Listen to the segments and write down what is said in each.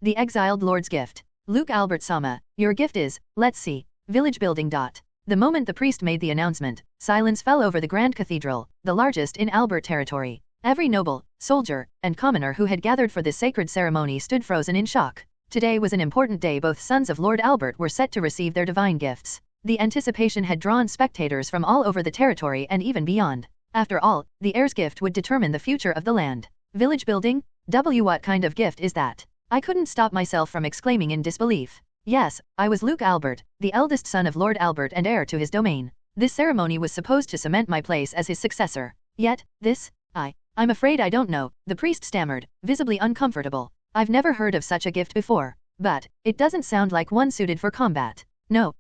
The Exiled Lord's Gift. Luke Albert Sama, your gift is, let's see, village building. The moment the priest made the announcement, silence fell over the Grand Cathedral, the largest in Albert territory. Every noble, soldier, and commoner who had gathered for this sacred ceremony stood frozen in shock. Today was an important day. Both sons of Lord Albert were set to receive their divine gifts. The anticipation had drawn spectators from all over the territory and even beyond. After all, the heir's gift would determine the future of the land. Village building? What kind of gift is that? I couldn't stop myself from exclaiming in disbelief. Yes, I was Luke Albert, the eldest son of Lord Albert and heir to his domain. This ceremony was supposed to cement my place as his successor. Yet, this? I'm afraid I don't know, the priest stammered, visibly uncomfortable. I've never heard of such a gift before. But, it doesn't sound like one suited for combat. No.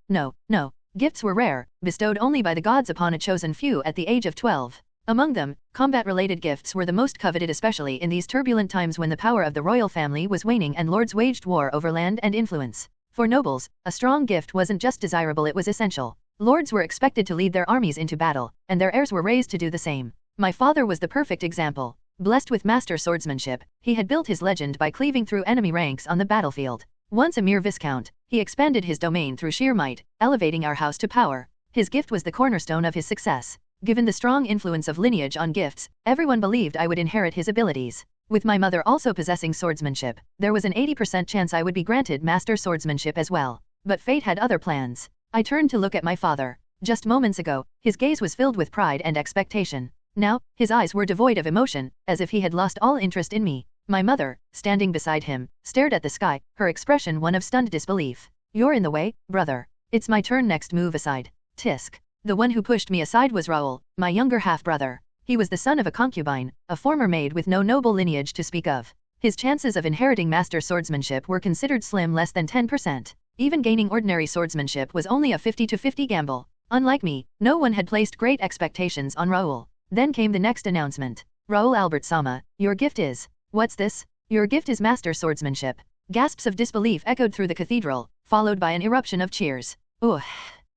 Gifts were rare, bestowed only by the gods upon a chosen few at the age of 12. Among them, combat-related gifts were the most coveted, especially in these turbulent times when the power of the royal family was waning and lords waged war over land and influence. For nobles, a strong gift wasn't just desirable, it was essential. Lords were expected to lead their armies into battle, and their heirs were raised to do the same. My father was the perfect example. Blessed with master swordsmanship, he had built his legend by cleaving through enemy ranks on the battlefield. Once a mere viscount, he expanded his domain through sheer might, elevating our house to power. His gift was the cornerstone of his success. Given the strong influence of lineage on gifts, everyone believed I would inherit his abilities. With my mother also possessing swordsmanship, there was an 80% chance I would be granted master swordsmanship as well. But fate had other plans. I turned to look at my father. Just moments ago, his gaze was filled with pride and expectation. Now, his eyes were devoid of emotion, as if he had lost all interest in me. My mother, standing beside him, stared at the sky, her expression one of stunned disbelief. You're in the way, brother. It's my turn next, move aside. Tisk. The one who pushed me aside was Raoul, my younger half-brother. He was the son of a concubine, a former maid with no noble lineage to speak of. His chances of inheriting master swordsmanship were considered slim, less than 10%. Even gaining ordinary swordsmanship was only a 50-50 gamble. Unlike me, no one had placed great expectations on Raoul. Then came the next announcement. Raoul Albert Sama, your gift is... What's this? Your gift is master swordsmanship. Gasps of disbelief echoed through the cathedral, followed by an eruption of cheers.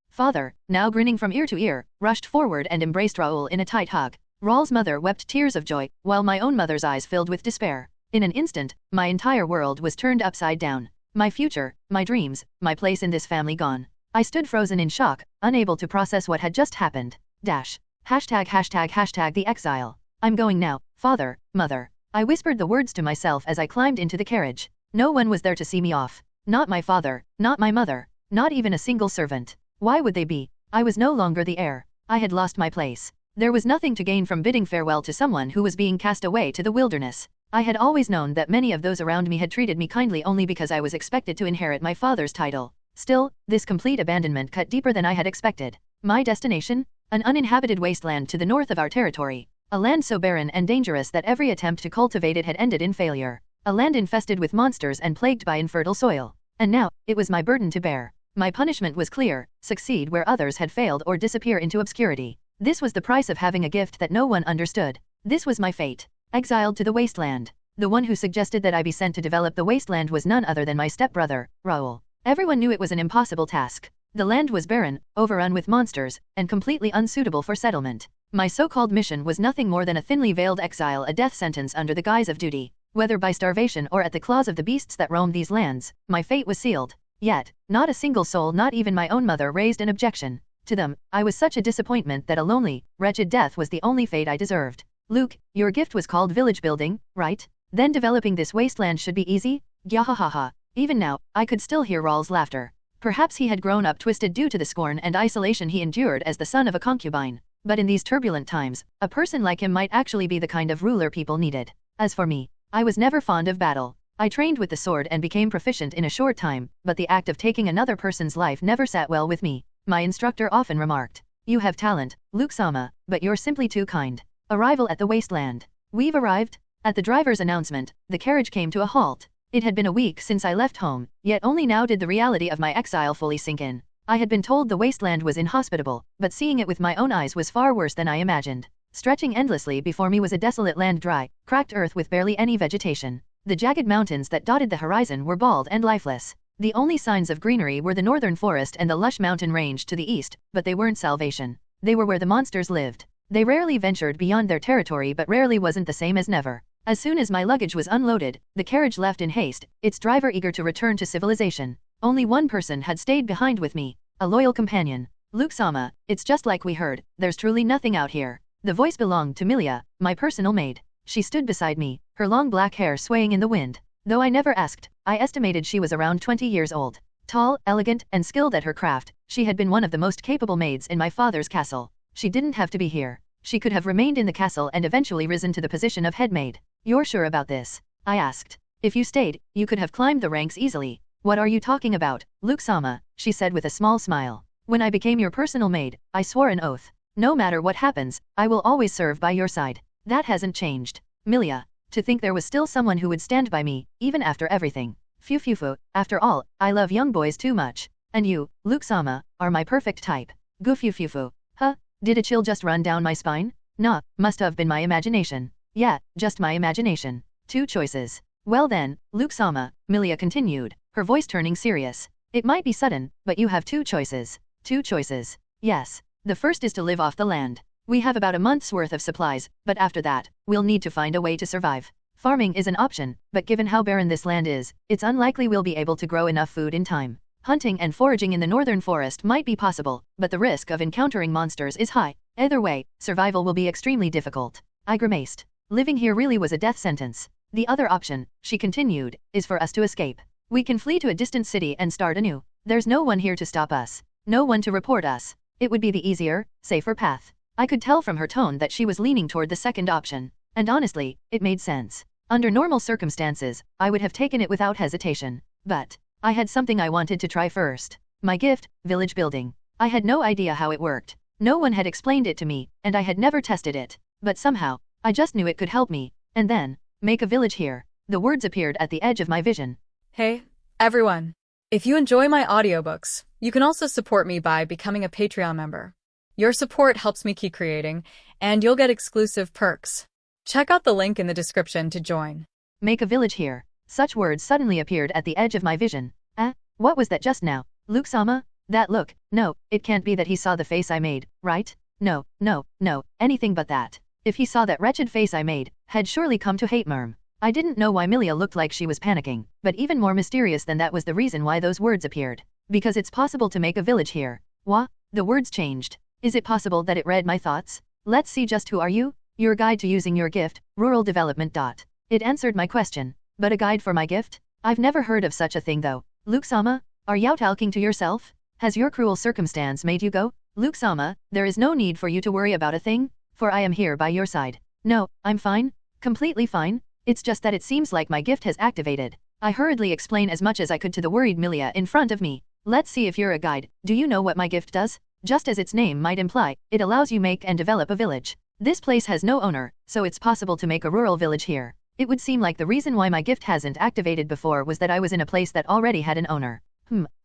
Father, now grinning from ear to ear, rushed forward and embraced Raoul in a tight hug. Raoul's mother wept tears of joy, while my own mother's eyes filled with despair. In an instant, my entire world was turned upside down. My future, my dreams, my place in this family gone. I stood frozen in shock, unable to process what had just happened. ### the exile. I'm going now, father, mother. I whispered the words to myself as I climbed into the carriage. No one was there to see me off. Not my father, not my mother, not even a single servant. Why would they be? I was no longer the heir. I had lost my place. There was nothing to gain from bidding farewell to someone who was being cast away to the wilderness. I had always known that many of those around me had treated me kindly only because I was expected to inherit my father's title. Still, this complete abandonment cut deeper than I had expected. My destination? An uninhabited wasteland to the north of our territory. A land so barren and dangerous that every attempt to cultivate it had ended in failure. A land infested with monsters and plagued by infertile soil. And now, it was my burden to bear. My punishment was clear: succeed where others had failed or disappear into obscurity. This was the price of having a gift that no one understood. This was my fate. Exiled to the wasteland. The one who suggested that I be sent to develop the wasteland was none other than my stepbrother, Raoul. Everyone knew it was an impossible task. The land was barren, overrun with monsters, and completely unsuitable for settlement. My so-called mission was nothing more than a thinly veiled exile, a death sentence under the guise of duty. Whether by starvation or at the claws of the beasts that roamed these lands, my fate was sealed. Yet, not a single soul, not even my own mother, raised an objection. To them, I was such a disappointment that a lonely, wretched death was the only fate I deserved. Luke, your gift was called village building, right? Then developing this wasteland should be easy? Gyahahaha. Even now, I could still hear Raoul's laughter. Perhaps he had grown up twisted due to the scorn and isolation he endured as the son of a concubine. But in these turbulent times, a person like him might actually be the kind of ruler people needed. As for me, I was never fond of battle. I trained with the sword and became proficient in a short time, but the act of taking another person's life never sat well with me. My instructor often remarked, "You have talent, Luke Sama, but you're simply too kind." Arrival at the wasteland. We've arrived. At the driver's announcement, the carriage came to a halt. It had been a week since I left home, yet only now did the reality of my exile fully sink in. I had been told the wasteland was inhospitable, but seeing it with my own eyes was far worse than I imagined. Stretching endlessly before me was a desolate land, dry, cracked earth with barely any vegetation. The jagged mountains that dotted the horizon were bald and lifeless. The only signs of greenery were the northern forest and the lush mountain range to the east, but they weren't salvation. They were where the monsters lived. They rarely ventured beyond their territory, but rarely wasn't the same as never. As soon as my luggage was unloaded, the carriage left in haste, its driver eager to return to civilization. Only one person had stayed behind with me, a loyal companion. Luke-sama, it's just like we heard, there's truly nothing out here. The voice belonged to Milia, my personal maid. She stood beside me, her long black hair swaying in the wind. Though I never asked, I estimated she was around 20 years old. Tall, elegant, and skilled at her craft, she had been one of the most capable maids in my father's castle. She didn't have to be here. She could have remained in the castle and eventually risen to the position of head maid. You're sure about this? I asked. If you stayed, you could have climbed the ranks easily. What are you talking about, Luke-sama? She said with a small smile. When I became your personal maid, I swore an oath. No matter what happens, I will always serve by your side. That hasn't changed. Milia, to think there was still someone who would stand by me, even after everything. Phew, after all, I love young boys too much. And you, Luke-sama, are my perfect type. Phew. Huh? Did a chill just run down my spine? Nah, must have been my imagination. Yeah, just my imagination. 2 choices. Well then, Luke-sama, Milia continued, her voice turning serious. It might be sudden, but you have 2 choices. 2 choices. Yes. The first is to live off the land. We have about a month's worth of supplies, but after that, we'll need to find a way to survive. Farming is an option, but given how barren this land is, it's unlikely we'll be able to grow enough food in time. Hunting and foraging in the northern forest might be possible, but the risk of encountering monsters is high. Either way, survival will be extremely difficult. I grimaced. Living here really was a death sentence. The other option, she continued, is for us to escape. We can flee to a distant city and start anew. There's no one here to stop us. No one to report us. It would be the easier, safer path. I could tell from her tone that she was leaning toward the second option. And honestly, it made sense. Under normal circumstances, I would have taken it without hesitation. But I had something I wanted to try first. My gift, village building. I had no idea how it worked. No one had explained it to me, and I had never tested it. But somehow, I just knew it could help me. And then, make a village here. The words appeared at the edge of my vision. Hey, everyone. If you enjoy my audiobooks, you can also support me by becoming a Patreon member. Your support helps me keep creating, and you'll get exclusive perks. Check out the link in the description to join. Make a village here. Such words suddenly appeared at the edge of my vision. What was that just now? Luke-sama? That look? No, it can't be that he saw the face I made, right? No, anything but that. If he saw that wretched face I made, had surely come to hate Merm. I didn't know why Milia looked like she was panicking, but even more mysterious than that was the reason why those words appeared. Because it's possible to make a village here. What? The words changed. Is it possible that it read my thoughts? Let's see, just who are you? Your guide to using your gift, rural development. It answered my question. But a guide for my gift? I've never heard of such a thing though. Luke-sama, are you talking to yourself? Has your cruel circumstance made you go? Luke-sama, there is no need for you to worry about a thing, for I am here by your side. No, I'm fine. Completely fine. It's just that it seems like my gift has activated. I hurriedly explained as much as I could to the worried Milia in front of me. Let's see if you're a guide. Do you know what my gift does? Just as its name might imply, it allows you make and develop a village. This place has no owner, so it's possible to make a rural village here. It would seem like the reason why my gift hasn't activated before was that I was in a place that already had an owner.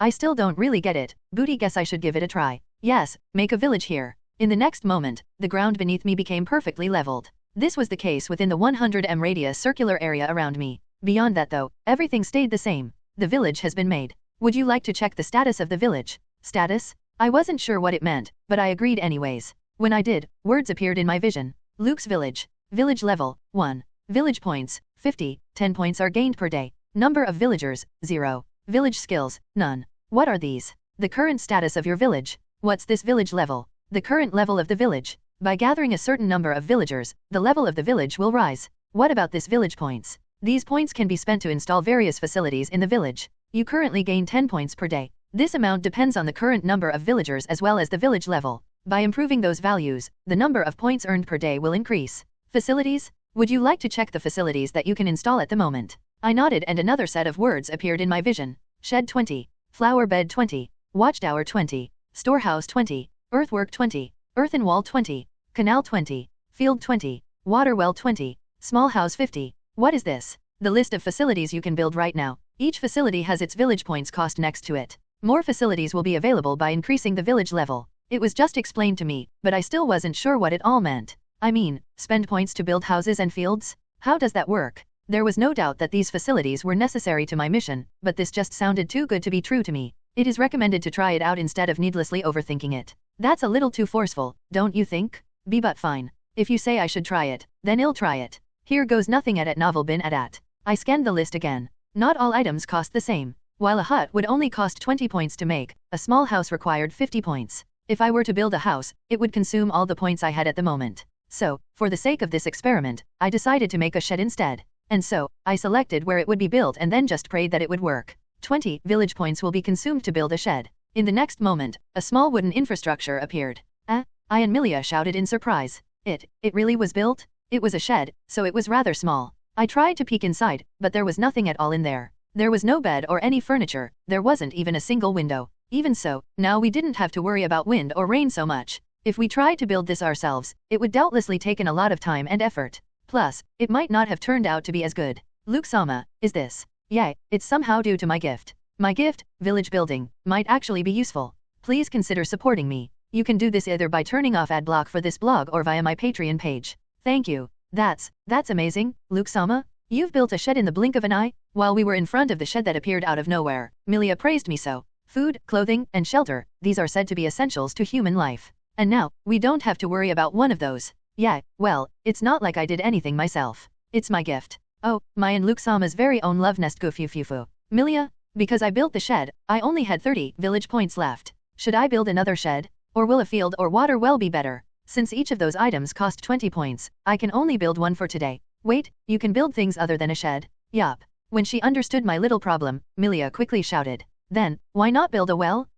I still don't really get it. Booty, guess I should give it a try. Yes, make a village here. In the next moment, the ground beneath me became perfectly leveled. This was the case within the 100 m radius circular area around me. Beyond that though, everything stayed the same. The village has been made. Would you like to check the status of the village? Status? I wasn't sure what it meant, but I agreed anyways. When I did, words appeared in my vision. Luke's village. Village level, 1. Village points, 50, 10 points are gained per day. Number of villagers, 0. Village skills, none. What are these? The current status of your village. What's this village level? The current level of the village. By gathering a certain number of villagers, the level of the village will rise. What about this village points? These points can be spent to install various facilities in the village. You currently gain 10 points per day. This amount depends on the current number of villagers as well as the village level. By improving those values, the number of points earned per day will increase. Facilities? Would you like to check the facilities that you can install at the moment? I nodded and another set of words appeared in my vision. Shed 20. Flower bed 20. Watchtower 20. Storehouse 20. Earthwork 20. Earthen wall 20. Canal 20. Field 20. Water well 20. Small house 50. What is this? The list of facilities you can build right now. Each facility has its village points cost next to it. More facilities will be available by increasing the village level. It was just explained to me, but I still wasn't sure what it all meant. I mean, spend points to build houses and fields? How does that work? There was no doubt that these facilities were necessary to my mission, but this just sounded too good to be true to me. It is recommended to try it out instead of needlessly overthinking it. That's a little too forceful, don't you think? But fine. If you say I should try it, then I'll try it. Here goes nothing at novel bin at. I scanned the list again. Not all items cost the same. While a hut would only cost 20 points to make, a small house required 50 points. If I were to build a house, it would consume all the points I had at the moment. So, for the sake of this experiment, I decided to make a shed instead. And so, I selected where it would be built and then just prayed that it would work. 20 village points will be consumed to build a shed. In the next moment, a small wooden infrastructure appeared. I and Milia shouted in surprise. It really was built? It was a shed, so it was rather small. I tried to peek inside, but there was nothing at all in there. There was no bed or any furniture, there wasn't even a single window. Even so, now we didn't have to worry about wind or rain so much. If we tried to build this ourselves, it would doubtlessly taken a lot of time and effort. Plus, it might not have turned out to be as good. Luke-sama, is this? Yay, it's somehow due to my gift. My gift, village building, might actually be useful. Please consider supporting me. You can do this either by turning off ad block for this blog or via my Patreon page. Thank you. That's amazing, Luke-sama. You've built a shed in the blink of an eye? While we were in front of the shed that appeared out of nowhere, Milia praised me so. Food, clothing, and shelter, these are said to be essentials to human life. And now, we don't have to worry about one of those. Yeah, well, it's not like I did anything myself. It's my gift. Oh, my and Luke-sama's very own love nest goofufufu. Milia, because I built the shed, I only had 30 village points left. Should I build another shed? Or will a field or water well be better? Since each of those items cost 20 points, I can only build one for today. Wait, you can build things other than a shed? Yup. When she understood my little problem, Milia quickly shouted. Then, why not build a well?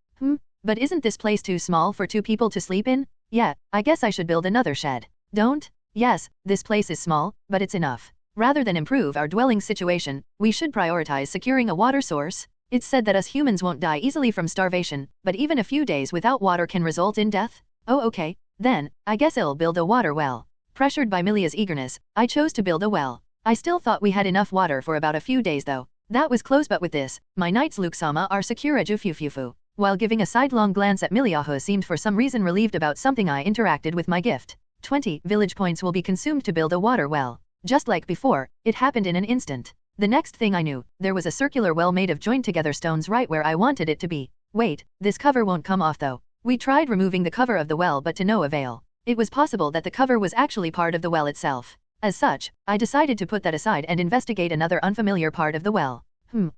But isn't this place too small for 2 people to sleep in? Yeah, I guess I should build another shed. Don't? Yes, this place is small, but it's enough. Rather than improve our dwelling situation, we should prioritize securing a water source. It's said that us humans won't die easily from starvation, but even a few days without water can result in death? Oh okay, then, I guess I'll build a water well. Pressured by Milia's eagerness, I chose to build a well. I still thought we had enough water for about a few days though. That was close, but with this, my knights Luke-sama are secure at Jufufufu. While giving a sidelong glance at Milia, who seemed for some reason relieved about something, I interacted with my gift. 20 village points will be consumed to build a water well. Just like before, it happened in an instant. The next thing I knew, there was a circular well made of joined together stones right where I wanted it to be. Wait, this cover won't come off though. We tried removing the cover of the well but to no avail. It was possible that the cover was actually part of the well itself. As such, I decided to put that aside and investigate another unfamiliar part of the well.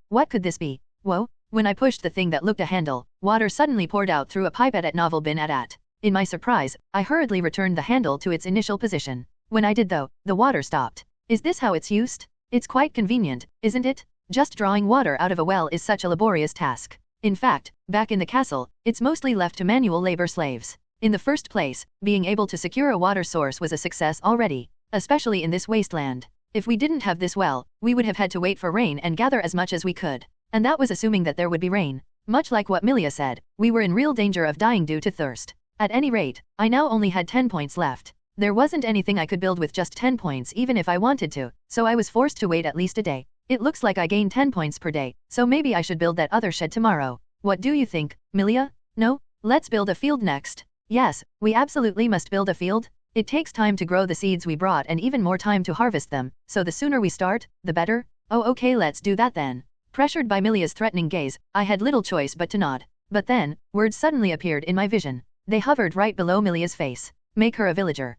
What could this be? Whoa, when I pushed the thing that looked a handle, water suddenly poured out through a pipette at novel bin at. In my surprise, I hurriedly returned the handle to its initial position. When I did though, the water stopped. Is this how it's used? It's quite convenient, isn't it? Just drawing water out of a well is such a laborious task. In fact, back in the castle, it's mostly left to manual labor slaves. In the first place, being able to secure a water source was a success already, especially in this wasteland. If we didn't have this well, we would have had to wait for rain and gather as much as we could. And that was assuming that there would be rain. Much like what Milia said, we were in real danger of dying due to thirst. At any rate, I now only had 10 points left. There wasn't anything I could build with just 10 points even if I wanted to, so I was forced to wait at least a day. It looks like I gain 10 points per day, so maybe I should build that other shed tomorrow. What do you think, Milia? No? Let's build a field next. Yes, we absolutely must build a field. It takes time to grow the seeds we brought and even more time to harvest them, so the sooner we start, the better. Oh okay, let's do that then. Pressured by Milia's threatening gaze, I had little choice but to nod. But then, words suddenly appeared in my vision. They hovered right below Milia's face. Make her a villager.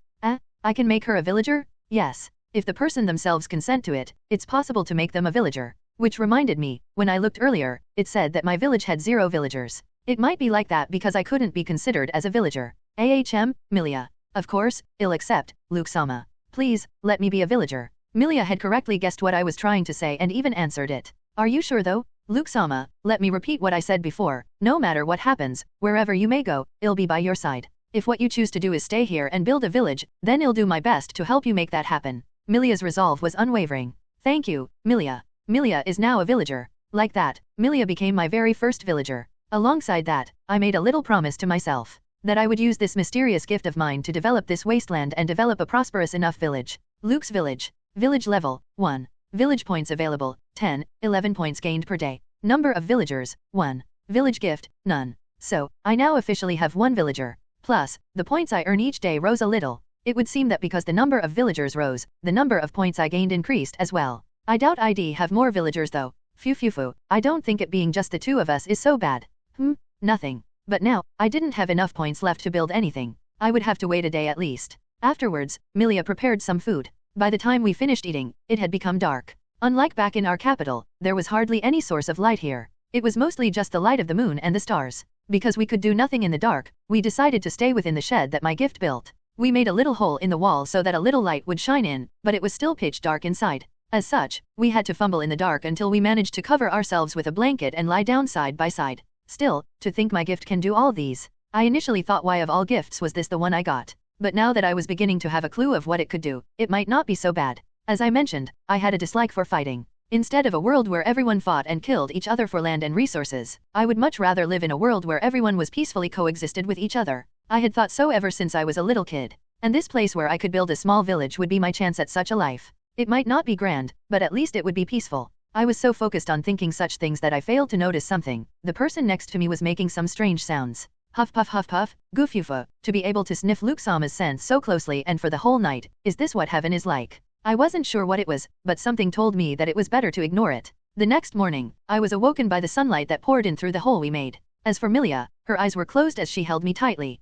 I can make her a villager? Yes. If the person themselves consent to it, it's possible to make them a villager. Which reminded me, when I looked earlier, it said that my village had 0 villagers. It might be like that because I couldn't be considered as a villager. Milia. Of course, I'll accept, Luke-sama. Please, let me be a villager. Milia had correctly guessed what I was trying to say and even answered it. Are you sure though? Luke-sama, let me repeat what I said before. No matter what happens, wherever you may go, I'll be by your side. If what you choose to do is stay here and build a village, then I'll do my best to help you make that happen. Milia's resolve was unwavering. Thank you, Milia. Milia is now a villager. Like that, Milia became my very first villager. Alongside that, I made a little promise to myself that I would use this mysterious gift of mine to develop this wasteland and develop a prosperous enough village. Luke's village. Village level, 1. Village points available, 10, 11 points gained per day. Number of villagers, 1. Village gift, none. So, I now officially have 1 villager. Plus, the points I earn each day rose a little. It would seem that because the number of villagers rose, the number of points I gained increased as well. I doubt I'd have more villagers though. Phew, I don't think it being just the 2 of us is so bad. Nothing. But now, I didn't have enough points left to build anything. I would have to wait a day at least. Afterwards, Milia prepared some food. By the time we finished eating, it had become dark. Unlike back in our capital, there was hardly any source of light here. It was mostly just the light of the moon and the stars. Because we could do nothing in the dark, we decided to stay within the shed that my gift built. We made a little hole in the wall so that a little light would shine in, but it was still pitch dark inside. As such, we had to fumble in the dark until we managed to cover ourselves with a blanket and lie down side by side. Still, to think my gift can do all these. I initially thought, why of all gifts was this the one I got? But now that I was beginning to have a clue of what it could do, it might not be so bad. As I mentioned, I had a dislike for fighting. Instead of a world where everyone fought and killed each other for land and resources, I would much rather live in a world where everyone was peacefully coexisted with each other. I had thought so ever since I was a little kid. And this place where I could build a small village would be my chance at such a life. It might not be grand, but at least it would be peaceful. I was so focused on thinking such things that I failed to notice something. The person next to me was making some strange sounds. Huff puff, goofufa, to be able to sniff Luke Sama's scent so closely and for the whole night, is this what heaven is like? I wasn't sure what it was, but something told me that it was better to ignore it. The next morning, I was awoken by the sunlight that poured in through the hole we made. As for Milia, her eyes were closed as she held me tightly.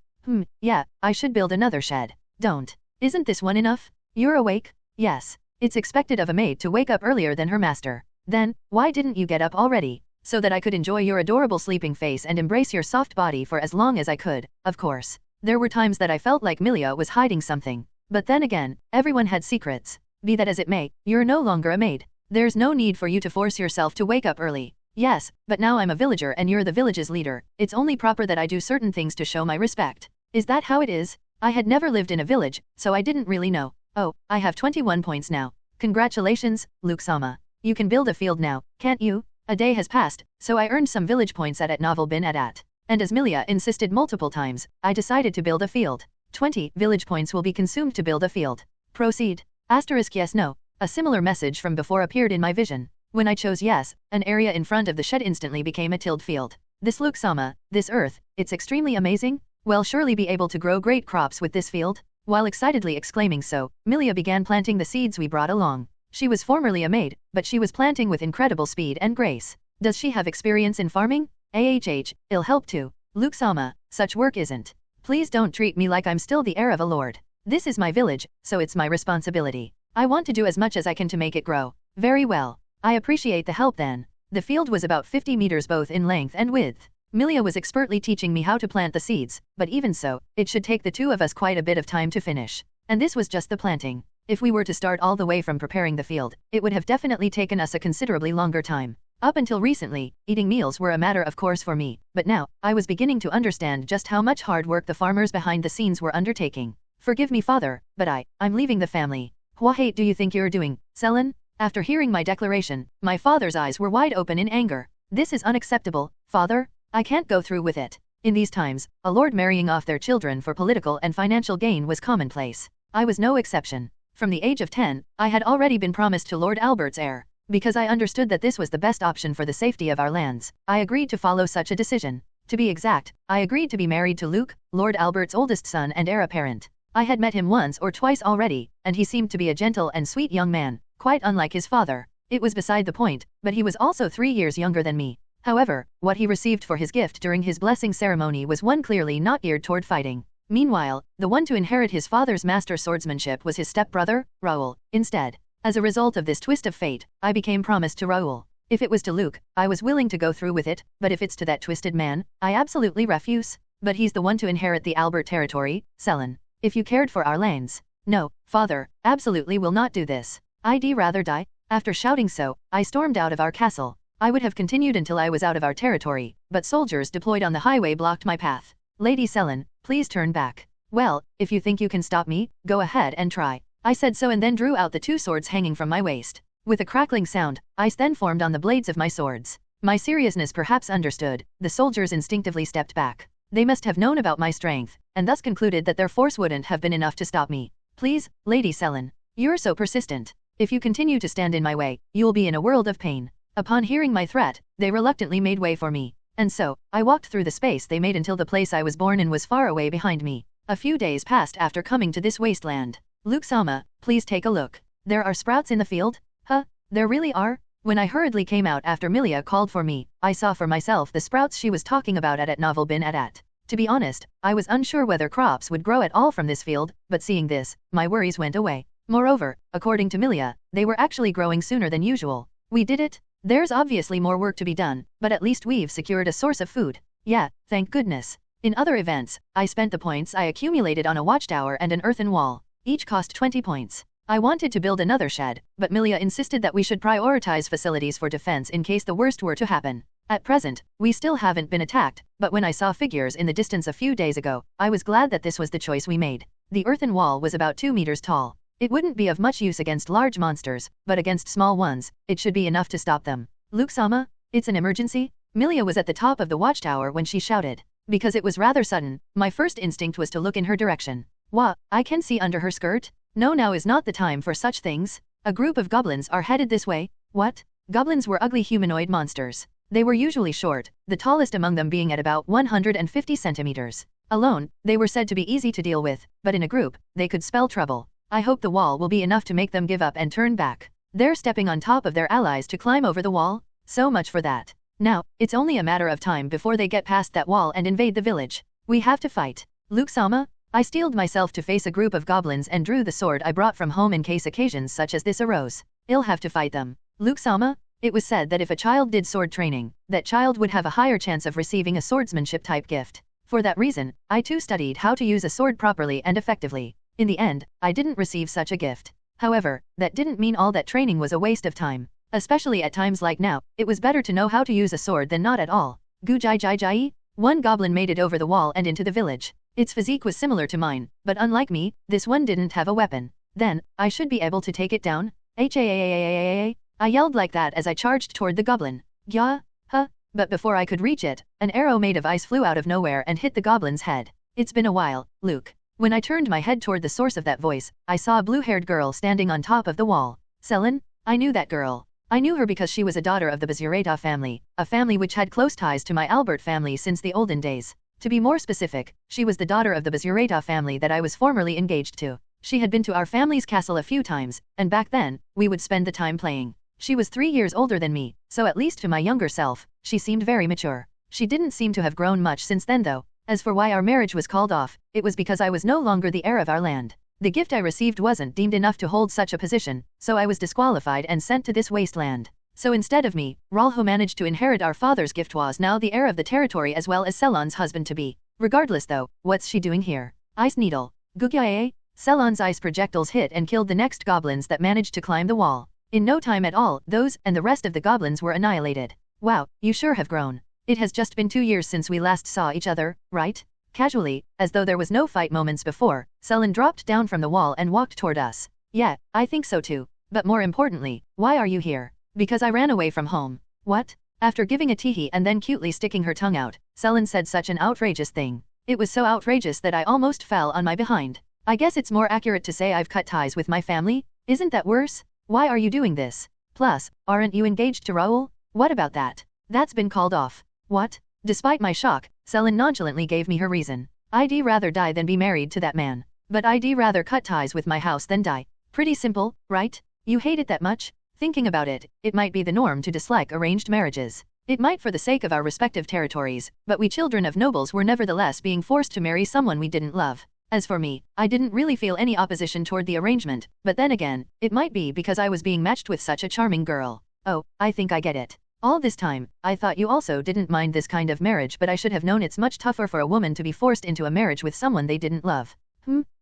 Yeah, I should build another shed. Don't. Isn't this one enough? You're awake? Yes. It's expected of a maid to wake up earlier than her master. Then, why didn't you get up already? So that I could enjoy your adorable sleeping face and embrace your soft body for as long as I could. Of course. There were times that I felt like Milia was hiding something. But then again, everyone had secrets. Be that as it may, you're no longer a maid. There's no need for you to force yourself to wake up early. Yes, but now I'm a villager and you're the village's leader. It's only proper that I do certain things to show my respect. Is that how it is? I had never lived in a village, so I didn't really know. Oh, I have 21 points now. Congratulations, Luke Sama. You can build a field now, can't you? A day has passed, so I earned some village points at Novel Bin at. And as Milia insisted multiple times, I decided to build a field. 20 village points will be consumed to build a field. Proceed. Asterisk yes no. A similar message from before appeared in my vision. When I chose yes, an area in front of the shed instantly became a tilled field. This Luke Sama, this earth, it's extremely amazing. We'll surely be able to grow great crops with this field. While excitedly exclaiming so, Milia began planting the seeds we brought along. She was formerly a maid, but she was planting with incredible speed and grace. Does she have experience in farming? It'll help too. Luke Sama, such work isn't. Please don't treat me like I'm still the heir of a lord. This is my village, so it's my responsibility. I want to do as much as I can to make it grow. Very well. I appreciate the help then. The field was about 50 meters both in length and width. Milia was expertly teaching me how to plant the seeds, but even so, it should take the two of us quite a bit of time to finish. And this was just the planting. If we were to start all the way from preparing the field, it would have definitely taken us a considerably longer time. Up until recently, eating meals were a matter of course for me, but now, I was beginning to understand just how much hard work the farmers behind the scenes were undertaking. Forgive me, father, but I'm leaving the family. What do you think you're doing, Selin? After hearing my declaration, my father's eyes were wide open in anger. This is unacceptable, father. I can't go through with it. In these times, a lord marrying off their children for political and financial gain was commonplace. I was no exception. From the age of 10, I had already been promised to Lord Albert's heir. Because I understood that this was the best option for the safety of our lands, I agreed to follow such a decision. To be exact, I agreed to be married to Luke, Lord Albert's oldest son and heir apparent. I had met him once or twice already, and he seemed to be a gentle and sweet young man, quite unlike his father. It was beside the point, but he was also 3 years younger than me. However, what he received for his gift during his blessing ceremony was one clearly not geared toward fighting. Meanwhile, the one to inherit his father's master swordsmanship was his stepbrother, Raoul, instead. As a result of this twist of fate, I became promised to Raoul. If it was to Luke, I was willing to go through with it, but if it's to that twisted man, I absolutely refuse. But he's the one to inherit the Albert territory, Selin. If you cared for our lands. No, father, absolutely will not do this. I'd rather die. After shouting so, I stormed out of our castle. I would have continued until I was out of our territory, but soldiers deployed on the highway blocked my path. Lady Selin, please turn back. Well, if you think you can stop me, go ahead and try. I said so and then drew out the 2 swords hanging from my waist. With a crackling sound, ice then formed on the blades of my swords. My seriousness perhaps understood, the soldiers instinctively stepped back. They must have known about my strength, and thus concluded that their force wouldn't have been enough to stop me. Please, Lady Selin. You're so persistent. If you continue to stand in my way, you'll be in a world of pain. Upon hearing my threat, they reluctantly made way for me. And so, I walked through the space they made until the place I was born in was far away behind me. A few days passed after coming to this wasteland. Luke Sama, please take a look. There are sprouts in the field? Huh? There really are? When I hurriedly came out after Milia called for me, I saw for myself the sprouts she was talking about at Novel Bin at. To be honest, I was unsure whether crops would grow at all from this field, but seeing this, my worries went away. Moreover, according to Milia, they were actually growing sooner than usual. We did it? There's obviously more work to be done, but at least we've secured a source of food. Yeah, thank goodness. In other events, I spent the points I accumulated on a watchtower and an earthen wall. Each cost 20 points. I wanted to build another shed, but Milia insisted that we should prioritize facilities for defense in case the worst were to happen. At present, we still haven't been attacked, but when I saw figures in the distance a few days ago, I was glad that this was the choice we made. The earthen wall was about 2 meters tall. It wouldn't be of much use against large monsters, but against small ones, it should be enough to stop them. Luke-sama, it's an emergency? Milia was at the top of the watchtower when she shouted. Because it was rather sudden, my first instinct was to look in her direction. Wah, I can see under her skirt? No, now is not the time for such things. A group of goblins are headed this way. What? Goblins were ugly humanoid monsters. They were usually short, the tallest among them being at about 150 centimeters. Alone, they were said to be easy to deal with, but in a group, they could spell trouble. I hope the wall will be enough to make them give up and turn back. They're stepping on top of their allies to climb over the wall. So much for that. Now, it's only a matter of time before they get past that wall and invade the village. We have to fight. Luke-sama? I steeled myself to face a group of goblins and drew the sword I brought from home in case occasions such as this arose. I'll have to fight them. Luke-sama? It was said that if a child did sword training, that child would have a higher chance of receiving a swordsmanship type gift. For that reason, I too studied how to use a sword properly and effectively. In the end, I didn't receive such a gift. However, that didn't mean all that training was a waste of time. Especially at times like now, it was better to know how to use a sword than not at all. Gu-jai-jai-jai? One goblin made it over the wall and into the village. Its physique was similar to mine, but unlike me, this one didn't have a weapon. Then, I should be able to take it down? H-a-a-a-a-a-a-a. I yelled like that as I charged toward the goblin. Gya? Huh? But before I could reach it, an arrow made of ice flew out of nowhere and hit the goblin's head. It's been a while, Luke. When I turned my head toward the source of that voice, I saw a blue-haired girl standing on top of the wall. Selin? I knew that girl. I knew her because she was a daughter of the Bazureta family, a family which had close ties to my Albert family since the olden days. To be more specific, she was the daughter of the Bazureta family that I was formerly engaged to. She had been to our family's castle a few times, and back then, we would spend the time playing. She was 3 years older than me, so at least to my younger self, she seemed very mature. She didn't seem to have grown much since then though. As for why our marriage was called off, it was because I was no longer the heir of our land. The gift I received wasn't deemed enough to hold such a position, so I was disqualified and sent to this wasteland. So instead of me, Raul, who managed to inherit our father's gift, was now the heir of the territory as well as Selon's husband-to-be. Regardless though, what's she doing here? Ice needle. Gugyae? Selon's ice projectiles hit and killed the next goblins that managed to climb the wall. In no time at all, those and the rest of the goblins were annihilated. Wow, you sure have grown. It has just been 2 years since we last saw each other, right? Casually, as though there was no fight moments before, Selin dropped down from the wall and walked toward us. Yeah, I think so too. But more importantly, why are you here? Because I ran away from home. What? After giving a teehee and then cutely sticking her tongue out, Selin said such an outrageous thing. It was so outrageous that I almost fell on my behind. I guess it's more accurate to say I've cut ties with my family? Isn't that worse? Why are you doing this? Plus, aren't you engaged to Raul? What about that? That's been called off. What? Despite my shock, Selin nonchalantly gave me her reason. I'd rather die than be married to that man. But I'd rather cut ties with my house than die. Pretty simple, right? You hate it that much? Thinking about it, it might be the norm to dislike arranged marriages. It might for the sake of our respective territories, but we children of nobles were nevertheless being forced to marry someone we didn't love. As for me, I didn't really feel any opposition toward the arrangement, but then again, it might be because I was being matched with such a charming girl. Oh, I think I get it. All this time, I thought you also didn't mind this kind of marriage, but I should have known it's much tougher for a woman to be forced into a marriage with someone they didn't love.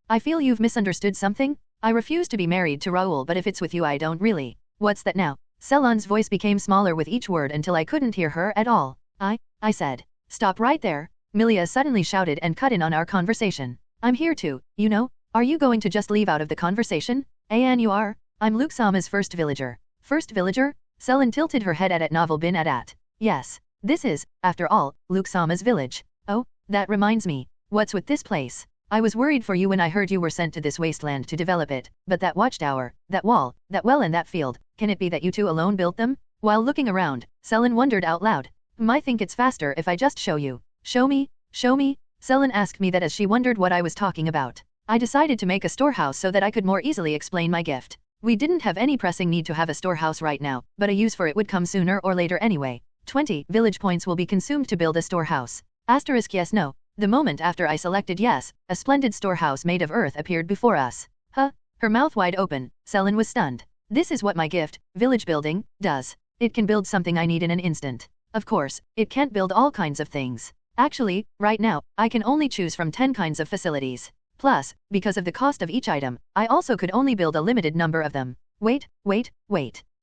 I feel you've misunderstood something? I refuse to be married to Raul, but if it's with you I don't really. What's that now? Selon's voice became smaller with each word until I couldn't hear her at all. I said. Stop right there. Milia suddenly shouted and cut in on our conversation. I'm here too, you know? Are you going to just leave out of the conversation? Ayan, you are? I'm Luke-sama's first villager. First villager? Selin tilted her head at Novel bin Adat. Yes. This is, after all, Luke-sama's village. Oh, that reminds me. What's with this place? I was worried for you when I heard you were sent to this wasteland to develop it, but that watchtower, that wall, that well and that field, can it be that you two alone built them? While looking around, Selin wondered out loud. I think it's faster if I just show you. Show me? Show me? Selin asked me that as she wondered what I was talking about. I decided to make a storehouse so that I could more easily explain my gift. We didn't have any pressing need to have a storehouse right now, but a use for it would come sooner or later anyway. 20 village points will be consumed to build a storehouse. Asterisk yes no. The moment after I selected yes, a splendid storehouse made of earth appeared before us. Her Her mouth wide open, Selin was stunned. This is what my gift, village building, does. It can build something I need in an instant. Of course, it can't build all kinds of things. Actually, right now, I can only choose from 10 kinds of facilities. Plus, because of the cost of each item, I also could only build a limited number of them. Wait.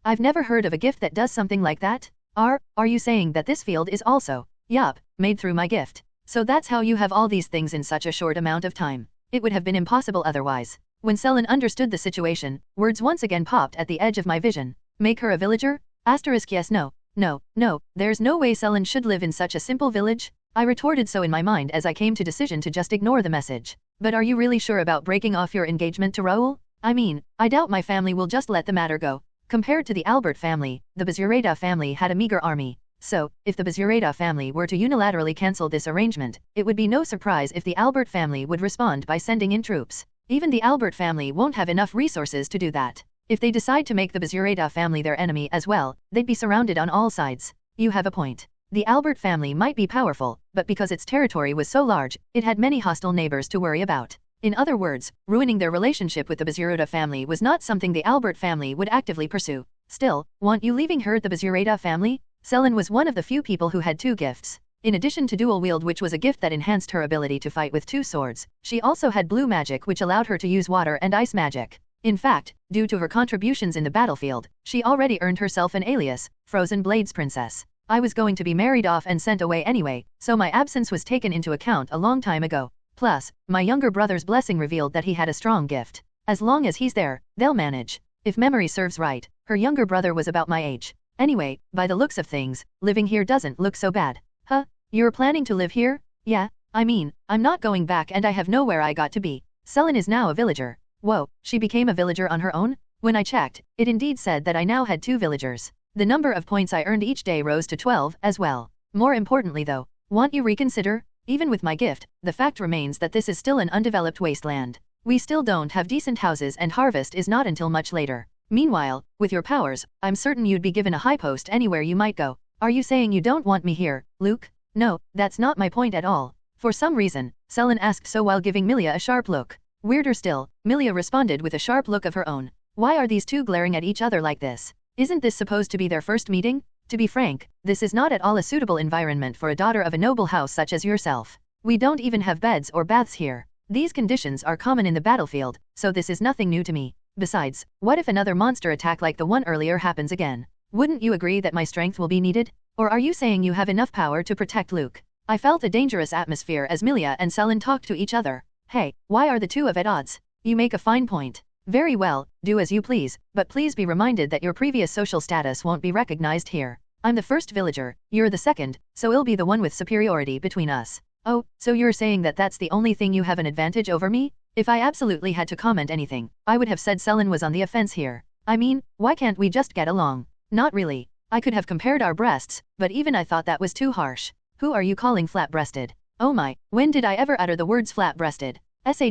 I've never heard of a gift that does something like that. Are you saying that this field is also, yup, made through my gift? So that's how you have all these things in such a short amount of time. It would have been impossible otherwise. When Selin understood the situation, words once again popped at the edge of my vision. Make her a villager? Yes, no, there's no way Selin should live in such a simple village. I retorted so in my mind as I came to decision to just ignore the message. But are you really sure about breaking off your engagement to Raoul? I mean, I doubt my family will just let the matter go. Compared to the Albert family, the Bazureta family had a meager army. So, if the Bazureta family were to unilaterally cancel this arrangement, it would be no surprise if the Albert family would respond by sending in troops. Even the Albert family won't have enough resources to do that. If they decide to make the Bazureta family their enemy as well, they'd be surrounded on all sides. You have a point. The Albert family might be powerful, but because its territory was so large, it had many hostile neighbors to worry about. In other words, ruining their relationship with the Bazureta family was not something the Albert family would actively pursue. Still, want you leaving her the Bazureta family? Selin was one of the few people who had 2 gifts. In addition to dual wield, which was a gift that enhanced her ability to fight with 2 swords, she also had blue magic, which allowed her to use water and ice magic. In fact, due to her contributions in the battlefield, she already earned herself an alias, Frozen Blades Princess. I was going to be married off and sent away anyway, so my absence was taken into account a long time ago. Plus, my younger brother's blessing revealed that he had a strong gift. As long as he's there, they'll manage. If memory serves right, her younger brother was about my age. Anyway, by the looks of things, living here doesn't look so bad. Huh? You're planning to live here? Yeah, I mean, I'm not going back and I have nowhere I got to be. Selin is now a villager. Whoa, she became a villager on her own? When I checked, it indeed said that I now had 2 villagers. The number of points I earned each day rose to 12 as well. More importantly though, want you reconsider? Even with my gift, the fact remains that this is still an undeveloped wasteland. We still don't have decent houses and harvest is not until much later. Meanwhile, with your powers, I'm certain you'd be given a high post anywhere you might go. Are you saying you don't want me here, Luke? No, that's not my point at all. For some reason, Selin asked so while giving Milia a sharp look. Weirder still, Milia responded with a sharp look of her own. Why are these 2 glaring at each other like this? Isn't this supposed to be their first meeting? To be frank, this is not at all a suitable environment for a daughter of a noble house such as yourself. We don't even have beds or baths here. These conditions are common in the battlefield, so this is nothing new to me. Besides, what if another monster attack like the one earlier happens again? Wouldn't you agree that my strength will be needed? Or are you saying you have enough power to protect Luke? I felt a dangerous atmosphere as Milia and Selin talked to each other. Hey, why are the 2 at odds? You make a fine point. Very well, do as you please, but please be reminded that your previous social status won't be recognized here. I'm the first villager, you're the second, so I'll be the one with superiority between us. Oh, so you're saying that that's the only thing you have an advantage over me? If I absolutely had to comment anything, I would have said Selin was on the offense here. I mean, why can't we just get along? Not really. I could have compared our breasts, but even I thought that was too harsh. Who are you calling flat-breasted? Oh my, when did I ever utter the words flat-breasted?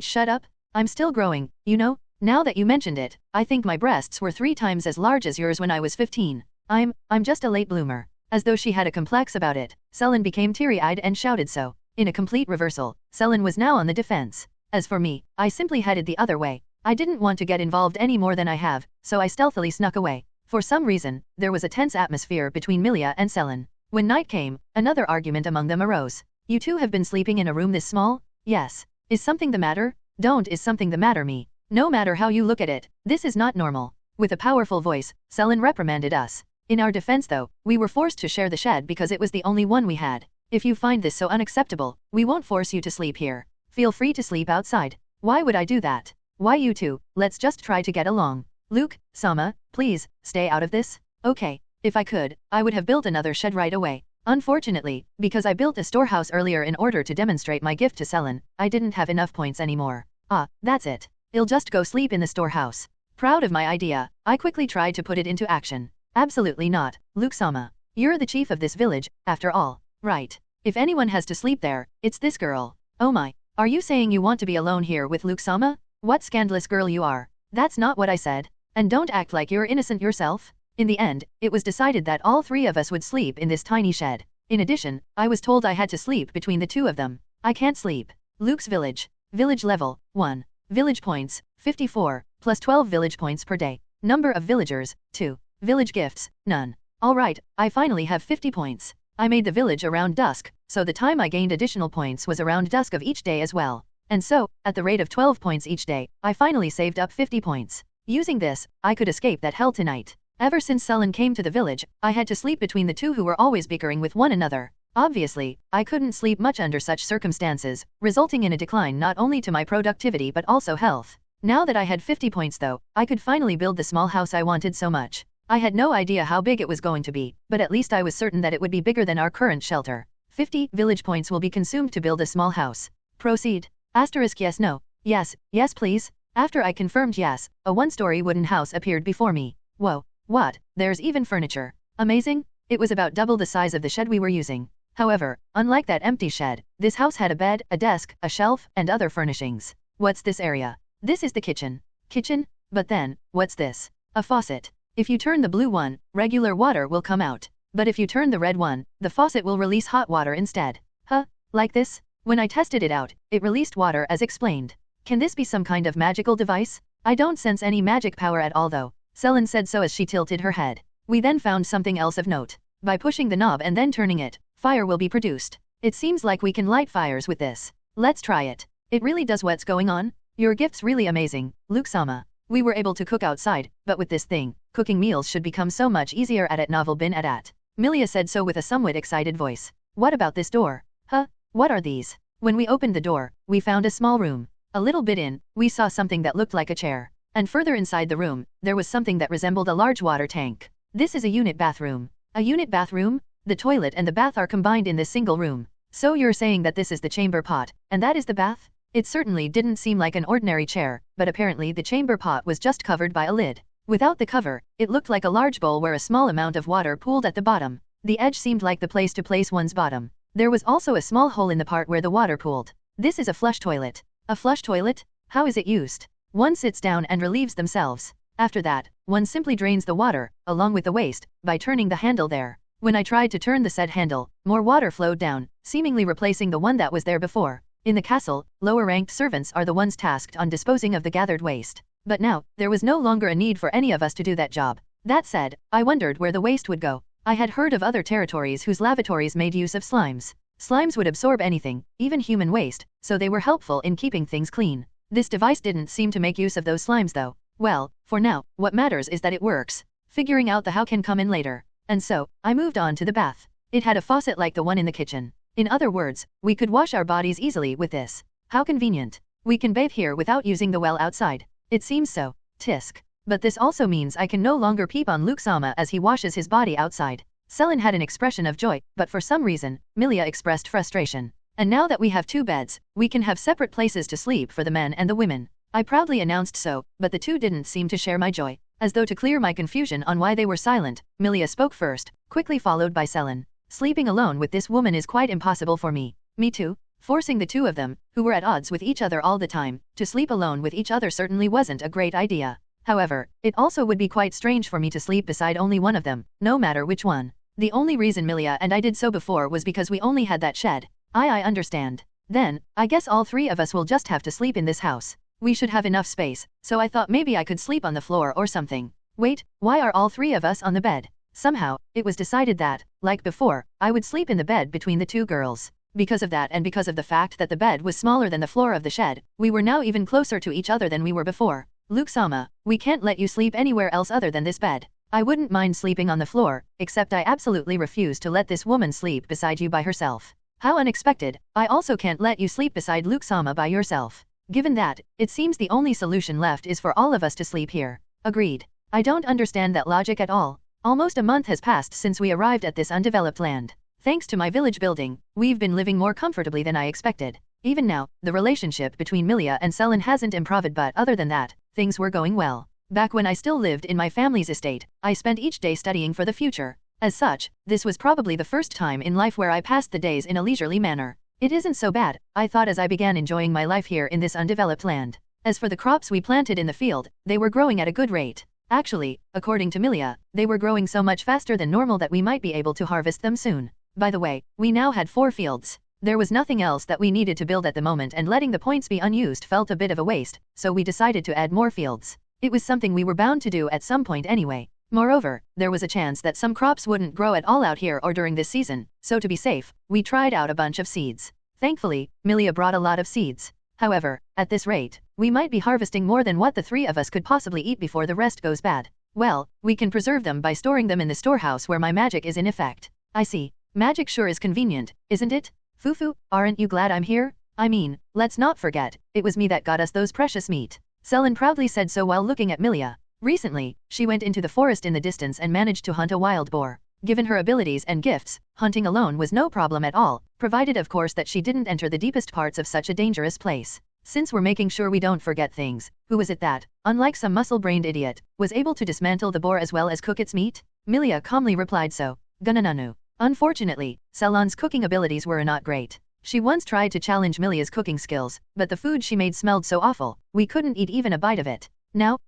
Shut up. I'm still growing, you know? Now that you mentioned it, I think my breasts were 3 times as large as yours when I was 15. I'm just a late bloomer. As though she had a complex about it, Selin became teary-eyed and shouted so. In a complete reversal, Selin was now on the defense. As for me, I simply headed the other way. I didn't want to get involved any more than I have, so I stealthily snuck away. For some reason, there was a tense atmosphere between Milia and Selin. When night came, another argument among them arose. You 2 have been sleeping in a room this small? Yes. Is something the matter? Don't is something the matter me. No matter how you look at it, this is not normal. With a powerful voice, Selin reprimanded us. In our defense though, we were forced to share the shed because it was the only one we had. If you find this so unacceptable, we won't force you to sleep here. Feel free to sleep outside. Why would I do that? Why you 2, let's just try to get along. Luke, Sama, please, stay out of this. Okay, if I could, I would have built another shed right away. Unfortunately, because I built a storehouse earlier in order to demonstrate my gift to Selin, I didn't have enough points anymore. Ah, that's it. I'll just go sleep in the storehouse. Proud of my idea, I quickly tried to put it into action. Absolutely not, Luke Sama. You're the chief of this village, after all. Right. If anyone has to sleep there, it's this girl. Oh my, are you saying you want to be alone here with Luke Sama? What scandalous girl you are. That's not what I said. And don't act like you're innocent yourself. In the end, it was decided that all 3 of us would sleep in this tiny shed. In addition, I was told I had to sleep between the 2 of them. I can't sleep. Luke's village. Village level, 1. Village points, 54. plus 12 village points per day. Number of villagers, 2. Village gifts, none. Alright, I finally have 50 points. I made the village around dusk, so the time I gained additional points was around dusk of each day as well. And so, at the rate of 12 points each day, I finally saved up 50 points. Using this, I could escape that hell tonight. Ever since Selen came to the village, I had to sleep between the two who were always bickering with one another. Obviously, I couldn't sleep much under such circumstances, resulting in a decline not only to my productivity but also health. Now that I had 50 points though, I could finally build the small house I wanted so much. I had no idea how big it was going to be, but at least I was certain that it would be bigger than our current shelter. 50 village points will be consumed to build a small house. Proceed. Asterisk yes no. Yes, yes please. After I confirmed yes, a one-story wooden house appeared before me. Whoa, what, there's even furniture. Amazing? It was about double the size of the shed we were using. However, unlike that empty shed, this house had a bed, a desk, a shelf, and other furnishings. What's this area? This is the kitchen. Kitchen? But then, what's this? A faucet. If you turn the blue one, regular water will come out. But if you turn the red one, the faucet will release hot water instead. Huh? Like this? When I tested it out, it released water as explained. Can this be some kind of magical device? I don't sense any magic power at all though. Selen said so as she tilted her head. We then found something else of note. By pushing the knob and then turning it, fire will be produced. It seems like we can light fires with this. Let's try it. It really does. What's going on? Your gift's really amazing, Luke-sama. We were able to cook outside, but with this thing, cooking meals should become so much easier at novel bin at. Milia said so with a somewhat excited voice. What about this door? Huh? What are these? When we opened the door, we found a small room. A little bit in, we saw something that looked like a chair. And further inside the room, there was something that resembled a large water tank. This is a unit bathroom. A unit bathroom? The toilet and the bath are combined in this single room. So you're saying that this is the chamber pot, and that is the bath? It certainly didn't seem like an ordinary chair, but apparently the chamber pot was just covered by a lid. Without the cover, it looked like a large bowl where a small amount of water pooled at the bottom. The edge seemed like the place to place one's bottom. There was also a small hole in the part where the water pooled. This is a flush toilet. A flush toilet? How is it used? One sits down and relieves themselves. After that, one simply drains the water, along with the waste, by turning the handle there. When I tried to turn the said handle, more water flowed down, seemingly replacing the one that was there before. In the castle, lower-ranked servants are the ones tasked on disposing of the gathered waste. But now, there was no longer a need for any of us to do that job. That said, I wondered where the waste would go. I had heard of other territories whose lavatories made use of slimes. Slimes would absorb anything, even human waste, so they were helpful in keeping things clean. This device didn't seem to make use of those slimes though. Well, for now, what matters is that it works. Figuring out the how can come in later. And so, I moved on to the bath. It had a faucet like the one in the kitchen. In other words, we could wash our bodies easily with this. How convenient. We can bathe here without using the well outside. It seems so. Tisk. But this also means I can no longer peep on Luke-sama as he washes his body outside. Selen had an expression of joy, but for some reason, Milia expressed frustration. And now that we have 2 beds, we can have separate places to sleep for the men and the women. I proudly announced so, but the two didn't seem to share my joy. As though to clear my confusion on why they were silent, Milia spoke first, quickly followed by Selen. Sleeping alone with this woman is quite impossible for me. Me too. Forcing the two of them, who were at odds with each other all the time, to sleep alone with each other certainly wasn't a great idea. However, it also would be quite strange for me to sleep beside only one of them, no matter which one. The only reason Milia and I did so before was because we only had that shed. I understand. Then, I guess all 3 of us will just have to sleep in this house. We should have enough space, so I thought maybe I could sleep on the floor or something. Wait, why are all 3 of us on the bed? Somehow, it was decided that, like before, I would sleep in the bed between the 2 girls. Because of that and because of the fact that the bed was smaller than the floor of the shed, we were now even closer to each other than we were before. Luke-sama, we can't let you sleep anywhere else other than this bed. I wouldn't mind sleeping on the floor, except I absolutely refuse to let this woman sleep beside you by herself. How unexpected. I also can't let you sleep beside Luke-sama by yourself. Given that, it seems the only solution left is for all of us to sleep here. Agreed. I don't understand that logic at all. Almost a month has passed since we arrived at this undeveloped land. Thanks to my village building, we've been living more comfortably than I expected. Even now, the relationship between Milia and Selen hasn't improved, but other than that, things were going well. Back when I still lived in my family's estate, I spent each day studying for the future. As such, this was probably the first time in life where I passed the days in a leisurely manner. It isn't so bad, I thought as I began enjoying my life here in this undeveloped land. As for the crops we planted in the field, they were growing at a good rate. Actually, according to Milia, they were growing so much faster than normal that we might be able to harvest them soon. By the way, we now had 4 fields. There was nothing else that we needed to build at the moment, and letting the points be unused felt a bit of a waste, so we decided to add more fields. It was something we were bound to do at some point anyway. Moreover, there was a chance that some crops wouldn't grow at all out here or during this season, so to be safe, we tried out a bunch of seeds. Thankfully, Milia brought a lot of seeds. However, at this rate, we might be harvesting more than what the three of us could possibly eat before the rest goes bad. Well, we can preserve them by storing them in the storehouse where my magic is in effect. I see. Magic sure is convenient, isn't it? Fufu, aren't you glad I'm here? I mean, let's not forget, it was me that got us those precious meat. Selen proudly said so while looking at Milia. Recently, she went into the forest in the distance and managed to hunt a wild boar. Given her abilities and gifts, hunting alone was no problem at all, provided of course that she didn't enter the deepest parts of such a dangerous place. Since we're making sure we don't forget things, who was it that, unlike some muscle-brained idiot, was able to dismantle the boar as well as cook its meat? Milia calmly replied so. Ganananu. Unfortunately, Selen's cooking abilities were not great. She once tried to challenge Milia's cooking skills, but the food she made smelled so awful, we couldn't eat even a bite of it. Now,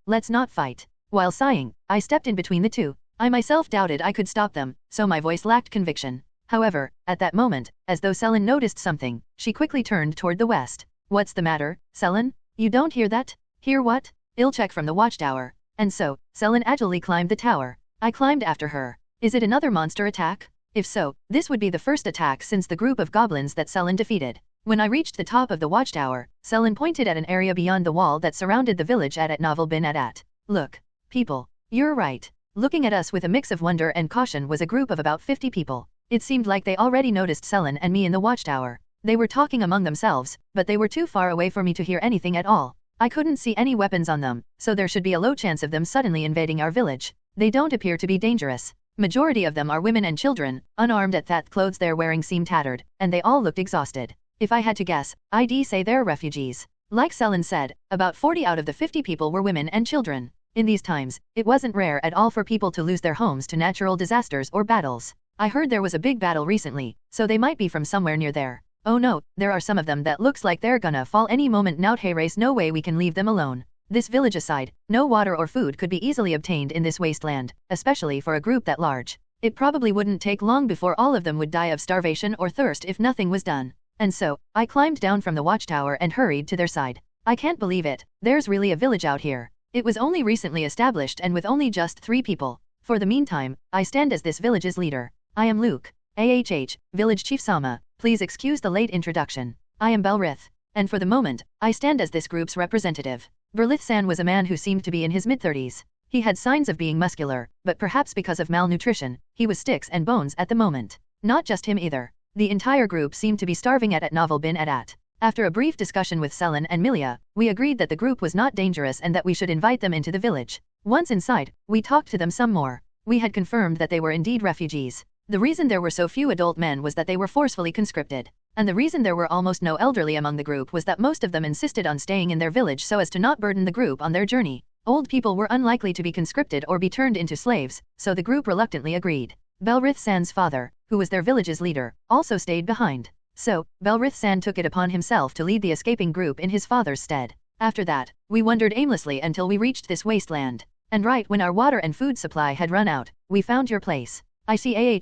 let's not fight. While sighing, I stepped in between the two. I myself doubted I could stop them, so my voice lacked conviction. However, at that moment, as though Selen noticed something, she quickly turned toward the west. What's the matter, Selen? You don't hear that? Hear what? I'll check from the watchtower. And so, Selen agilely climbed the tower. I climbed after her. Is it another monster attack? If so, this would be the first attack since the group of goblins that Selen defeated. When I reached the top of the watchtower, Selen pointed at an area beyond the wall that surrounded the village at Novel bin Adat. Look, people, you're right. Looking at us with a mix of wonder and caution was a group of about 50 people. It seemed like they already noticed Selen and me in the watchtower. They were talking among themselves, but they were too far away for me to hear anything at all. I couldn't see any weapons on them, so there should be a low chance of them suddenly invading our village. They don't appear to be dangerous. Majority of them are women and children, unarmed at that clothes they're wearing seem tattered, and they all looked exhausted. If I had to guess, I'd say they're refugees. Like Selen said, about 40 out of the 50 people were women and children. In these times, it wasn't rare at all for people to lose their homes to natural disasters or battles. I heard there was a big battle recently, so they might be from somewhere near there. Oh no, there are some of them that looks like they're gonna fall any moment now. Hey race, no way we can leave them alone. This village aside, no water or food could be easily obtained in this wasteland, especially for a group that large. It probably wouldn't take long before all of them would die of starvation or thirst if nothing was done. And so, I climbed down from the watchtower and hurried to their side. I can't believe it, there's really a village out here. It was only recently established and with only just 3 people. For the meantime, I stand as this village's leader. I am Luke. Village Chief Sama, please excuse the late introduction. I am Belrith. And for the moment, I stand as this group's representative. Berlith-san was a man who seemed to be in his mid-30s. He had signs of being muscular, but perhaps because of malnutrition, he was sticks and bones at the moment. Not just him either. The entire group seemed to be starving at Novel bin Adat. After a brief discussion with Selen and Milia, we agreed that the group was not dangerous and that we should invite them into the village. Once inside, we talked to them some more. We had confirmed that they were indeed refugees. The reason there were so few adult men was that they were forcefully conscripted. And the reason there were almost no elderly among the group was that most of them insisted on staying in their village so as to not burden the group on their journey. Old people were unlikely to be conscripted or be turned into slaves, so the group reluctantly agreed. Belrith-san's father, who was their village's leader, also stayed behind. So, Belrith-san took it upon himself to lead the escaping group in his father's stead. After that, we wandered aimlessly until we reached this wasteland. And right when our water and food supply had run out, we found your place. I see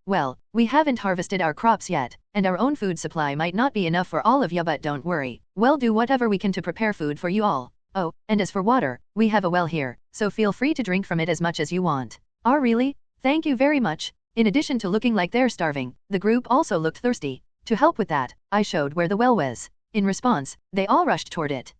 well, we haven't harvested our crops yet, and our own food supply might not be enough for all of you, but don't worry. We'll do whatever we can to prepare food for you all. Oh, and as for water, we have a well here, so feel free to drink from it as much as you want. Oh really? Thank you very much. In addition to looking like they're starving, the group also looked thirsty. To help with that, I showed where the well was. In response, they all rushed toward it.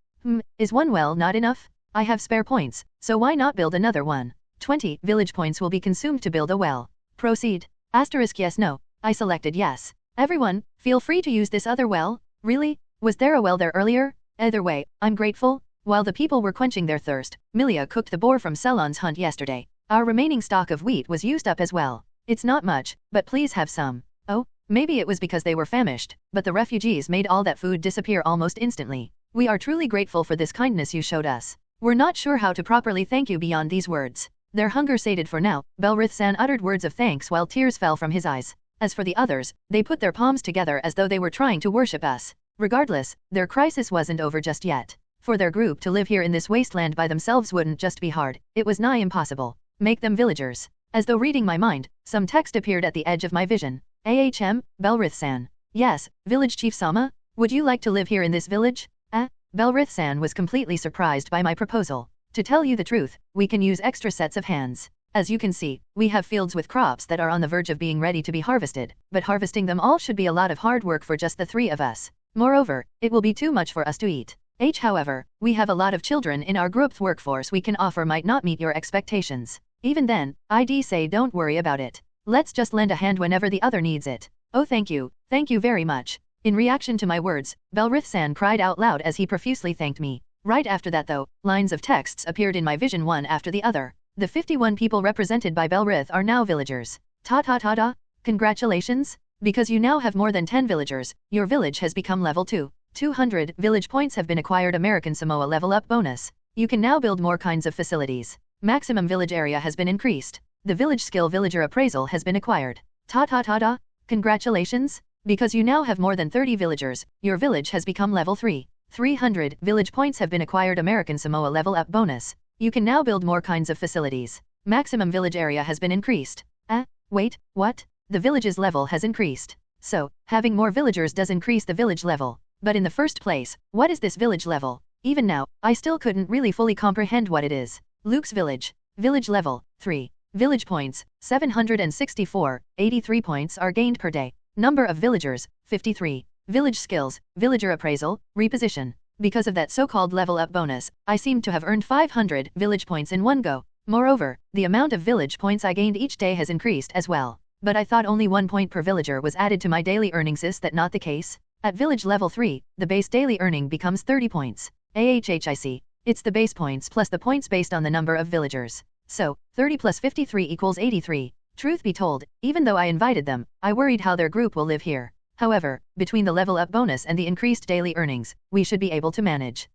Is one well not enough? I have spare points, so why not build another one? 20 village points will be consumed to build a well. Proceed. Yes no. I selected yes. Everyone, feel free to use this other well. Really? Was there a well there earlier? Either way, I'm grateful. While the people were quenching their thirst, Milia cooked the boar from Selen's hunt yesterday. Our remaining stock of wheat was used up as well. It's not much, but please have some. Oh, maybe it was because they were famished, but the refugees made all that food disappear almost instantly. We are truly grateful for this kindness you showed us. We're not sure how to properly thank you beyond these words. Their hunger sated for now, Belrith-san uttered words of thanks while tears fell from his eyes. As for the others, they put their palms together as though they were trying to worship us. Regardless, their crisis wasn't over just yet. For their group to live here in this wasteland by themselves wouldn't just be hard, it was nigh impossible. Make them villagers. As though reading my mind, some text appeared at the edge of my vision. Belrith-san. Yes, Village Chief Sama? Would you like to live here in this village? Belrith-san was completely surprised by my proposal. To tell you the truth, we can use extra sets of hands. As you can see, we have fields with crops that are on the verge of being ready to be harvested, but harvesting them all should be a lot of hard work for just the 3 of us. Moreover, it will be too much for us to eat. However, we have a lot of children in our group's workforce we can offer might not meet your expectations. Even then, I'd say don't worry about it. Let's just lend a hand whenever the other needs it. Oh thank you very much. In reaction to my words, Belrith-san cried out loud as he profusely thanked me. Right after that though, lines of texts appeared in my vision one after the other. The 51 people represented by Belrith are now villagers. Ta-ta-ta-ta, congratulations! Because you now have more than 10 villagers, your village has become level 2. 200 village points have been acquired. American Samoa level up bonus. You can now build more kinds of facilities. Maximum village area has been increased. The village skill villager appraisal has been acquired. Ta-ta-ta-ta, congratulations! Because you now have more than 30 villagers, your village has become level 3. 300 village points have been acquired. American Samoa level up bonus. You can now build more kinds of facilities. Maximum village area has been increased. Wait, what? The village's level has increased. So, having more villagers does increase the village level. But in the first place, what is this village level? Even now, I still couldn't really fully comprehend what it is. Luke's village. Village level, 3. Village points, 764, 83 points are gained per day. Number of villagers, 53. Village skills, villager appraisal, reposition. Because of that so-called level up bonus, I seemed to have earned 500 village points in one go. Moreover, the amount of village points I gained each day has increased as well. But I thought only 1 point per villager was added to my daily earnings. Is that not the case? At village level 3, the base daily earning becomes 30 points. I see. It's the base points plus the points based on the number of villagers. So, 30 plus 53 equals 83. Truth be told, even though I invited them, I worried how their group will live here. However, between the level up bonus and the increased daily earnings, we should be able to manage.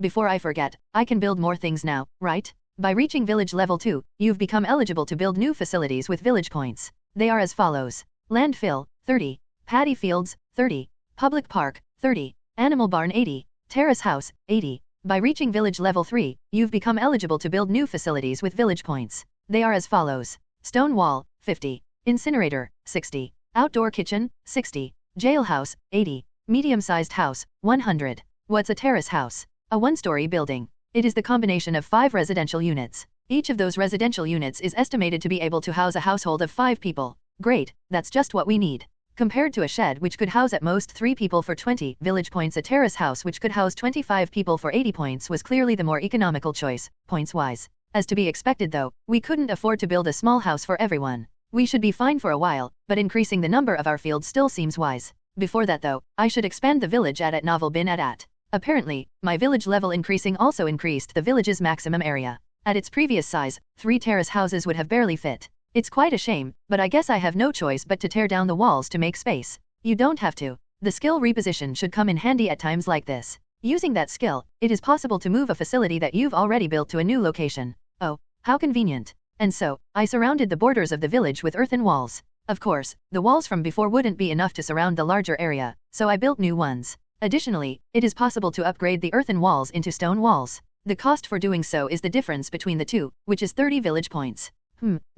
Before I forget, I can build more things now, right? By reaching village level 2, you've become eligible to build new facilities with village points. They are as follows. Landfill, 30. Paddy fields, 30. Public park, 30. Animal barn, 80. Terrace house, 80. By reaching village level 3, you've become eligible to build new facilities with village points. They are as follows. Stone wall, 50. Incinerator, 60. Outdoor kitchen, 60. Jailhouse, 80. Medium-sized house, 100. What's a terrace house? A one-story building. It is the combination of 5 residential units. Each of those residential units is estimated to be able to house a household of 5 people. Great, that's just what we need. Compared to a shed which could house at most 3 people for 20 village points, a terrace house which could house 25 people for 80 points was clearly the more economical choice, points-wise. As to be expected though, we couldn't afford to build a small house for everyone. We should be fine for a while, but increasing the number of our fields still seems wise. Before that though, I should expand the village at Novel Bin at. Apparently, my village level increasing also increased the village's maximum area. At its previous size, 3 terrace houses would have barely fit. It's quite a shame, but I guess I have no choice but to tear down the walls to make space. You don't have to. The skill reposition should come in handy at times like this. Using that skill, it is possible to move a facility that you've already built to a new location. Oh, how convenient. And so, I surrounded the borders of the village with earthen walls. Of course, the walls from before wouldn't be enough to surround the larger area, so I built new ones. Additionally, it is possible to upgrade the earthen walls into stone walls. The cost for doing so is the difference between the two, which is 30 village points.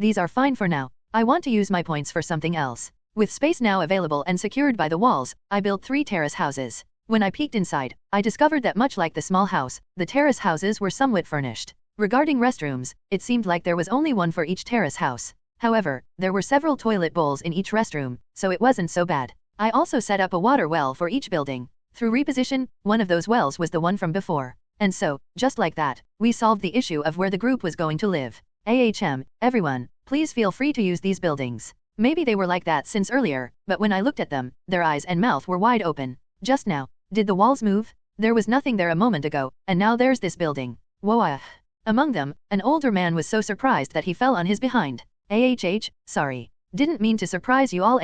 These are fine for now. I want to use my points for something else. With space now available and secured by the walls, I built 3 terrace houses. When I peeked inside, I discovered that much like the small house, the terrace houses were somewhat furnished. Regarding restrooms, it seemed like there was only one for each terrace house. However, there were several toilet bowls in each restroom, so it wasn't so bad. I also set up a water well for each building. Through reposition, one of those wells was the one from before. And so, just like that, we solved the issue of where the group was going to live. Everyone, please feel free to use these buildings. Maybe they were like that since earlier, but when I looked at them, their eyes and mouth were wide open. Just now, did the walls move? There was nothing there a moment ago, and now there's this building. Whoa. Among them, an older man was so surprised that he fell on his behind. Sorry. Didn't mean to surprise you all.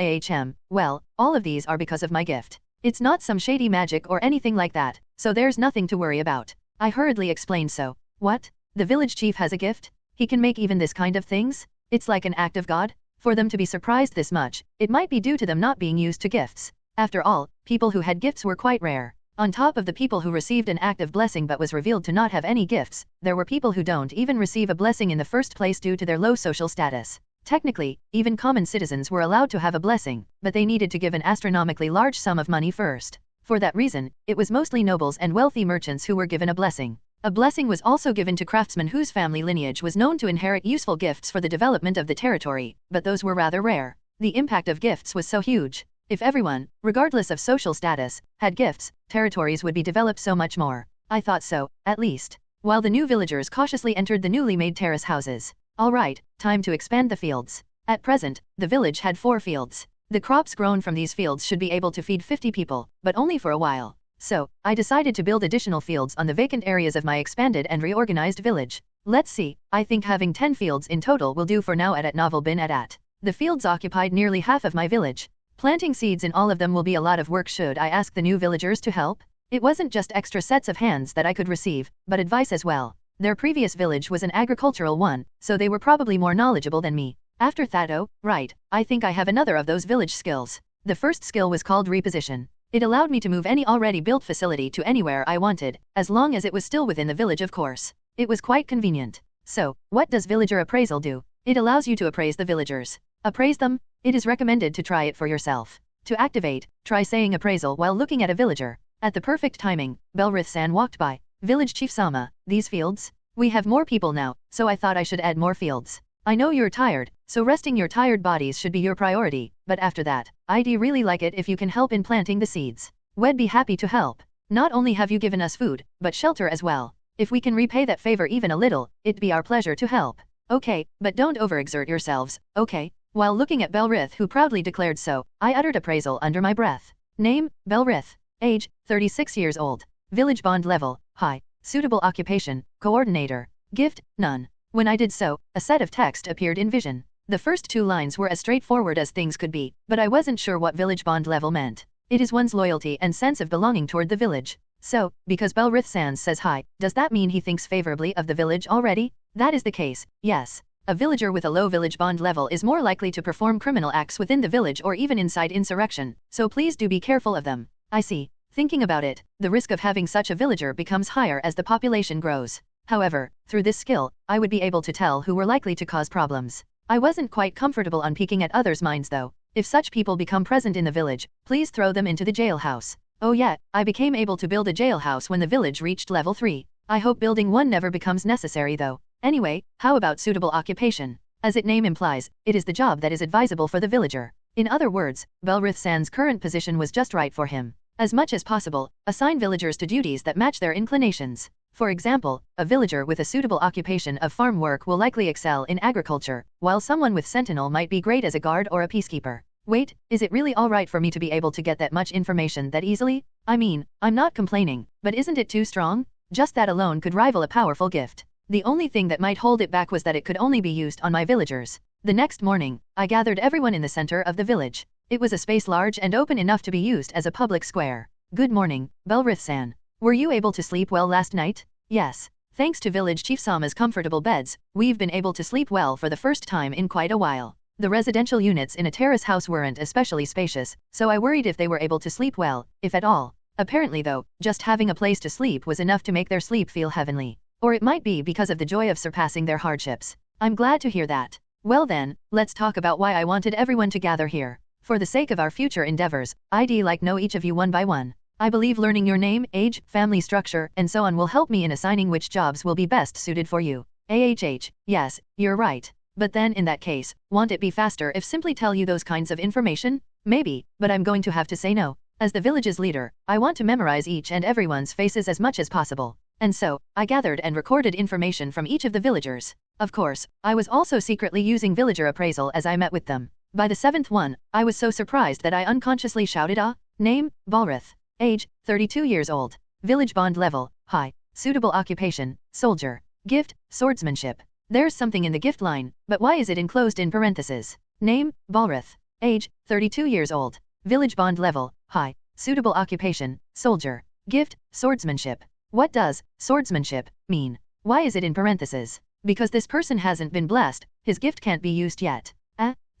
Well, all of these are because of my gift. It's not some shady magic or anything like that, so there's nothing to worry about. I hurriedly explained so. What? The village chief has a gift? He can make even this kind of things? It's like an act of God? For them to be surprised this much, it might be due to them not being used to gifts. After all, people who had gifts were quite rare. On top of the people who received an act of blessing but was revealed to not have any gifts, there were people who don't even receive a blessing in the first place due to their low social status. Technically, even common citizens were allowed to have a blessing, but they needed to give an astronomically large sum of money first. For that reason, it was mostly nobles and wealthy merchants who were given a blessing. A blessing was also given to craftsmen whose family lineage was known to inherit useful gifts for the development of the territory, but those were rather rare. The impact of gifts was so huge. If everyone, regardless of social status, had gifts, territories would be developed so much more. I thought so, at least. While the new villagers cautiously entered the newly made terrace houses. Alright, time to expand the fields. At present, the village had 4 fields. The crops grown from these fields should be able to feed 50 people, but only for a while. So, I decided to build additional fields on the vacant areas of my expanded and reorganized village. Let's see, I think having 10 fields in total will do for now at Novel Bin at. The fields occupied nearly half of my village. Planting seeds in all of them will be a lot of work. Should I ask the new villagers to help? It wasn't just extra sets of hands that I could receive, but advice as well. Their previous village was an agricultural one, so they were probably more knowledgeable than me. After that, right, I think I have another of those village skills. The first skill was called reposition. It allowed me to move any already built facility to anywhere I wanted, as long as it was still within the village, of course. It was quite convenient. So, what does villager appraisal do? It allows you to appraise the villagers. Appraise them? It is recommended to try it for yourself. To activate, try saying appraisal while looking at a villager. At the perfect timing, Belrith-san walked by. Village Chief Sama, these fields? We have more people now, so I thought I should add more fields. I know you're tired, so resting your tired bodies should be your priority, but after that, I'd really like it if you can help in planting the seeds. We'd be happy to help. Not only have you given us food, but shelter as well. If we can repay that favor even a little, it'd be our pleasure to help. Okay, but don't overexert yourselves, okay? While looking at Belrith, who proudly declared so, I uttered appraisal under my breath. Name, Belrith. Age, 36 years old. Village bond level, high. Suitable occupation, coordinator. Gift, none. When I did so, a set of text appeared in vision. The first 2 lines were as straightforward as things could be, but I wasn't sure what village bond level meant. It is one's loyalty and sense of belonging toward the village. So, because Belrith-san says hi, does that mean he thinks favorably of the village already? That is the case, yes. A villager with a low village bond level is more likely to perform criminal acts within the village or even incite insurrection, so please do be careful of them. I see. Thinking about it, the risk of having such a villager becomes higher as the population grows. However, through this skill, I would be able to tell who were likely to cause problems. I wasn't quite comfortable on peeking at others' minds though. If such people become present in the village, please throw them into the jailhouse. Oh yeah, I became able to build a jailhouse when the village reached level 3. I hope building one never becomes necessary though. Anyway, how about suitable occupation? As its name implies, it is the job that is advisable for the villager. In other words, Belrith-san's current position was just right for him. As much as possible, assign villagers to duties that match their inclinations. For example, a villager with a suitable occupation of farm work will likely excel in agriculture, while someone with sentinel might be great as a guard or a peacekeeper. Wait, is it really alright for me to be able to get that much information that easily? I mean, I'm not complaining, but isn't it too strong? Just that alone could rival a powerful gift. The only thing that might hold it back was that it could only be used on my villagers. The next morning, I gathered everyone in the center of the village. It was a space large and open enough to be used as a public square. Good morning, Belrith-san. Were you able to sleep well last night? Yes. Thanks to Village Chief Sama's comfortable beds, we've been able to sleep well for the first time in quite a while. The residential units in a terrace house weren't especially spacious, so I worried if they were able to sleep well, if at all. Apparently though, just having a place to sleep was enough to make their sleep feel heavenly. Or it might be because of the joy of surpassing their hardships. I'm glad to hear that. Well then, let's talk about why I wanted everyone to gather here. For the sake of our future endeavors, I'd like know each of you one by one. I believe learning your name, age, family structure, and so on will help me in assigning which jobs will be best suited for you. Yes, you're right. But then in that case, won't it be faster if simply tell you those kinds of information? Maybe, but I'm going to have to say no. As the village's leader, I want to memorize each and everyone's faces as much as possible. And so, I gathered and recorded information from each of the villagers. Of course, I was also secretly using villager appraisal as I met with them. By the 7th one, I was so surprised that I unconsciously shouted name, Belrith. Age, 32 years old. Village bond level, high. Suitable occupation, soldier. Gift, swordsmanship. There's something in the gift line, but why is it enclosed in parentheses? Name, Belrith. Age, 32 years old. Village bond level, high. Suitable occupation, soldier. Gift, swordsmanship. What does swordsmanship mean? Why is it in parentheses? Because this person hasn't been blessed, his gift can't be used yet.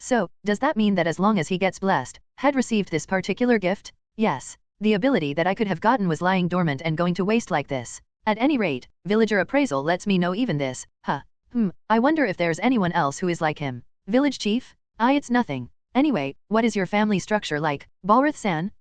So, does that mean that as long as he gets blessed, had received this particular gift? Yes. The ability that I could have gotten was lying dormant and going to waste like this. At any rate, villager appraisal lets me know even this. I wonder if there's anyone else who is like him. Village chief? It's nothing. Anyway, what is your family structure like, Belrith-san?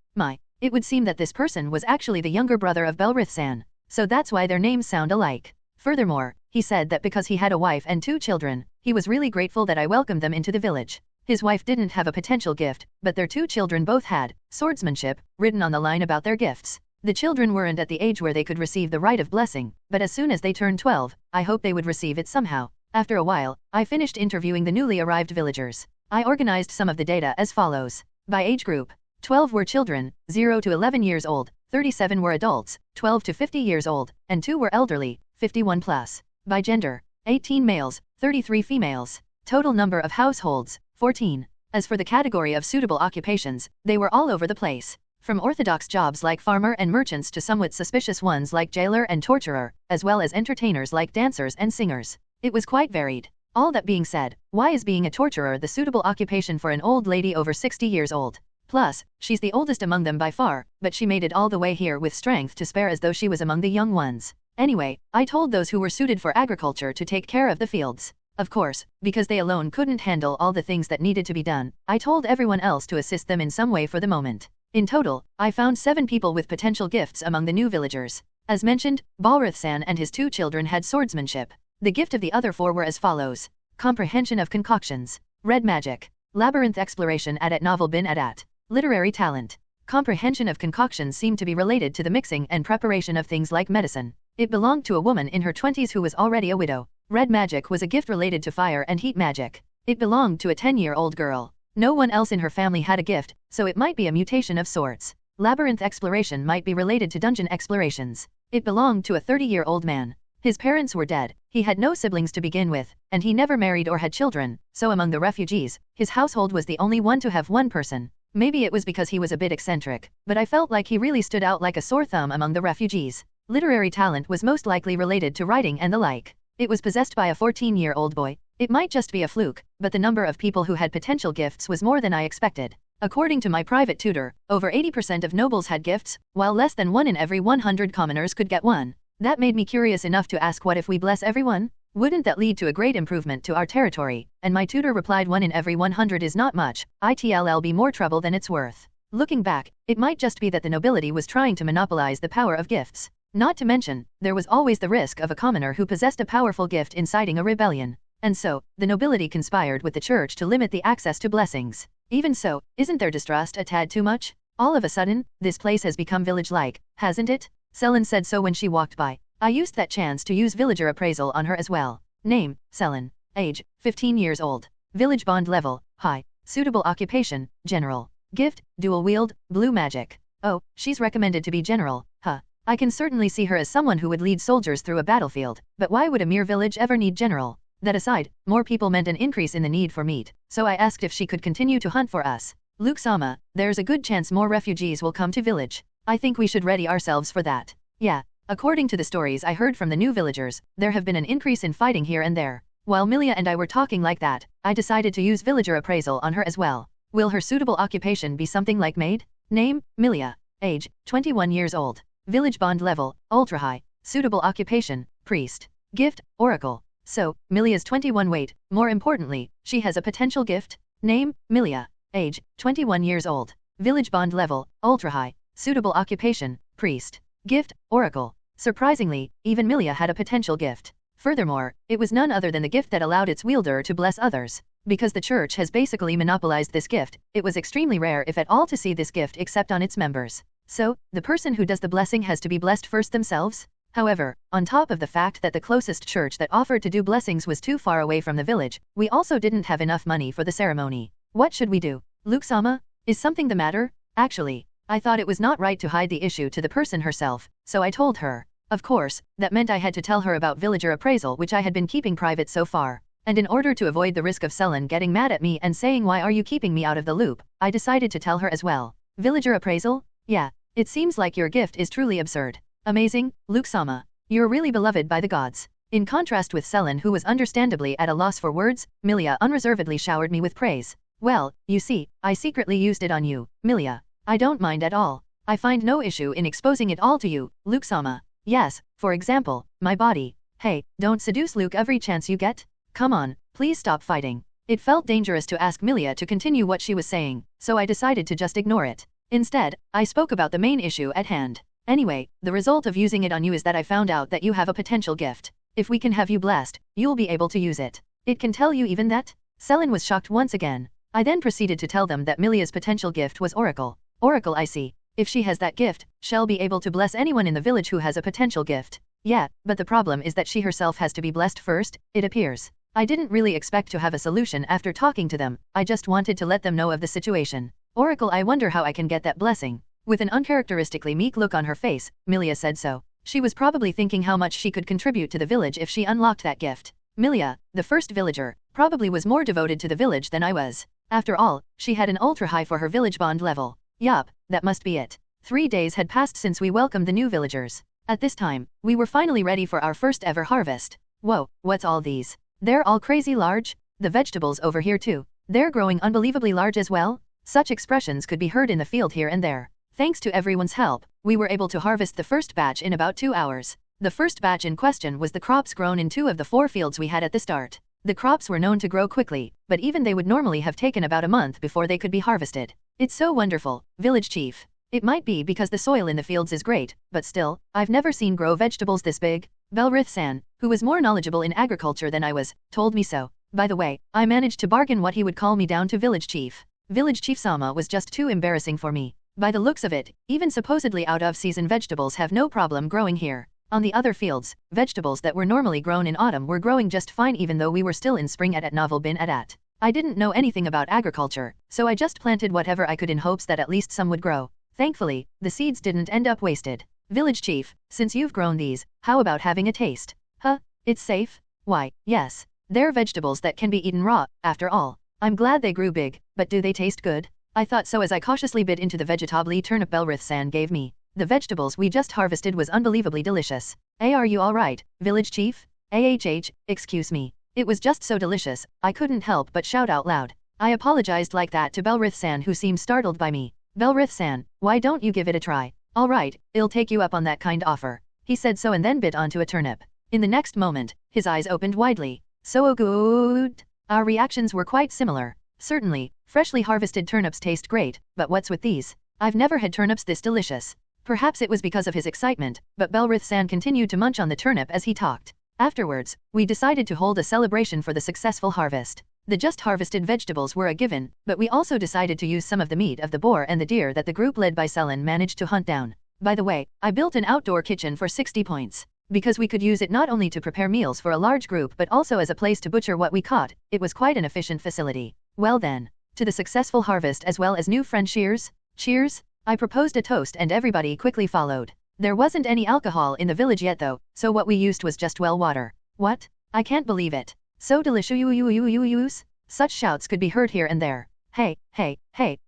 It would seem that this person was actually the younger brother of Belrith-san. so that's why their names sound alike. Furthermore, he said that because he had a wife and 2 children, he was really grateful that I welcomed them into the village. His wife didn't have a potential gift, but their 2 children both had swordsmanship written on the line about their gifts. The children weren't at the age where they could receive the rite of blessing, but as soon as they turned 12, I hoped they would receive it somehow. After a while, I finished interviewing the newly arrived villagers. I organized some of the data as follows. By age group, 12 were children, 0 to 11 years old, 37 were adults, 12 to 50 years old, and 2 were elderly, 51 plus. By gender, 18 males, 33 females. Total number of households, 14. As for the category of suitable occupations, they were all over the place. From orthodox jobs like farmer and merchants to somewhat suspicious ones like jailer and torturer, as well as entertainers like dancers and singers. It was quite varied. All that being said, why is being a torturer the suitable occupation for an old lady over 60 years old? Plus, she's the oldest among them by far, but she made it all the way here with strength to spare as though she was among the young ones. Anyway, I told those who were suited for agriculture to take care of the fields. Of course, because they alone couldn't handle all the things that needed to be done, I told everyone else to assist them in some way for the moment. In total, I found 7 people with potential gifts among the new villagers. As mentioned, Balrath-san and his 2 children had swordsmanship. The gift of the other 4 were as follows. Comprehension of concoctions. Red magic. Labyrinth exploration at novel bin at. Literary talent. Comprehension of concoctions seemed to be related to the mixing and preparation of things like medicine. It belonged to a woman in her 20s who was already a widow. Red magic was a gift related to fire and heat magic. It belonged to a 10-year-old girl. No one else in her family had a gift, so it might be a mutation of sorts. Labyrinth exploration might be related to dungeon explorations. It belonged to a 30-year-old man. His parents were dead, he had no siblings to begin with, and he never married or had children, so among the refugees, his household was the only one to have 1 person. Maybe it was because he was a bit eccentric, but I felt like he really stood out like a sore thumb among the refugees. Literary talent was most likely related to writing and the like. It was possessed by a 14-year-old boy. It might just be a fluke, but the number of people who had potential gifts was more than I expected. According to my private tutor, over 80% of nobles had gifts, while less than 1 in every 100 commoners could get one. That made me curious enough to ask, what if we bless everyone? Wouldn't that lead to a great improvement to our territory? And my tutor replied, 1 in every 100 is not much, it'll be more trouble than it's worth. Looking back, it might just be that the nobility was trying to monopolize the power of gifts. Not to mention, there was always the risk of a commoner who possessed a powerful gift inciting a rebellion. And so, the nobility conspired with the church to limit the access to blessings. Even so, isn't their distrust a tad too much? All of a sudden, this place has become village-like, hasn't it? Selin said so when she walked by. I used that chance to use villager appraisal on her as well. Name, Selin. Age, 15 years old. Village bond level, high. Suitable occupation, general. Gift, dual wield, blue magic. Oh, she's recommended to be general, huh. I can certainly see her as someone who would lead soldiers through a battlefield, but why would a mere village ever need general? That aside, more people meant an increase in the need for meat, so I asked if she could continue to hunt for us. Luke-sama, there's a good chance more refugees will come to village. I think we should ready ourselves for that. Yeah. According to the stories I heard from the new villagers, there have been an increase in fighting here and there. While Milia and I were talking like that, I decided to use villager appraisal on her as well. Will her suitable occupation be something like maid? Name, Milia. Age, 21 years old. Village bond level, ultra high. Suitable occupation, priest. Gift, oracle. So, Milia's 21. Wait, more importantly, she has a potential gift? Name, Milia. Age, 21 years old. Village bond level, ultra high. Suitable occupation, priest. Gift, oracle. Surprisingly, even Milia had a potential gift. Furthermore, it was none other than the gift that allowed its wielder to bless others. Because the church has basically monopolized this gift, it was extremely rare if at all to see this gift except on its members. So, the person who does the blessing has to be blessed first themselves? However, on top of the fact that the closest church that offered to do blessings was too far away from the village, we also didn't have enough money for the ceremony. What should we do? Luke-sama? Is something the matter? Actually, I thought it was not right to hide the issue to the person herself, so I told her. Of course, that meant I had to tell her about villager appraisal, which I had been keeping private so far. And in order to avoid the risk of Selin getting mad at me and saying, why are you keeping me out of the loop, I decided to tell her as well. Villager appraisal? Yeah, it seems like your gift is truly absurd. Amazing, Luke-sama. You're really beloved by the gods. In contrast with Selin, who was understandably at a loss for words, Milia unreservedly showered me with praise. Well, you see, I secretly used it on you, Milia. I don't mind at all. I find no issue in exposing it all to you, Luke-sama. Yes, for example, my body. Hey, don't seduce Luke every chance you get. Come on, please stop fighting. It felt dangerous to ask Milia to continue what she was saying, so I decided to just ignore it. Instead, I spoke about the main issue at hand. Anyway, the result of using it on you is that I found out that you have a potential gift. If we can have you blessed, you'll be able to use it. It can tell you even that? Selin was shocked once again. I then proceeded to tell them that Milia's potential gift was Oracle. Oracle, I see. If she has that gift, she'll be able to bless anyone in the village who has a potential gift. Yeah, but the problem is that she herself has to be blessed first, it appears. I didn't really expect to have a solution after talking to them, I just wanted to let them know of the situation. Oracle, I wonder how I can get that blessing. With an uncharacteristically meek look on her face, Milia said so. She was probably thinking how much she could contribute to the village if she unlocked that gift. Milia, the first villager, probably was more devoted to the village than I was. After all, she had an ultra-high for her village bond level. Yup, that must be it. 3 days had passed since we welcomed the new villagers. At this time, we were finally ready for our first ever harvest. Whoa, what's all these? They're all crazy large? The vegetables over here too. They're growing unbelievably large as well? Such expressions could be heard in the field here and there. Thanks to everyone's help, we were able to harvest the first batch in about 2 hours. The first batch in question was the crops grown in 2 of the 4 fields we had at the start. The crops were known to grow quickly, but even they would normally have taken about a month before they could be harvested. It's so wonderful, village chief. It might be because the soil in the fields is great, but still, I've never seen grow vegetables this big. Belrith-san, who was more knowledgeable in agriculture than I was, told me so. By the way, I managed to bargain what he would call me down to village chief. Village chief Sama was just too embarrassing for me. By the looks of it, even supposedly out-of-season vegetables have no problem growing here. On the other fields, vegetables that were normally grown in autumn were growing just fine even though we were still in spring at Novel Bin Adat. I didn't know anything about agriculture, so I just planted whatever I could in hopes that at least some would grow. Thankfully, the seeds didn't end up wasted. Village chief, since you've grown these, how about having a taste? Huh? It's safe? Why, yes. They're vegetables that can be eaten raw, after all. I'm glad they grew big, but do they taste good? I thought so as I cautiously bit into the vegetable turnip Belrith-san gave me. The vegetables we just harvested was unbelievably delicious. Are you alright, village chief? Excuse me. It was just so delicious, I couldn't help but shout out loud. I apologized like that to Belrith-san who seemed startled by me. Belrith-san, why don't you give it a try? Alright, I'll take you up on that kind offer. He said so and then bit onto a turnip. In the next moment, his eyes opened widely. So good. Our reactions were quite similar. Certainly, freshly harvested turnips taste great, but what's with these? I've never had turnips this delicious. Perhaps it was because of his excitement, but Belrith-san continued to munch on the turnip as he talked. Afterwards, we decided to hold a celebration for the successful harvest. The just harvested vegetables were a given, but we also decided to use some of the meat of the boar and the deer that the group led by Selin managed to hunt down. By the way, I built an outdoor kitchen for 60 points. Because we could use it not only to prepare meals for a large group but also as a place to butcher what we caught, it was quite an efficient facility. Well then, to the successful harvest as well as new friend cheers? Cheers? I proposed a toast and everybody quickly followed. There wasn't any alcohol in the village yet though, so what we used was just well water. What? I can't believe it. So delicious. Such shouts could be heard here and there. Hey,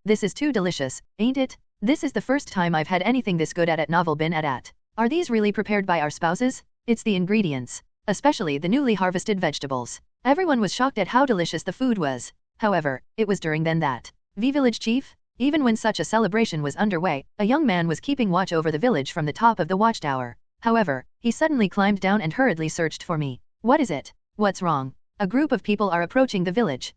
this is too delicious, ain't it? This is the first time I've had anything this good at Novel Bin Adat. Are these really prepared by our spouses? It's the ingredients. Especially the newly harvested vegetables. Everyone was shocked at how delicious the food was. However, it was during then that village chief? Even when such a celebration was underway, a young man was keeping watch over the village from the top of the watchtower. However, he suddenly climbed down and hurriedly searched for me. What is it? What's wrong? A group of people are approaching the village.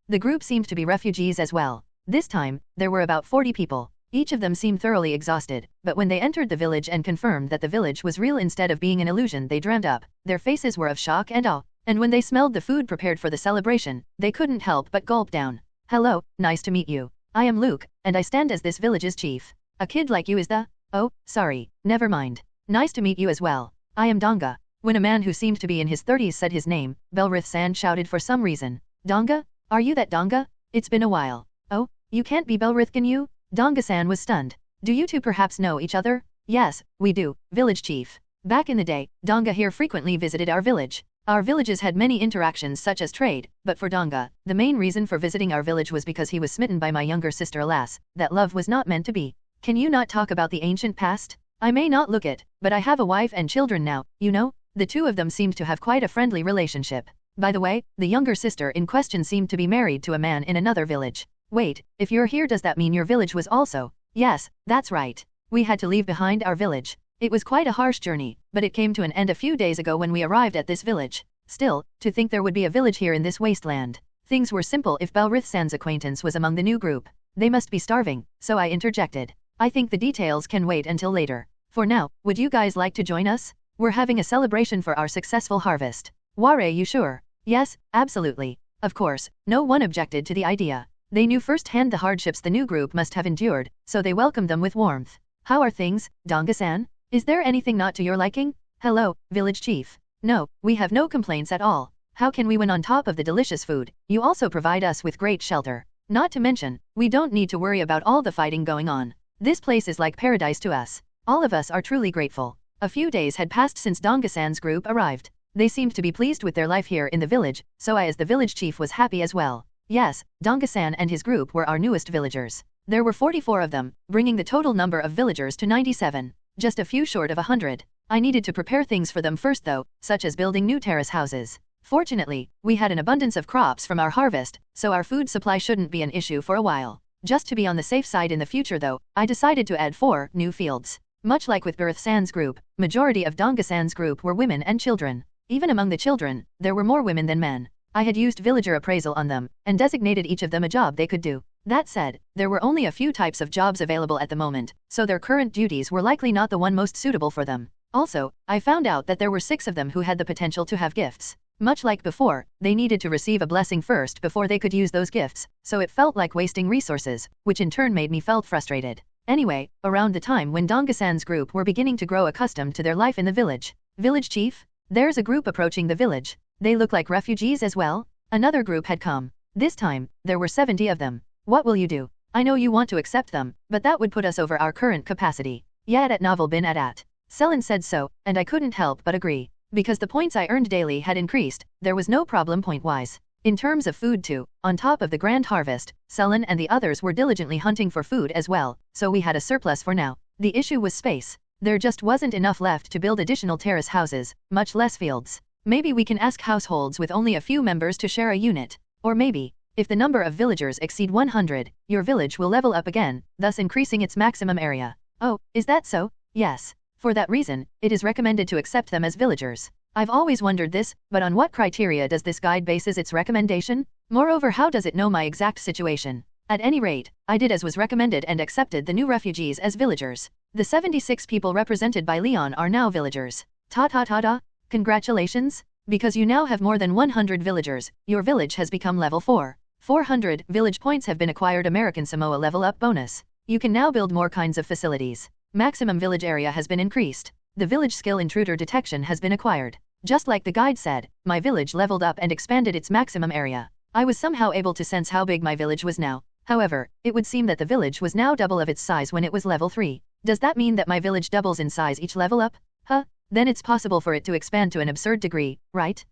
The group seemed to be refugees as well. This time, there were about 40 people. Each of them seemed thoroughly exhausted, but when they entered the village and confirmed that the village was real instead of being an illusion they dreamed up, their faces were of shock and awe. And when they smelled the food prepared for the celebration, they couldn't help but gulp down. Hello, nice to meet you. I am Luke, and I stand as this village's chief. A kid like you is the... Oh, sorry, never mind. Nice to meet you as well. I am Donga. When a man who seemed to be in his 30s said his name, Belrith-san shouted for some reason. Donga? Are you that Donga? It's been a while. Oh, you can't be Belrith, can you? Donga-san was stunned. Do you two perhaps know each other? Yes, we do, village chief. Back in the day, Donga here frequently visited our village. Our villages had many interactions such as trade, but for Donga, the main reason for visiting our village was because he was smitten by my younger sister. Alas, that love was not meant to be. Can you not talk about the ancient past? I may not look it, but I have a wife and children now, you know? The two of them seemed to have quite a friendly relationship. By the way, the younger sister in question seemed to be married to a man in another village. Wait, if you're here does that mean your village was also? Yes, that's right. We had to leave behind our village. It was quite a harsh journey, but it came to an end a few days ago when we arrived at this village. Still, to think there would be a village here in this wasteland. Things were simple if Belrith-san's acquaintance was among the new group. They must be starving, so I interjected. I think the details can wait until later. For now, would you guys like to join us? We're having a celebration for our successful harvest. Ware, you sure? Yes, absolutely. Of course, no one objected to the idea. They knew firsthand the hardships the new group must have endured, so they welcomed them with warmth. How are things, Donga-san? Is there anything not to your liking? Hello, village chief. No, we have no complaints at all. How can we win on top of the delicious food? You also provide us with great shelter. Not to mention, we don't need to worry about all the fighting going on. This place is like paradise to us. All of us are truly grateful. A few days had passed since Donga-san's group arrived. They seemed to be pleased with their life here in the village, so I as the village chief was happy as well. Yes, Donga-san and his group were our newest villagers. There were 44 of them, bringing the total number of villagers to 97, just a few short of 100. I needed to prepare things for them first though, such as building new terrace houses. Fortunately, we had an abundance of crops from our harvest, so our food supply shouldn't be an issue for a while. Just to be on the safe side in the future though, I decided to add 4 new fields. Much like with Rebirth-san's group, majority of Donga-san's group were women and children. Even among the children, there were more women than men. I had used villager appraisal on them, and designated each of them a job they could do. That said, there were only a few types of jobs available at the moment, so their current duties were likely not the one most suitable for them. Also, I found out that there were 6 of them who had the potential to have gifts. Much like before, they needed to receive a blessing first before they could use those gifts, so it felt like wasting resources, which in turn made me felt frustrated. Anyway, around the time when Donga-san's group were beginning to grow accustomed to their life in the village. Village chief? There's a group approaching the village. They look like refugees as well? Another group had come. This time, there were 70 of them. What will you do? I know you want to accept them, but that would put us over our current capacity. Yad at novel bin at. Selen said so, and I couldn't help but agree. Because the points I earned daily had increased, there was no problem point-wise. In terms of food too, on top of the grand harvest, Selen and the others were diligently hunting for food as well, so we had a surplus for now. The issue was space. There just wasn't enough left to build additional terrace houses, much less fields. Maybe we can ask households with only a few members to share a unit. Or maybe, if the number of villagers exceed 100, your village will level up again, thus increasing its maximum area. Oh, is that so? Yes. For that reason, it is recommended to accept them as villagers. I've always wondered this, but on what criteria does this guide bases its recommendation? Moreover, how does it know my exact situation? At any rate, I did as was recommended and accepted the new refugees as villagers. The 76 people represented by Leon are now villagers. Ta-ta-ta-ta, congratulations! Because you now have more than 100 villagers, your village has become level 4. 400 village points have been acquired. American Samoa level up bonus. You can now build more kinds of facilities. Maximum village area has been increased. The village skill intruder detection has been acquired. Just like the guide said, my village leveled up and expanded its maximum area. I was somehow able to sense how big my village was now. However, it would seem that the village was now double of its size when it was level 3. Does that mean that my village doubles in size each level up? Huh? Then it's possible for it to expand to an absurd degree, right?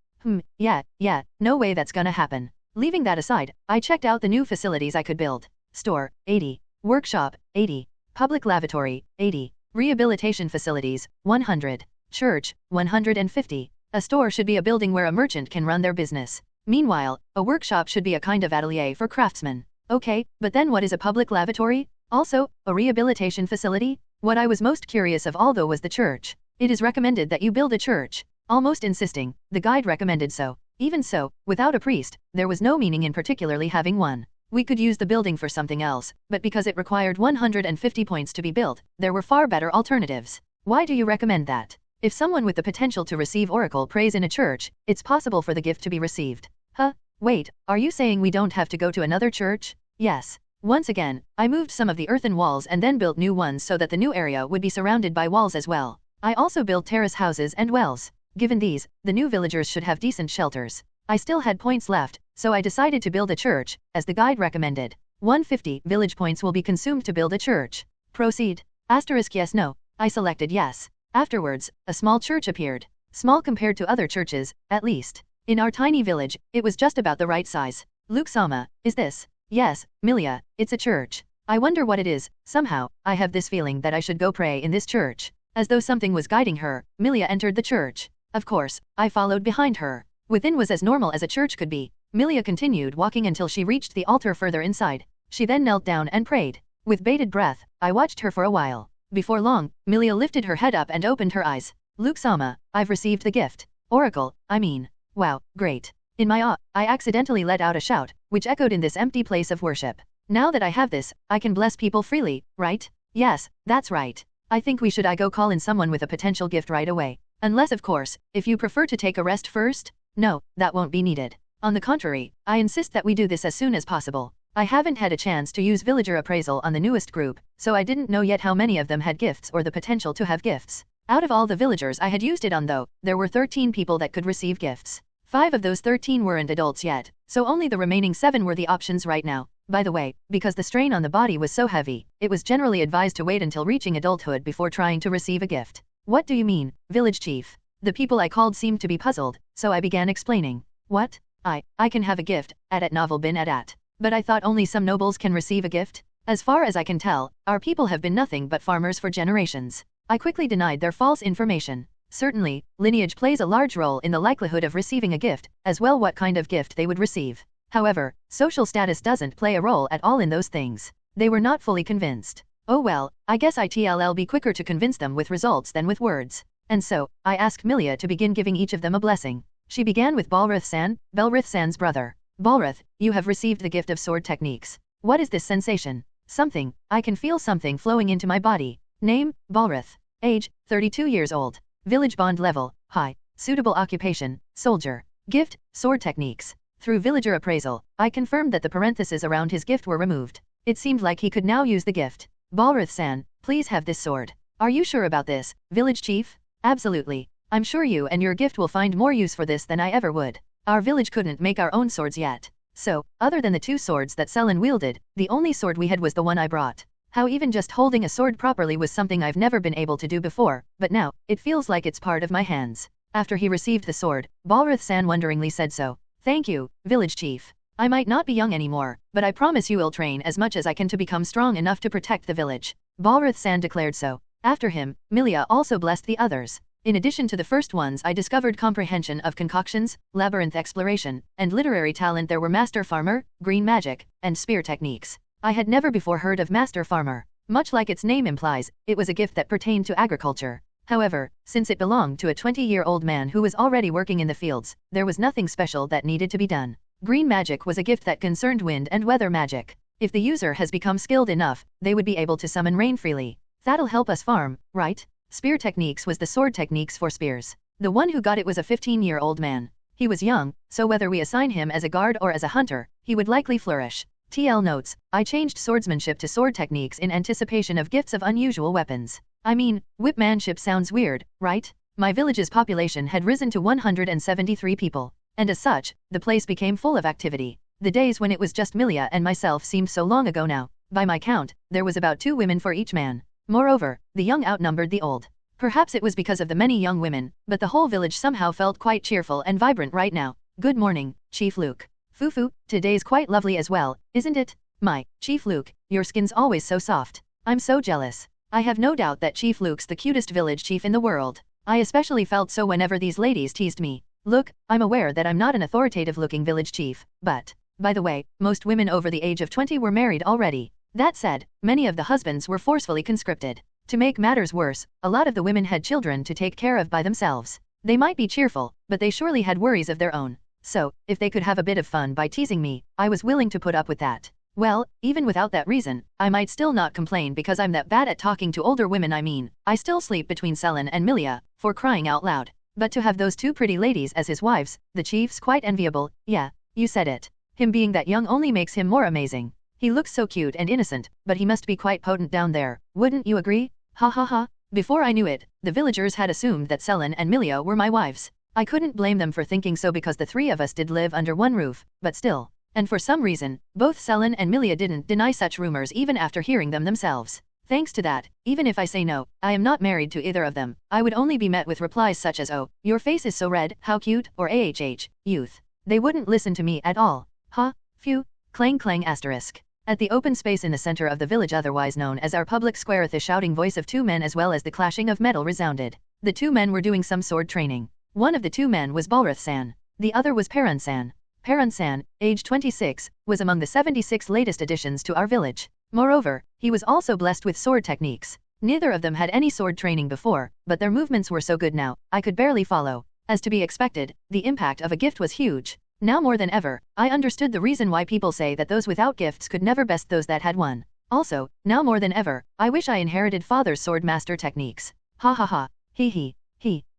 Yeah, no way that's gonna happen. Leaving that aside, I checked out the new facilities I could build. Store, 80. Workshop, 80. Public lavatory, 80. Rehabilitation facilities, 100. Church, 150. A store should be a building where a merchant can run their business. Meanwhile, a workshop should be a kind of atelier for craftsmen. Okay, but then what is a public lavatory? Also, a rehabilitation facility? What I was most curious of all though was the church. It is recommended that you build a church. Almost insisting, the guide recommended so. Even so, without a priest, there was no meaning in particularly having one. We could use the building for something else, but because it required 150 points to be built, there were far better alternatives. Why do you recommend that? If someone with the potential to receive oracle praise in a church, it's possible for the gift to be received. Huh? Wait, are you saying we don't have to go to another church? Yes. Once again, I moved some of the earthen walls and then built new ones so that the new area would be surrounded by walls as well. I also built terrace houses and wells. Given these, the new villagers should have decent shelters. I still had points left, so I decided to build a church, as the guide recommended. 150 village points will be consumed to build a church. Proceed. Asterisk yes no. I selected yes. Afterwards, a small church appeared. Small compared to other churches, at least. In our tiny village, it was just about the right size. Luke-sama, is this? Yes, Milia, it's a church. I wonder what it is. Somehow, I have this feeling that I should go pray in this church. As though something was guiding her, Milia entered the church. Of course, I followed behind her. Within was as normal as a church could be. Milia continued walking until she reached the altar further inside. She then knelt down and prayed. With bated breath, I watched her for a while. Before long, Milia lifted her head up and opened her eyes. Luke-sama, I've received the gift. Oracle, I mean. Wow, great. In my awe, I accidentally let out a shout, which echoed in this empty place of worship. Now that I have this, I can bless people freely, right? Yes, that's right. I think we should go call in someone with a potential gift right away. Unless of course, if you prefer to take a rest first? No, that won't be needed. On the contrary, I insist that we do this as soon as possible. I haven't had a chance to use villager appraisal on the newest group, so I didn't know yet how many of them had gifts or the potential to have gifts. Out of all the villagers I had used it on though, there were 13 people that could receive gifts. 5 of those 13 weren't adults yet, so only the remaining 7 were the options right now. By the way, because the strain on the body was so heavy, it was generally advised to wait until reaching adulthood before trying to receive a gift. What do you mean, village chief? The people I called seemed to be puzzled, so I began explaining. What? I can have a gift, at novel bin at. But I thought only some nobles can receive a gift? As far as I can tell, our people have been nothing but farmers for generations. I quickly denied their false information. Certainly, lineage plays a large role in the likelihood of receiving a gift, as well what kind of gift they would receive. However, social status doesn't play a role at all in those things. They were not fully convinced. Oh well, I guess it'll be quicker to convince them with results than with words. And so, I asked Milia to begin giving each of them a blessing. She began with Balrith-san, Belrith-san's brother. Balrith, you have received the gift of sword techniques. What is this sensation? Something, I can feel something flowing into my body. Name, Balrith. Age, 32 years old. Village bond level, high. Suitable occupation, soldier. Gift, sword techniques. Through villager appraisal, I confirmed that the parentheses around his gift were removed. It seemed like he could now use the gift. Balrith-san, please have this sword. Are you sure about this, village chief? Absolutely. I'm sure you and your gift will find more use for this than I ever would. Our village couldn't make our own swords yet. So, other than the 2 swords that Selin wielded, the only sword we had was the one I brought. How even just holding a sword properly was something I've never been able to do before, but now, it feels like it's part of my hands. After he received the sword, Balrith-san wonderingly said so. Thank you, village chief. I might not be young anymore, but I promise you will train as much as I can to become strong enough to protect the village. Balrith-san declared so. After him, Milia also blessed the others. In addition to the first ones, I discovered comprehension of concoctions, labyrinth exploration, and literary talent. There were master farmer, green magic, and spear techniques. I had never before heard of master farmer. Much like its name implies, it was a gift that pertained to agriculture. However, since it belonged to a 20-year-old man who was already working in the fields, there was nothing special that needed to be done. Green magic was a gift that concerned wind and weather magic. If the user has become skilled enough, they would be able to summon rain freely. That'll help us farm, right? Spear techniques was the sword techniques for spears. The one who got it was a 15-year-old man. He was young, so whether we assign him as a guard or as a hunter, he would likely flourish. TL notes, I changed swordsmanship to sword techniques in anticipation of gifts of unusual weapons. I mean, whipmanship sounds weird, right? My village's population had risen to 173 people, and as such, the place became full of activity. The days when it was just Milia and myself seemed so long ago now. By my count, there was about 2 women for each man. Moreover, the young outnumbered the old. Perhaps it was because of the many young women, but the whole village somehow felt quite cheerful and vibrant right now. Good morning, Chief Luke. Fufu, today's quite lovely as well, isn't it? My, Chief Luke, your skin's always so soft. I'm so jealous. I have no doubt that Chief Luke's the cutest village chief in the world. I especially felt so whenever these ladies teased me. Look, I'm aware that I'm not an authoritative-looking village chief, but, by the way, most women over the age of 20 were married already. That said, many of the husbands were forcefully conscripted. To make matters worse, a lot of the women had children to take care of by themselves. They might be cheerful, but they surely had worries of their own. So, if they could have a bit of fun by teasing me, I was willing to put up with that. Well, even without that reason, I might still not complain because I'm that bad at talking to older women. I mean, I still sleep between Selin and Milia, for crying out loud. But to have those 2 pretty ladies as his wives, the chief's quite enviable. Yeah, you said it. Him being that young only makes him more amazing. He looks so cute and innocent, but he must be quite potent down there, wouldn't you agree? Ha ha ha. Before I knew it, the villagers had assumed that Selin and Milia were my wives. I couldn't blame them for thinking so because the 3 of us did live under one roof, but still. And for some reason, both Selin and Milia didn't deny such rumors even after hearing them themselves. Thanks to that, even if I say no, I am not married to either of them, I would only be met with replies such as oh, your face is so red, how cute, or youth. They wouldn't listen to me at all. Ha, phew, clang clang asterisk. At the open space in the center of the village otherwise known as our public square the shouting voice of 2 men as well as the clashing of metal resounded. The 2 men were doing some sword training. One of the 2 men was Balrith-san. The other was Perun-san. Perun-san, age 26, was among the 76 latest additions to our village. Moreover, he was also blessed with sword techniques. Neither of them had any sword training before, but their movements were so good now, I could barely follow. As to be expected, the impact of a gift was huge. Now more than ever, I understood the reason why people say that those without gifts could never best those that had one. Also, now more than ever, I wish I inherited father's sword master techniques. Ha ha ha, he.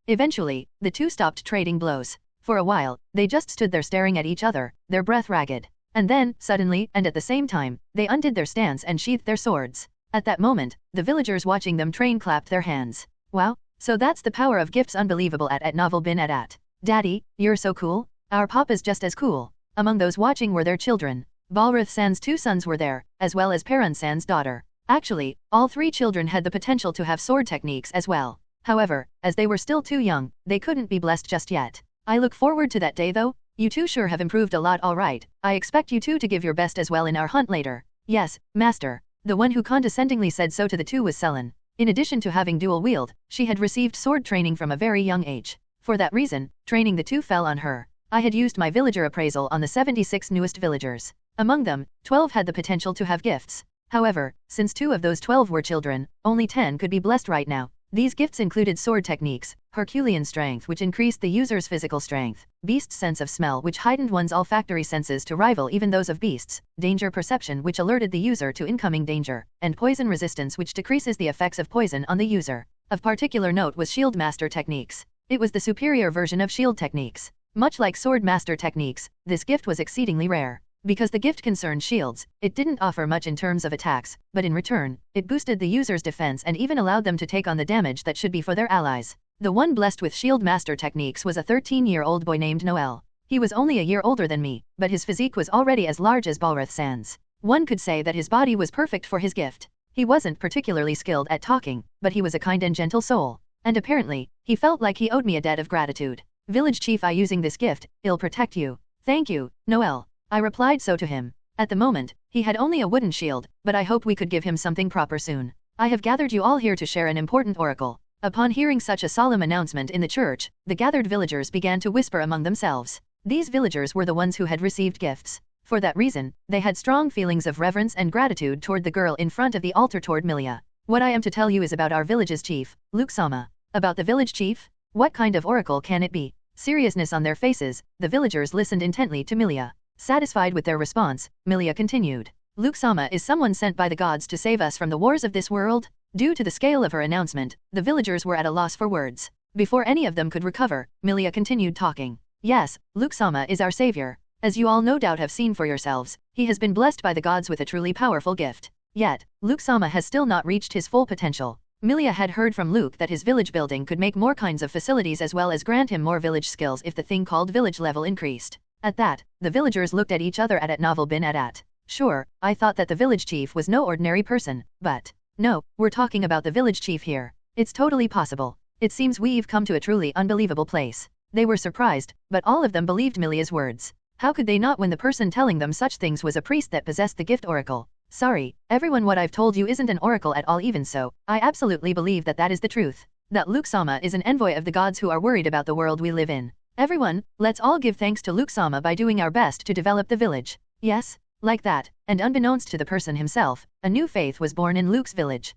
Eventually, the two stopped trading blows. For a while, they just stood there staring at each other, their breath ragged. And then, suddenly, and at the same time, they undid their stance and sheathed their swords. At that moment, the villagers watching them train clapped their hands. Wow, so that's the power of gifts, unbelievable at novel bin at. Daddy, you're so cool. Our papa's just as cool. Among those watching were their children. Balrath San's 2 sons were there, as well as Perun San's daughter. Actually, all 3 children had the potential to have sword techniques as well. However, as they were still too young, they couldn't be blessed just yet. I look forward to that day though. You two sure have improved a lot, alright. I expect you two to give your best as well in our hunt later. Yes, master. The one who condescendingly said so to the two was Selen. In addition to having dual wield, she had received sword training from a very young age. For that reason, training the two fell on her. I had used my villager appraisal on the 76 newest villagers. Among them, 12 had the potential to have gifts. However, since 2 of those 12 were children, only 10 could be blessed right now. These gifts included sword techniques, Herculean strength which increased the user's physical strength, beast's sense of smell which heightened one's olfactory senses to rival even those of beasts, danger perception which alerted the user to incoming danger, and poison resistance which decreases the effects of poison on the user. Of particular note was shield master techniques. It was the superior version of shield techniques. Much like sword master techniques, this gift was exceedingly rare. Because the gift concerned shields, it didn't offer much in terms of attacks, but in return, it boosted the user's defense and even allowed them to take on the damage that should be for their allies. The one blessed with shield master techniques was a 13-year-old boy named Noel. He was only a year older than me, but his physique was already as large as Balrath San's. One could say that his body was perfect for his gift. He wasn't particularly skilled at talking, but he was a kind and gentle soul. And apparently, he felt like he owed me a debt of gratitude. Village chief, I using this gift, I'll protect you. Thank you, Noel. I replied so to him. At the moment, he had only a wooden shield, but I hope we could give him something proper soon. I have gathered you all here to share an important oracle. Upon hearing such a solemn announcement in the church, the gathered villagers began to whisper among themselves. These villagers were the ones who had received gifts. For that reason, they had strong feelings of reverence and gratitude toward the girl in front of the altar toward Milia. What I am to tell you is about our village's chief, Luke Sama. About the village chief? What kind of oracle can it be? Seriousness on their faces, the villagers listened intently to Milia. Satisfied with their response, Milia continued. Luke Sama is someone sent by the gods to save us from the wars of this world? Due to the scale of her announcement, the villagers were at a loss for words. Before any of them could recover, Milia continued talking. Yes, Luke Sama is our savior. As you all no doubt have seen for yourselves, he has been blessed by the gods with a truly powerful gift. Yet, Luke Sama has still not reached his full potential. Milia had heard from Luke that his village building could make more kinds of facilities as well as grant him more village skills if the thing called village level increased. At that, the villagers looked at each other at novel bin at. Sure, I thought that the village chief was no ordinary person, but no, we're talking about the village chief here. It's totally possible. It seems we've come to a truly unbelievable place. They were surprised, but all of them believed Milia's words. How could they not when the person telling them such things was a priest that possessed the gift oracle? Sorry, everyone, what I've told you isn't an oracle at all. Even so, I absolutely believe that that is the truth. That Luke Sama is an envoy of the gods who are worried about the world we live in. Everyone, let's all give thanks to Luke Sama by doing our best to develop the village. Yes, like that, and unbeknownst to the person himself, a new faith was born in Luke's village.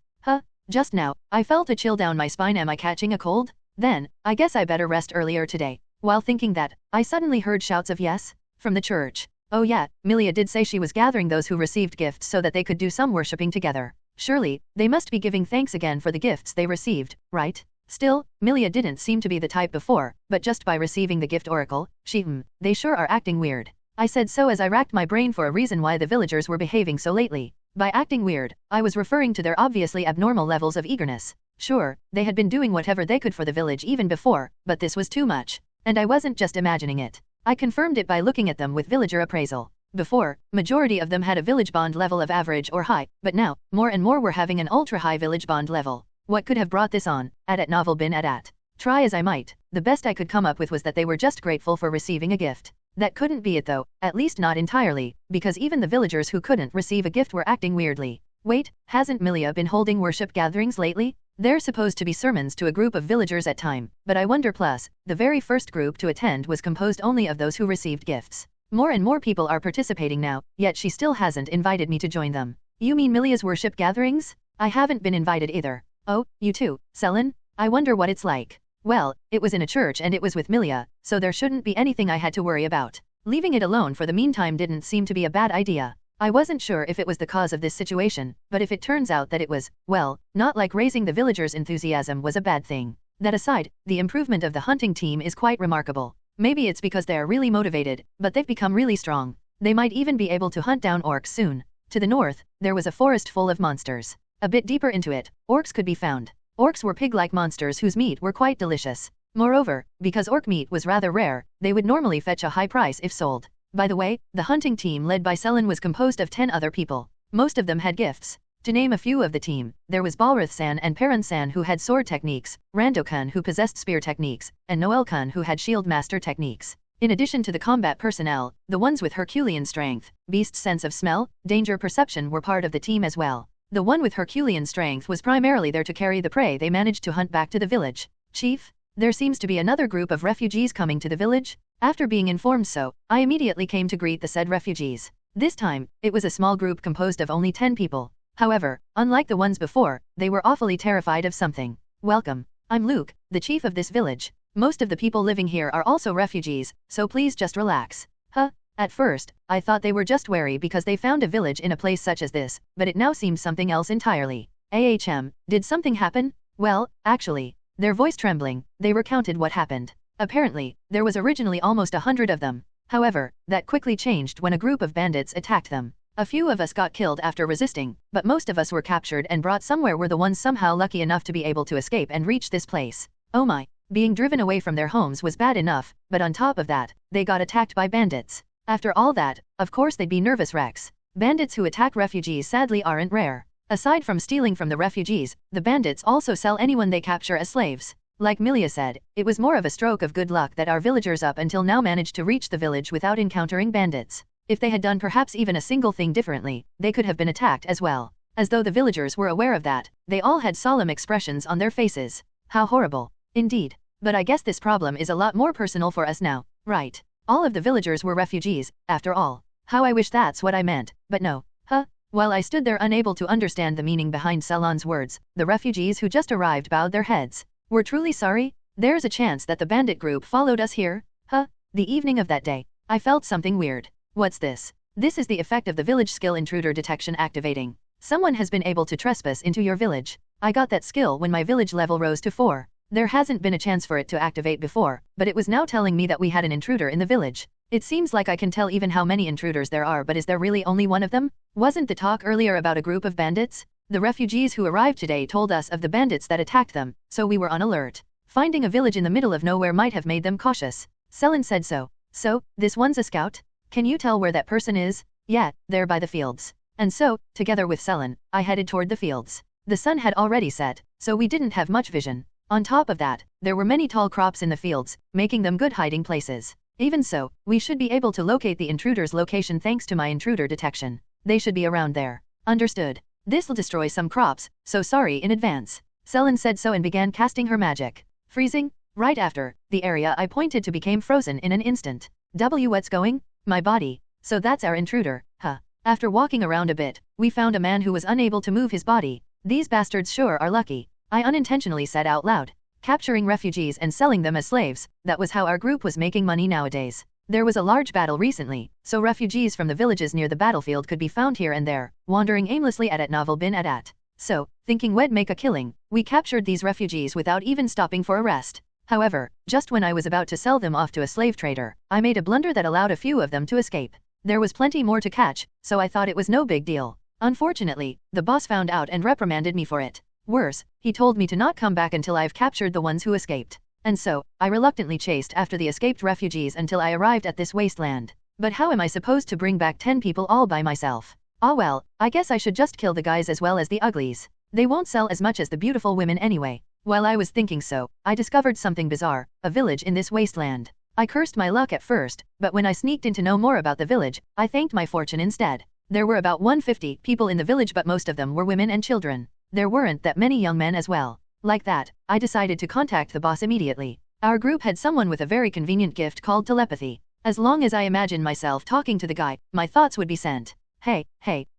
Just now, I felt a chill down my spine. Am I catching a cold? Then, I guess I better rest earlier today. While thinking that, I suddenly heard shouts of yes from the church. Oh yeah, Milia did say she was gathering those who received gifts so that they could do some worshipping together. Surely, they must be giving thanks again for the gifts they received, right? Still, Milia didn't seem to be the type before, but just by receiving the gift oracle, they sure are acting weird. I said so as I racked my brain for a reason why the villagers were behaving so lately. By acting weird, I was referring to their obviously abnormal levels of eagerness. Sure, they had been doing whatever they could for the village even before, but this was too much. And I wasn't just imagining it. I confirmed it by looking at them with villager appraisal. Before, majority of them had a village bond level of average or high, but now, more and more were having an ultra-high village bond level. What could have brought this on? At novel bin at. Try as I might, the best I could come up with was that they were just grateful for receiving a gift. That couldn't be it though, at least not entirely, because even the villagers who couldn't receive a gift were acting weirdly. Wait, hasn't Milia been holding worship gatherings lately? They're supposed to be sermons to a group of villagers at time, but I wonder plus, the very first group to attend was composed only of those who received gifts. More and more people are participating now, yet she still hasn't invited me to join them. You mean Milia's worship gatherings? I haven't been invited either. Oh, you too, Selen? I wonder what it's like. Well, it was in a church and it was with Milia, so there shouldn't be anything I had to worry about. Leaving it alone for the meantime didn't seem to be a bad idea. I wasn't sure if it was the cause of this situation, but if it turns out that it was, well, not like raising the villagers' enthusiasm was a bad thing. That aside, the improvement of the hunting team is quite remarkable. Maybe it's because they are really motivated, but they've become really strong. They might even be able to hunt down orcs soon. To the north, there was a forest full of monsters. A bit deeper into it, orcs could be found. Orcs were pig-like monsters whose meat were quite delicious. Moreover, because orc meat was rather rare, they would normally fetch a high price if sold. By the way, the hunting team led by Selen was composed of 10 other people. Most of them had gifts. To name a few of the team, there was Balrath-san and Perrin-san who had sword techniques, Rando-kun who possessed spear techniques, and Noel-kun who had shield master techniques. In addition to the combat personnel, the ones with Herculean strength, beast sense of smell, danger perception were part of the team as well. The one with Herculean strength was primarily there to carry the prey they managed to hunt back to the village. Chief, there seems to be another group of refugees coming to the village. After being informed so, I immediately came to greet the said refugees. This time, it was a small group composed of only 10 people. However, unlike the ones before, they were awfully terrified of something. Welcome. I'm Luke, the chief of this village. Most of the people living here are also refugees, so please just relax. At first, I thought they were just wary because they found a village in a place such as this, but it now seems something else entirely. Did something happen? Well, actually, their voice trembling, they recounted what happened. Apparently, there was originally almost 100 of them. However, that quickly changed when a group of bandits attacked them. A few of us got killed after resisting, but most of us were captured and brought somewhere where the ones somehow lucky enough to be able to escape and reach this place. Oh my, being driven away from their homes was bad enough, but on top of that, they got attacked by bandits. After all that, of course they'd be nervous wrecks. Bandits who attack refugees sadly aren't rare. Aside from stealing from the refugees, the bandits also sell anyone they capture as slaves. Like Milia said, it was more of a stroke of good luck that our villagers up until now managed to reach the village without encountering bandits. If they had done perhaps even a single thing differently, they could have been attacked as well. As though the villagers were aware of that, they all had solemn expressions on their faces. How horrible. Indeed. But I guess this problem is a lot more personal for us now, right? All of the villagers were refugees, after all. How I wish that's what I meant, but no. While I stood there unable to understand the meaning behind Salon's words, the refugees who just arrived bowed their heads. We're truly sorry. There's a chance that the bandit group followed us here. The evening of that day, I felt something weird. What's this? This is the effect of the village skill intruder detection activating. Someone has been able to trespass into your village. I got that skill when my village level rose to 4. There hasn't been a chance for it to activate before, but it was now telling me that we had an intruder in the village. It seems like I can tell even how many intruders there are, but is there really only one of them? Wasn't the talk earlier about a group of bandits? The refugees who arrived today told us of the bandits that attacked them, so we were on alert. Finding a village in the middle of nowhere might have made them cautious. Selen said so. So, this one's a scout? Can you tell where that person is? Yeah, there by the fields. And so, together with Selen, I headed toward the fields. The sun had already set, so we didn't have much vision. On top of that, there were many tall crops in the fields, making them good hiding places. Even so, we should be able to locate the intruder's location thanks to my intruder detection. They should be around there. Understood. This'll destroy some crops, so sorry in advance. Selen said so and began casting her magic. Freezing? Right after, the area I pointed to became frozen in an instant. What's going? My body. So that's our intruder, huh? After walking around a bit, we found a man who was unable to move his body. These bastards sure are lucky. I unintentionally said out loud. Capturing refugees and selling them as slaves, that was how our group was making money nowadays. There was a large battle recently, so refugees from the villages near the battlefield could be found here and there, wandering aimlessly at novel bin at. So, thinking we'd make a killing, we captured these refugees without even stopping for a rest. However, just when I was about to sell them off to a slave trader, I made a blunder that allowed a few of them to escape. There was plenty more to catch, so I thought it was no big deal. Unfortunately, the boss found out and reprimanded me for it. Worse, he told me to not come back until I've captured the ones who escaped. And so, I reluctantly chased after the escaped refugees until I arrived at this wasteland. But how am I supposed to bring back 10 people all by myself? Ah well, I guess I should just kill the guys as well as the uglies. They won't sell as much as the beautiful women anyway. While I was thinking so, I discovered something bizarre, a village in this wasteland. I cursed my luck at first, but when I sneaked in to know more about the village, I thanked my fortune instead. There were about 150 people in the village, but most of them were women and children. There weren't that many young men as well. Like that, I decided to contact the boss immediately. Our group had someone with a very convenient gift called telepathy. As long as I imagined myself talking to the guy, my thoughts would be sent. Hey,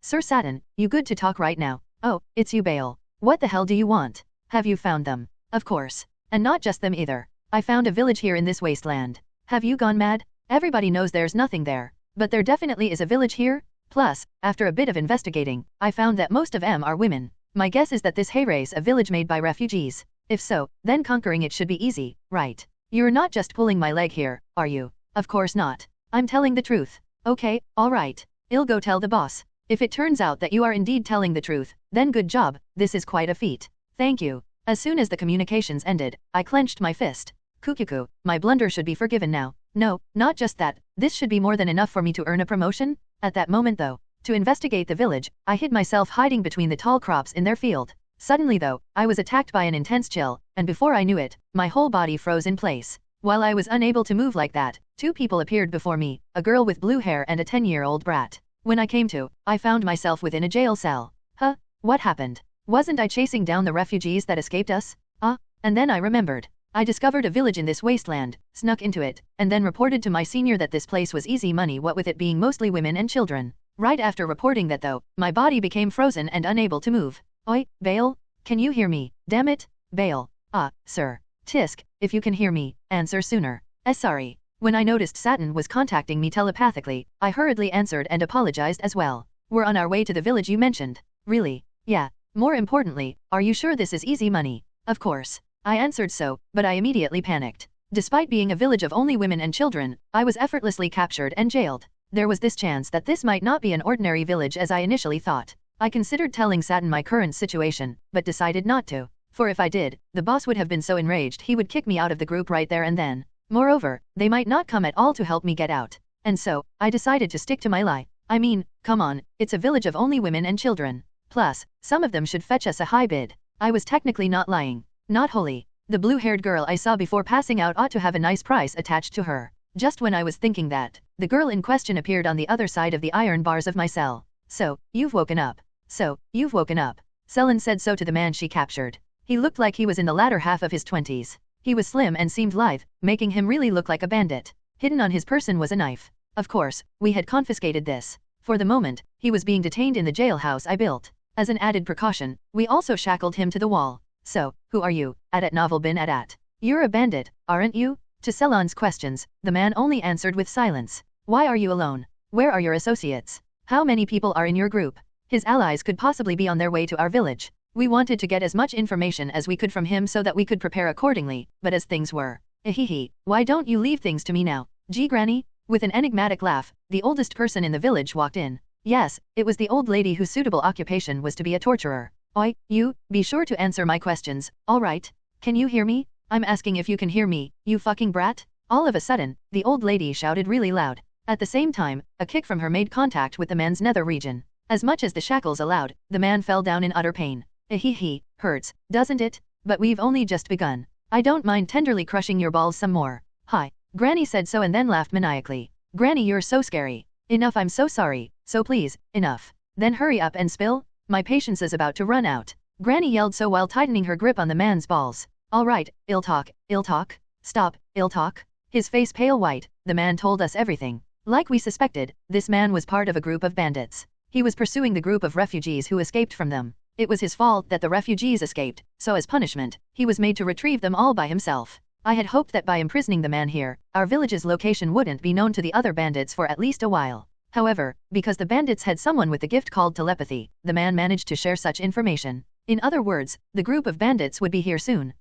Sir Saturn, you good to talk right now? Oh, it's you Bale. What the hell do you want? Have you found them? Of course. And not just them either. I found a village here in this wasteland. Have you gone mad? Everybody knows there's nothing there. But there definitely is a village here? Plus, after a bit of investigating, I found that most of them are women. My guess is that this heir is a village made by refugees. If so, then conquering it should be easy, right? You're not just pulling my leg here, are you? Of course not. I'm telling the truth. Okay, alright. I'll go tell the boss. If it turns out that you are indeed telling the truth, then good job, this is quite a feat. Thank you. As soon as the communications ended, I clenched my fist. Kukuku, my blunder should be forgiven now. No, not just that, this should be more than enough for me to earn a promotion? At that moment though, to investigate the village, I hid myself hiding between the tall crops in their field. Suddenly though, I was attacked by an intense chill, and before I knew it, my whole body froze in place. While I was unable to move like that, two people appeared before me, a girl with blue hair and a 10-year-old brat. When I came to, I found myself within a jail cell. Huh? What happened? Wasn't I chasing down the refugees that escaped us? And then I remembered. I discovered a village in this wasteland, snuck into it, and then reported to my senior that this place was easy money, what with it being mostly women and children. Right after reporting that though, my body became frozen and unable to move. Oi, Bale? Can you hear me? Damn it, Bale. Sir. Tisk, if you can hear me, answer sooner. Sorry. When I noticed Satin was contacting me telepathically, I hurriedly answered and apologized as well. We're on our way to the village you mentioned. Really? Yeah. More importantly, are you sure this is easy money? Of course. I answered so, but I immediately panicked. Despite being a village of only women and children, I was effortlessly captured and jailed. There was this chance that this might not be an ordinary village as I initially thought. I considered telling Satin my current situation, but decided not to. For if I did, the boss would have been so enraged he would kick me out of the group right there and then. Moreover, they might not come at all to help me get out. And so, I decided to stick to my lie. I mean, come on, it's a village of only women and children. Plus, some of them should fetch us a high bid. I was technically not lying. Not wholly. The blue-haired girl I saw before passing out ought to have a nice price attached to her. Just when I was thinking that, the girl in question appeared on the other side of the iron bars of my cell. So, you've woken up. Selin said so to the man she captured. He looked like he was in the latter half of his 20s. He was slim and seemed lithe, making him really look like a bandit. Hidden on his person was a knife. Of course, we had confiscated this. For the moment, he was being detained in the jailhouse I built. As an added precaution, we also shackled him to the wall. So, who are you, Adat Novel bin Adat? You're a bandit, aren't you? To Selon's questions, the man only answered with silence. Why are you alone? Where are your associates? How many people are in your group? His allies could possibly be on their way to our village. We wanted to get as much information as we could from him so that we could prepare accordingly, but as things were. Why don't you leave things to me now? Gee Granny? With an enigmatic laugh, the oldest person in the village walked in. Yes, it was the old lady whose suitable occupation was to be a torturer. Oi, you, be sure to answer my questions, alright? Can you hear me? I'm asking if you can hear me, you fucking brat? All of a sudden, the old lady shouted really loud. At the same time, a kick from her made contact with the man's nether region. As much as the shackles allowed, the man fell down in utter pain. Hurts, doesn't it? But we've only just begun. I don't mind tenderly crushing your balls some more. Hi. Granny said so and then laughed maniacally. Granny, you're so scary. Enough, I'm so sorry, so please, enough. Then hurry up and spill. My patience is about to run out. Granny yelled so while tightening her grip on the man's balls. Alright, I'll talk. Stop, I'll talk. His face pale white, the man told us everything. Like we suspected, this man was part of a group of bandits. He was pursuing the group of refugees who escaped from them. It was his fault that the refugees escaped, so as punishment, he was made to retrieve them all by himself. I had hoped that by imprisoning the man here, our village's location wouldn't be known to the other bandits for at least a while. However, because the bandits had someone with the gift called telepathy, the man managed to share such information. In other words, the group of bandits would be here soon.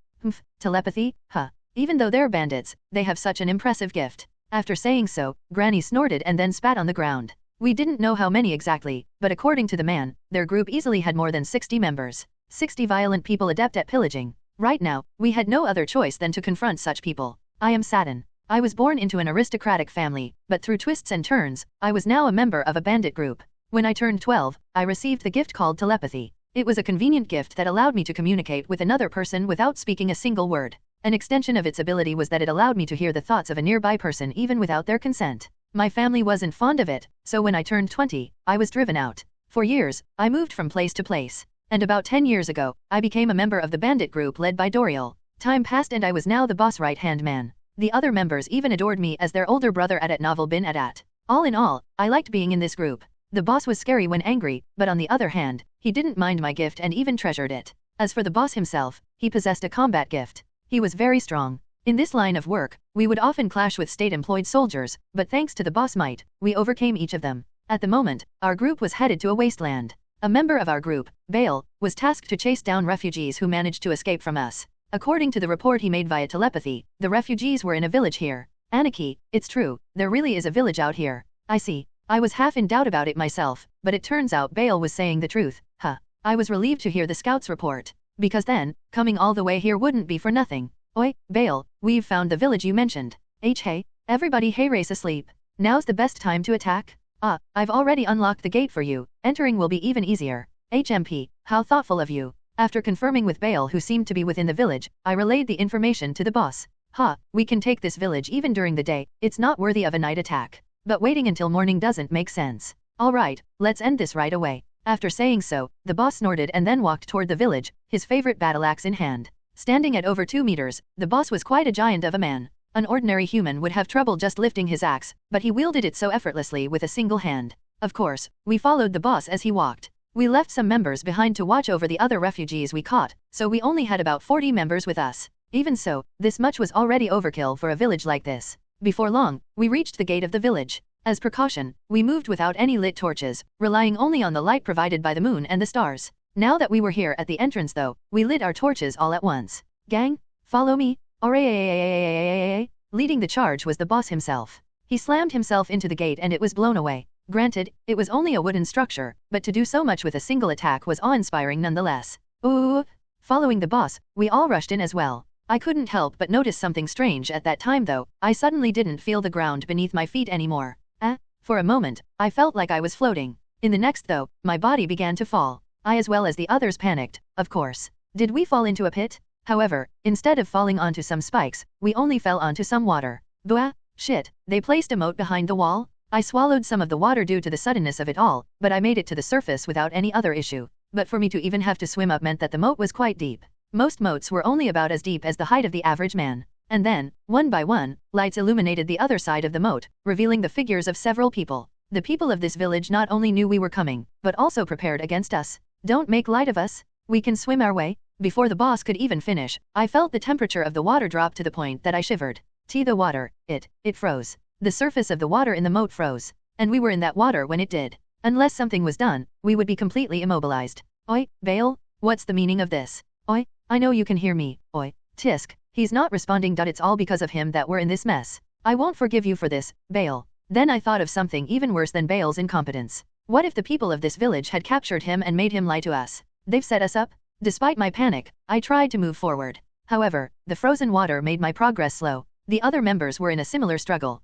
Telepathy? Huh. Even though they're bandits, they have such an impressive gift. After saying so, Granny snorted and then spat on the ground. We didn't know how many exactly, but according to the man, their group easily had more than 60 members. 60 violent people adept at pillaging. Right now, we had no other choice than to confront such people. I am Satin. I was born into an aristocratic family, but through twists and turns, I was now a member of a bandit group. When I turned 12, I received the gift called telepathy. It was a convenient gift that allowed me to communicate with another person without speaking a single word. An extension of its ability was that it allowed me to hear the thoughts of a nearby person even without their consent. My family wasn't fond of it, so when I turned 20, I was driven out. For years, I moved from place to place. And about 10 years ago, I became a member of the bandit group led by Doriel. Time passed and I was now the boss right-hand man. The other members even adored me as their older brother Adat Novel bin Adat. All in all, I liked being in this group. The boss was scary when angry, but on the other hand, he didn't mind my gift and even treasured it. As for the boss himself, he possessed a combat gift. He was very strong. In this line of work, we would often clash with state-employed soldiers, but thanks to the boss might, we overcame each of them. At the moment, our group was headed to a wasteland. A member of our group, Bale, was tasked to chase down refugees who managed to escape from us. According to the report he made via telepathy, the refugees were in a village here. Anarchy, it's true, there really is a village out here. I see. I was half in doubt about it myself, but it turns out Bale was saying the truth. Huh. I was relieved to hear the scouts report. Because then, coming all the way here wouldn't be for nothing. Oi, Bale, we've found the village you mentioned. Hey, everybody hey race asleep. Now's the best time to attack? I've already unlocked the gate for you, entering will be even easier. HMP, how thoughtful of you. After confirming with Bale who seemed to be within the village, I relayed the information to the boss. We can take this village even during the day, it's not worthy of a night attack. But waiting until morning doesn't make sense. Alright, let's end this right away. After saying so, the boss snorted and then walked toward the village, his favorite battle axe in hand. Standing at over 2 meters, the boss was quite a giant of a man. An ordinary human would have trouble just lifting his axe, but he wielded it so effortlessly with a single hand. Of course, we followed the boss as he walked. We left some members behind to watch over the other refugees we caught, so we only had about 40 members with us. Even so, this much was already overkill for a village like this. Before long, we reached the gate of the village. As precaution, we moved without any lit torches, relying only on the light provided by the moon and the stars. Now that we were here at the entrance though, we lit our torches all at once. Gang, follow me. Leading the charge was the boss himself. He slammed himself into the gate and it was blown away. Granted, it was only a wooden structure, but to do so much with a single attack was awe-inspiring nonetheless. Following the boss, we all rushed in as well. I couldn't help but notice something strange at that time though. I suddenly didn't feel the ground beneath my feet anymore. For a moment, I felt like I was floating. In the next though, my body began to fall. I as well as the others panicked, of course. Did we fall into a pit? However, instead of falling onto some spikes, we only fell onto some water. Shit, they placed a moat behind the wall? I swallowed some of the water due to the suddenness of it all, but I made it to the surface without any other issue. But for me to even have to swim up meant that the moat was quite deep. Most moats were only about as deep as the height of the average man. And then, one by one, lights illuminated the other side of the moat, revealing the figures of several people. The people of this village not only knew we were coming, but also prepared against us. Don't make light of us. We can swim our way. Before the boss could even finish, I felt the temperature of the water drop to the point that I shivered. The water, it froze. The surface of the water in the moat froze. And we were in that water when it did. Unless something was done, we would be completely immobilized. Oi, Bale, what's the meaning of this? Oi, I know you can hear me. Oi, Tisk. He's not responding. It's all because of him that we're in this mess. I won't forgive you for this, Bale. Then I thought of something even worse than Bale's incompetence. What if the people of this village had captured him and made him lie to us? They've set us up? Despite my panic, I tried to move forward. However, the frozen water made my progress slow. The other members were in a similar struggle.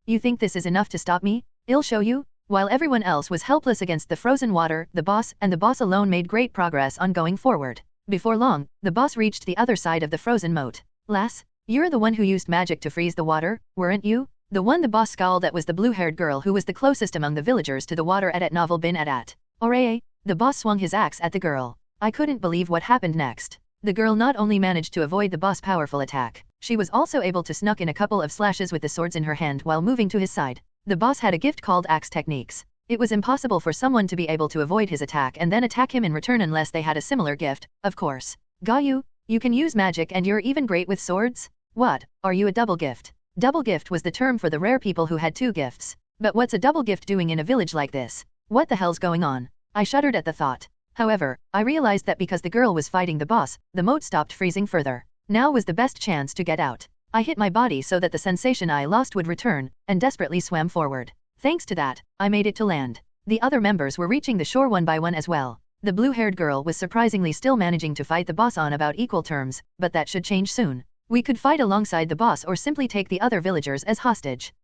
You think this is enough to stop me? I'll show you. While everyone else was helpless against the frozen water, the boss alone made great progress on going forward. Before long, the boss reached the other side of the frozen moat. Lass, you're the one who used magic to freeze the water, weren't you? The one the boss scowled at was the blue-haired girl who was the closest among the villagers to the water at Novel bin at. The boss swung his axe at the girl. I couldn't believe what happened next. The girl not only managed to avoid the boss' powerful attack, she was also able to snuck in a couple of slashes with the swords in her hand while moving to his side. The boss had a gift called axe techniques. It was impossible for someone to be able to avoid his attack and then attack him in return unless they had a similar gift, of course. You can use magic and you're even great with swords? What, are you a double gift? Double gift was the term for the rare people who had 2 gifts. But what's a double gift doing in a village like this? What the hell's going on? I shuddered at the thought. However, I realized that because the girl was fighting the boss, the moat stopped freezing further. Now was the best chance to get out. I hit my body so that the sensation I lost would return, and desperately swam forward. Thanks to that, I made it to land. The other members were reaching the shore one by one as well. The blue-haired girl was surprisingly still managing to fight the boss on about equal terms, but that should change soon. We could fight alongside the boss or simply take the other villagers as hostage.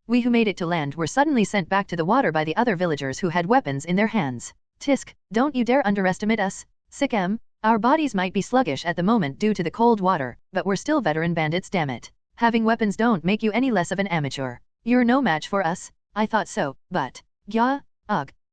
We who made it to land were suddenly sent back to the water by the other villagers who had weapons in their hands. Tisk, don't you dare underestimate us. Our bodies might be sluggish at the moment due to the cold water, but we're still veteran bandits, damn it. Having weapons don't make you any less of an amateur. You're no match for us. I thought so, but...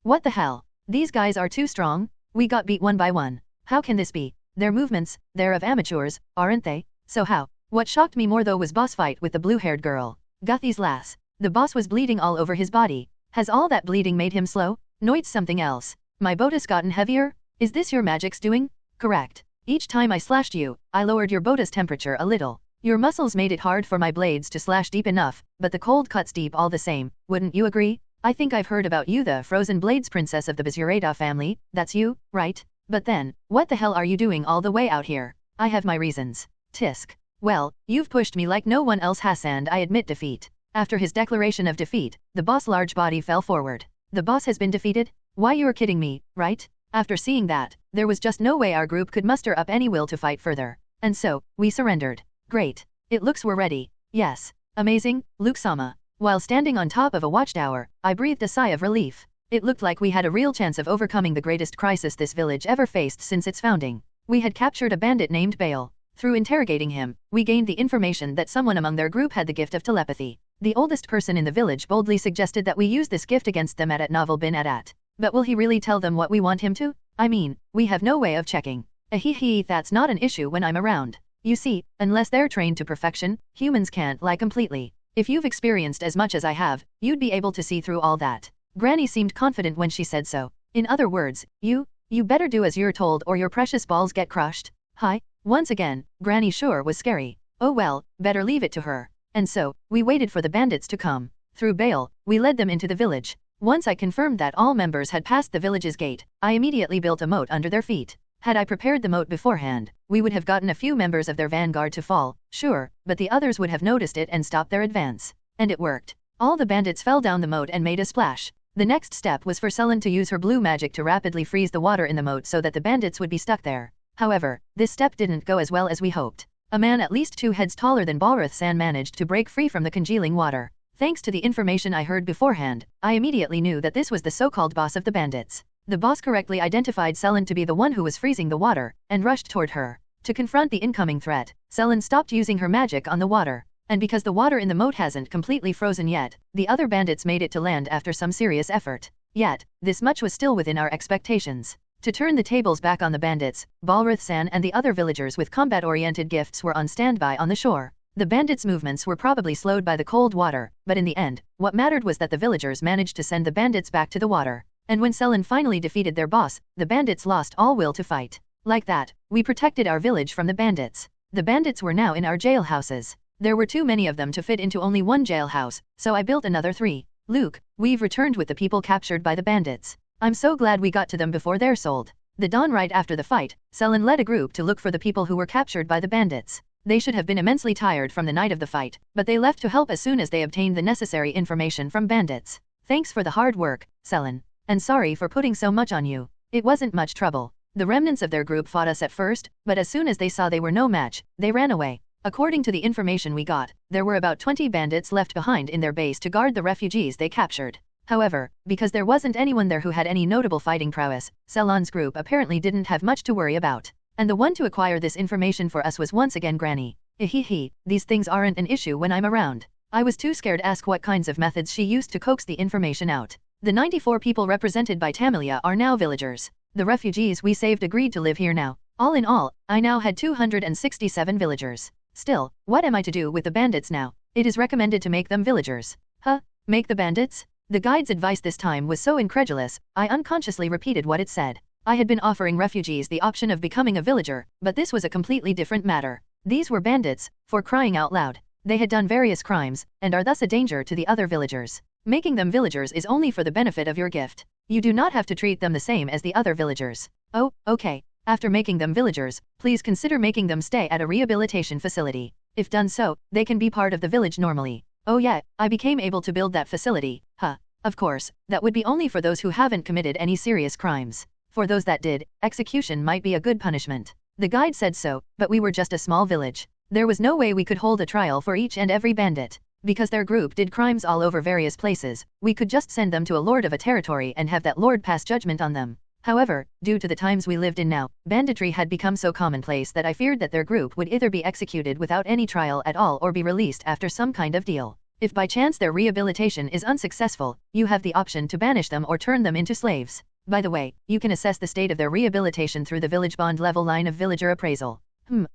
What the hell? These guys are too strong. We got beat one by one. How can this be? Their movements, they're of amateurs, aren't they? So how? What shocked me more though was boss fight with the blue-haired girl. Guthy's lass. The boss was bleeding all over his body. Has all that bleeding made him slow? No, it's something else. My boat has gotten heavier? Is this your magic's doing? Correct. Each time I slashed you, I lowered your boat's temperature a little. Your muscles made it hard for my blades to slash deep enough, but the cold cuts deep all the same, wouldn't you agree? I think I've heard about you, the Frozen Blades princess of the Bazurada family. That's you, right? But then, what the hell are you doing all the way out here? I have my reasons. Tisk. Well, you've pushed me like no one else has and I admit defeat. After his declaration of defeat, the boss' large body fell forward. The boss has been defeated? Why, you're kidding me, right? After seeing that, there was just no way our group could muster up any will to fight further. And so, we surrendered. Great. It looks we're ready. Yes. Amazing, Luke-sama. While standing on top of a watchtower, I breathed a sigh of relief. It looked like we had a real chance of overcoming the greatest crisis this village ever faced since its founding. We had captured a bandit named Bale. Through interrogating him, we gained the information that someone among their group had the gift of telepathy. The oldest person in the village boldly suggested that we use this gift against them at Novel bin Adat. But will he really tell them what we want him to? I mean, we have no way of checking. That's not an issue when I'm around. You see, unless they're trained to perfection, humans can't lie completely. If you've experienced as much as I have, you'd be able to see through all that. Granny seemed confident when she said so. In other words, you better do as you're told or your precious balls get crushed. Hi. Once again, Granny sure was scary. Oh well, better leave it to her. And so, we waited for the bandits to come. Through Bale, we led them into the village. Once I confirmed that all members had passed the village's gate, I immediately built a moat under their feet. Had I prepared the moat beforehand, we would have gotten a few members of their vanguard to fall, sure, but the others would have noticed it and stopped their advance. And it worked. All the bandits fell down the moat and made a splash. The next step was for Selen to use her blue magic to rapidly freeze the water in the moat so that the bandits would be stuck there. However, this step didn't go as well as we hoped. A man at least 2 heads taller than Balruth-san managed to break free from the congealing water. Thanks to the information I heard beforehand, I immediately knew that this was the so-called boss of the bandits. The boss correctly identified Selen to be the one who was freezing the water, and rushed toward her. To confront the incoming threat, Selen stopped using her magic on the water. And because the water in the moat hasn't completely frozen yet, the other bandits made it to land after some serious effort. Yet, this much was still within our expectations. To turn the tables back on the bandits, Balruth-san and the other villagers with combat-oriented gifts were on standby on the shore. The bandits' movements were probably slowed by the cold water, but in the end, what mattered was that the villagers managed to send the bandits back to the water. And when Selen finally defeated their boss, the bandits lost all will to fight. Like that, we protected our village from the bandits. The bandits were now in our jailhouses. There were too many of them to fit into only one jailhouse, so I built another 3. Luke, we've returned with the people captured by the bandits. I'm so glad we got to them before they're sold. The dawn right after the fight, Selen led a group to look for the people who were captured by the bandits. They should have been immensely tired from the night of the fight, but they left to help as soon as they obtained the necessary information from bandits. Thanks for the hard work, Selen. And sorry for putting so much on you. It wasn't much trouble. The remnants of their group fought us at first, but as soon as they saw they were no match, they ran away. According to the information we got, there were about 20 bandits left behind in their base to guard the refugees they captured. However, because there wasn't anyone there who had any notable fighting prowess, Selen's group apparently didn't have much to worry about. And the one to acquire this information for us was once again Granny. These things aren't an issue when I'm around. I was too scared to ask what kinds of methods she used to coax the information out. The 94 people represented by Tamilia are now villagers. The refugees we saved agreed to live here now. All in all, I now had 267 villagers. Still, what am I to do with the bandits now? It is recommended to make them villagers. Huh? Make the bandits? The guide's advice this time was so incredulous, I unconsciously repeated what it said. I had been offering refugees the option of becoming a villager, but this was a completely different matter. These were bandits, for crying out loud. They had done various crimes, and are thus a danger to the other villagers. Making them villagers is only for the benefit of your gift. You do not have to treat them the same as the other villagers. Oh, okay. After making them villagers, please consider making them stay at a rehabilitation facility. If done so, they can be part of the village normally. Oh yeah, I became able to build that facility, huh. Of course, that would be only for those who haven't committed any serious crimes. For those that did, execution might be a good punishment. The guide said so, but we were just a small village. There was no way we could hold a trial for each and every bandit. Because their group did crimes all over various places, we could just send them to a lord of a territory and have that lord pass judgment on them. However, due to the times we lived in now, banditry had become so commonplace that I feared that their group would either be executed without any trial at all or be released after some kind of deal. If by chance their rehabilitation is unsuccessful, you have the option to banish them or turn them into slaves. By the way, you can assess the state of their rehabilitation through the village bond level line of villager appraisal.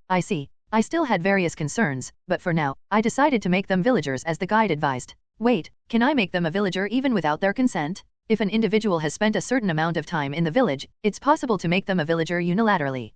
I see. I still had various concerns, but for now, I decided to make them villagers as the guide advised. Wait, can I make them a villager even without their consent? If an individual has spent a certain amount of time in the village, it's possible to make them a villager unilaterally.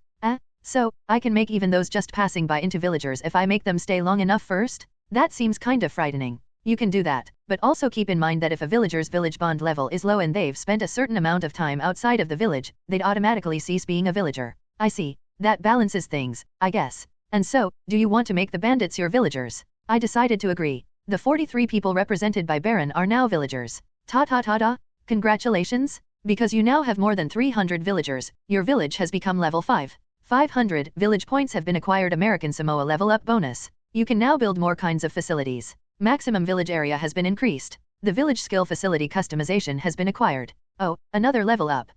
So, I can make even those just passing by into villagers if I make them stay long enough first? That seems kind of frightening. You can do that, but also keep in mind that if a villager's village bond level is low and they've spent a certain amount of time outside of the village, they'd automatically cease being a villager. I see. That balances things, I guess. And so, do you want to make the bandits your villagers? I decided to agree. The 43 people represented by Baron are now villagers. Ta-ta-ta-ta, congratulations! Because you now have more than 300 villagers, your village has become level 5. 500 village points have been acquired. American Samoa level up bonus. You can now build more kinds of facilities. Maximum village area has been increased. The village skill facility customization has been acquired. Oh, another level up.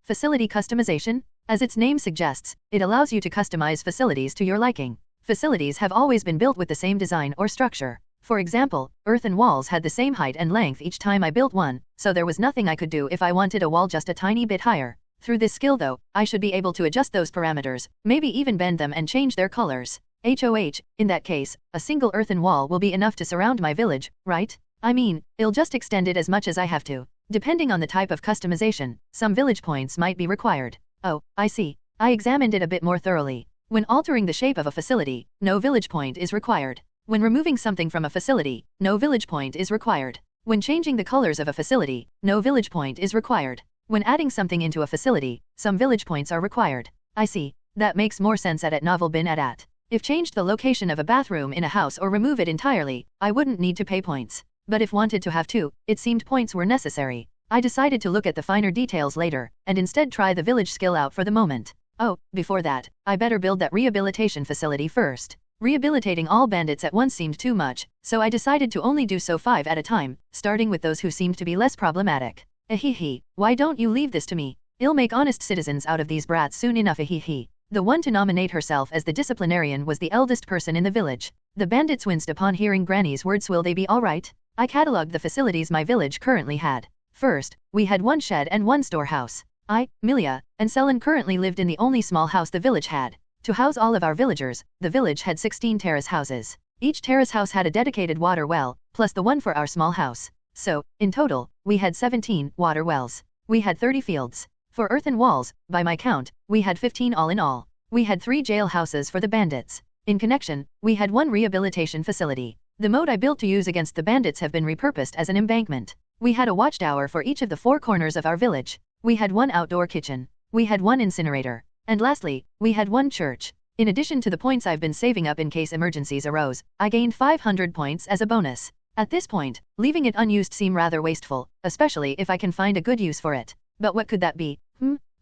Facility customization? As its name suggests, it allows you to customize facilities to your liking. Facilities have always been built with the same design or structure. For example, earthen walls had the same height and length each time I built one, so there was nothing I could do if I wanted a wall just a tiny bit higher. Through this skill though, I should be able to adjust those parameters, maybe even bend them and change their colors. HOH, in that case, a single earthen wall will be enough to surround my village, right? I mean, I'll just extend it as much as I have to. Depending on the type of customization, some village points might be required. Oh, I see. I examined it a bit more thoroughly. When altering the shape of a facility, no village point is required. When removing something from a facility, no village point is required. When changing the colors of a facility, no village point is required. When adding something into a facility, some village points are required. I see. That makes more sense at novel bin at. If changed the location of a bathroom in a house or remove it entirely, I wouldn't need to pay points. But if wanted to have to, it seemed points were necessary. I decided to look at the finer details later, and instead try the village skill out for the moment. Oh, before that, I better build that rehabilitation facility first. Rehabilitating all bandits at once seemed too much, so I decided to only do so 5 at a time, starting with those who seemed to be less problematic. Ahihi, why don't you leave this to me? I'll make honest citizens out of these brats soon enough. Ahihi. The one to nominate herself as the disciplinarian was the eldest person in the village. The bandits winced upon hearing Granny's words. Will they be alright? I catalogued the facilities my village currently had. First, we had one shed and one storehouse. I, Milia, and Selin currently lived in the only small house the village had. To house all of our villagers, the village had 16 terrace houses. Each terrace house had a dedicated water well, plus the one for our small house. So, in total, we had 17 water wells. We had 30 fields. For earthen walls, by my count, we had 15 all in all. We had 3 jail houses for the bandits. In connection, we had 1 rehabilitation facility. The mode I built to use against the bandits have been repurposed as an embankment. We had a watchtower for each of the 4 corners of our village. We had 1 outdoor kitchen. We had 1 incinerator. And lastly, we had 1 church. In addition to the points I've been saving up in case emergencies arose, I gained 500 points as a bonus. At this point, leaving it unused seemed rather wasteful, especially if I can find a good use for it. But what could that be?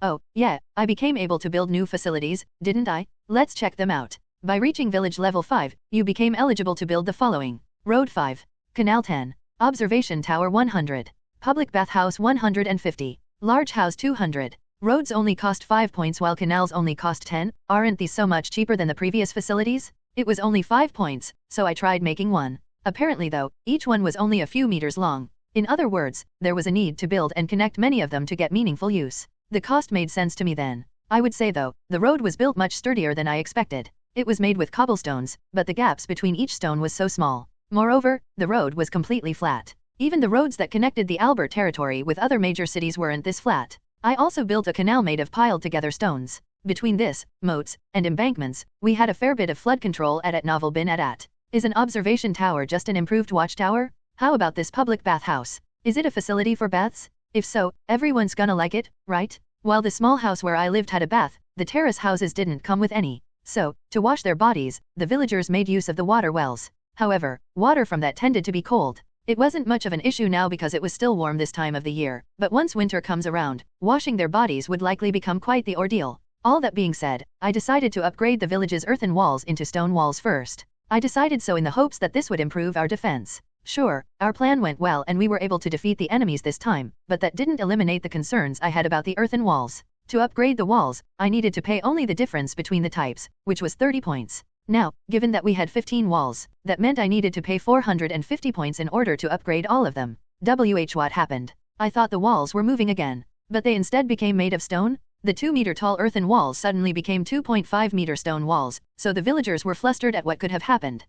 Oh, yeah, I became able to build new facilities, didn't I? Let's check them out. By reaching village level 5, you became eligible to build the following. Road 5. Canal 10. Observation Tower 100. Public Bathhouse 150. Large House 200. Roads only cost 5 points while canals only cost 10. Aren't these so much cheaper than the previous facilities? It was only 5 points, so I tried making one. Apparently though, each one was only a few meters long. In other words, there was a need to build and connect many of them to get meaningful use. The cost made sense to me then. I would say though, the road was built much sturdier than I expected. It was made with cobblestones, but the gaps between each stone was so small. Moreover, the road was completely flat. Even the roads that connected the Albert territory with other major cities weren't this flat. I also built a canal made of piled together stones. Between this, moats, and embankments, we had a fair bit of flood control at Novel Bin at. Is an observation tower just an improved watchtower? How about this public bathhouse? Is it a facility for baths? If so, everyone's gonna like it, right? While the small house where I lived had a bath, the terrace houses didn't come with any. So, to wash their bodies, the villagers made use of the water wells. However, water from that tended to be cold. It wasn't much of an issue now because it was still warm this time of the year, but once winter comes around, washing their bodies would likely become quite the ordeal. All that being said, I decided to upgrade the village's earthen walls into stone walls first. I decided so in the hopes that this would improve our defense. Sure, our plan went well and we were able to defeat the enemies this time, but that didn't eliminate the concerns I had about the earthen walls. To upgrade the walls, I needed to pay only the difference between the types, which was 30 points. Now, given that we had 15 walls, that meant I needed to pay 450 points in order to upgrade all of them. What happened? I thought the walls were moving again, but they instead became made of stone? The 2-meter-tall earthen walls suddenly became 2.5-meter stone walls, so the villagers were flustered at what could have happened.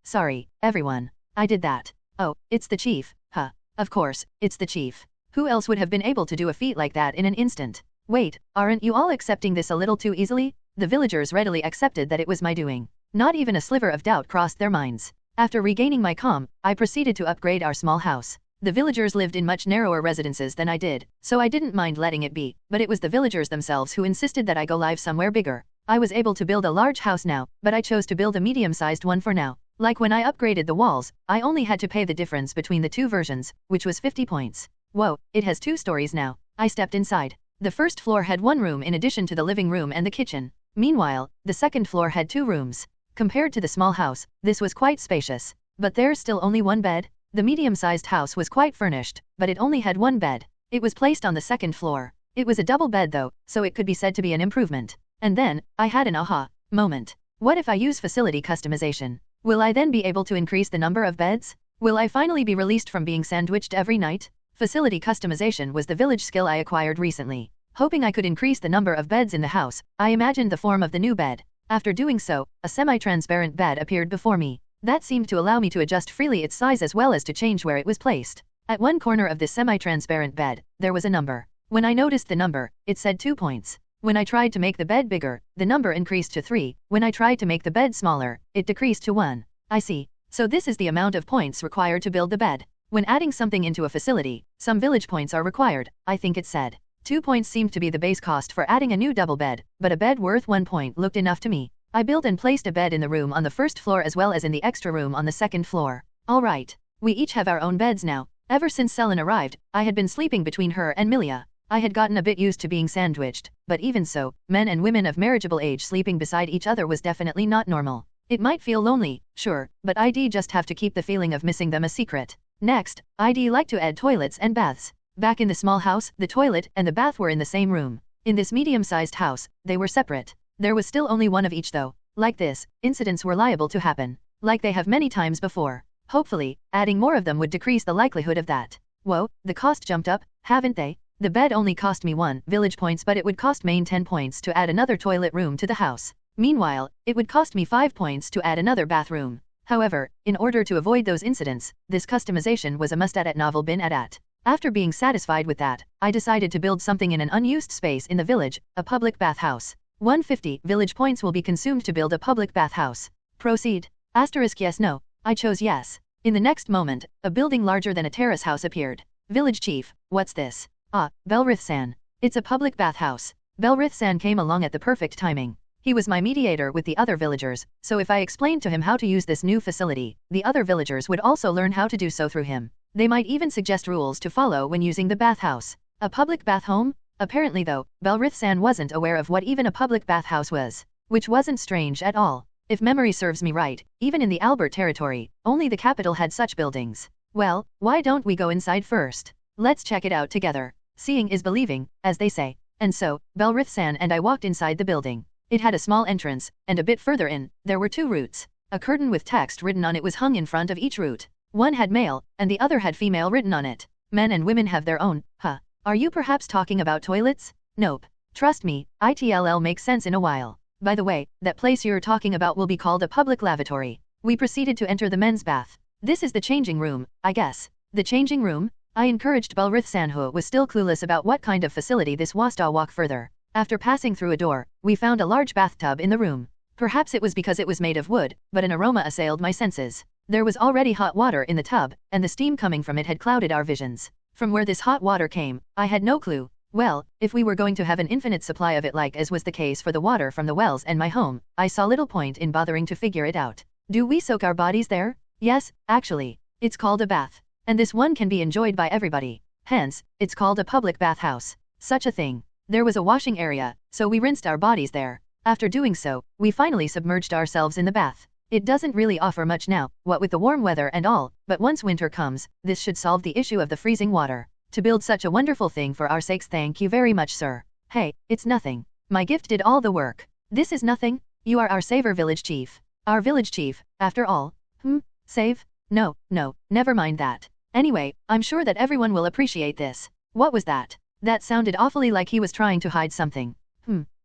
Sorry, everyone. I did that. Oh, it's the chief, huh? Of course, it's the chief. Who else would have been able to do a feat like that in an instant? Wait, aren't you all accepting this a little too easily? The villagers readily accepted that it was my doing. Not even a sliver of doubt crossed their minds. After regaining my calm, I proceeded to upgrade our small house. The villagers lived in much narrower residences than I did, so I didn't mind letting it be, but it was the villagers themselves who insisted that I go live somewhere bigger. I was able to build a large house now, but I chose to build a medium-sized one for now. Like when I upgraded the walls, I only had to pay the difference between the two versions, which was 50 points. Whoa, it has 2 stories now. I stepped inside. The first floor had 1 room in addition to the living room and the kitchen. Meanwhile, the second floor had 2 rooms. Compared to the small house, this was quite spacious. But there's still only 1 bed. The medium-sized house was quite furnished, but it only had 1 bed. It was placed on the second floor. It was a double bed though, so it could be said to be an improvement. And then, I had an aha moment. What if I use facility customization? Will I then be able to increase the number of beds? Will I finally be released from being sandwiched every night? Facility customization was the village skill I acquired recently. Hoping I could increase the number of beds in the house, I imagined the form of the new bed. After doing so, a semi-transparent bed appeared before me. That seemed to allow me to adjust freely its size as well as to change where it was placed. At one corner of this semi-transparent bed, there was a number. When I noticed the number, it said 2 points. When I tried to make the bed bigger, the number increased to 3. When I tried to make the bed smaller, it decreased to 1. I see. So this is the amount of points required to build the bed. When adding something into a facility, some village points are required, I think it said. 2 points seemed to be the base cost for adding a new double bed, but a bed worth 1 point looked enough to me. I built and placed a bed in the room on the first floor as well as in the extra room on the second floor. Alright. We each have our own beds now. Ever since Selin arrived, I had been sleeping between her and Milia. I had gotten a bit used to being sandwiched, but even so, men and women of marriageable age sleeping beside each other was definitely not normal. It might feel lonely, sure, but I'd just have to keep the feeling of missing them a secret. Next, I'd like to add toilets and baths. Back in the small house, the toilet and the bath were in the same room. In this medium-sized house, they were separate. There was still only one of each though. Like this, incidents were liable to happen. Like they have many times before. Hopefully, adding more of them would decrease the likelihood of that. Whoa, the cost jumped up, haven't they? The bed only cost me 1 village points, but it would cost main 10 points to add another toilet room to the house. Meanwhile, it would cost me 5 points to add another bathroom. However, in order to avoid those incidents, this customization was a must-add novel bin at. After being satisfied with that, I decided to build something in an unused space in the village, a public bathhouse. 150 village points will be consumed to build a public bathhouse. Proceed. Asterisk yes no. I chose yes. In the next moment, a building larger than a terrace house appeared. Village chief, what's this? Ah, Belrith-san. It's a public bathhouse. Belrith-san came along at the perfect timing. He was my mediator with the other villagers, so if I explained to him how to use this new facility, the other villagers would also learn how to do so through him. They might even suggest rules to follow when using the bathhouse. A public bath home? Apparently though, Belrith-san wasn't aware of what even a public bathhouse was. Which wasn't strange at all. If memory serves me right, even in the Albert territory, only the capital had such buildings. Well, why don't we go inside first? Let's check it out together. Seeing is believing, as they say. And so, Belrith-san and I walked inside the building. It had a small entrance, and a bit further in, there were 2 routes. A curtain with text written on it was hung in front of each route. One had male, and the other had female written on it. Men and women have their own, huh? Are you perhaps talking about toilets? Nope. Trust me, ITLL makes sense in a while. By the way, that place you're talking about will be called a public lavatory. We proceeded to enter the men's bath. This is the changing room, I guess. The changing room? I encouraged Belrith-san, who was still clueless about what kind of facility this was, to walk further. After passing through a door, we found a large bathtub in the room. Perhaps it was because it was made of wood, but an aroma assailed my senses. There was already hot water in the tub, and the steam coming from it had clouded our visions. From where this hot water came, I had no clue. Well, if we were going to have an infinite supply of it like as was the case for the water from the wells and my home, I saw little point in bothering to figure it out. Do we soak our bodies there? Yes, actually. It's called a bath. And this one can be enjoyed by everybody. Hence, it's called a public bathhouse. Such a thing. There was a washing area, so we rinsed our bodies there. After doing so, we finally submerged ourselves in the bath. It doesn't really offer much now, what with the warm weather and all, but once winter comes, this should solve the issue of the freezing water. To build such a wonderful thing for our sakes, thank you very much, sir. Hey, it's nothing. My gift did all the work. This is nothing? You are our saver village chief. Our village chief, after all. Save? No, never mind that. Anyway, I'm sure that everyone will appreciate this. What was that? That sounded awfully like he was trying to hide something.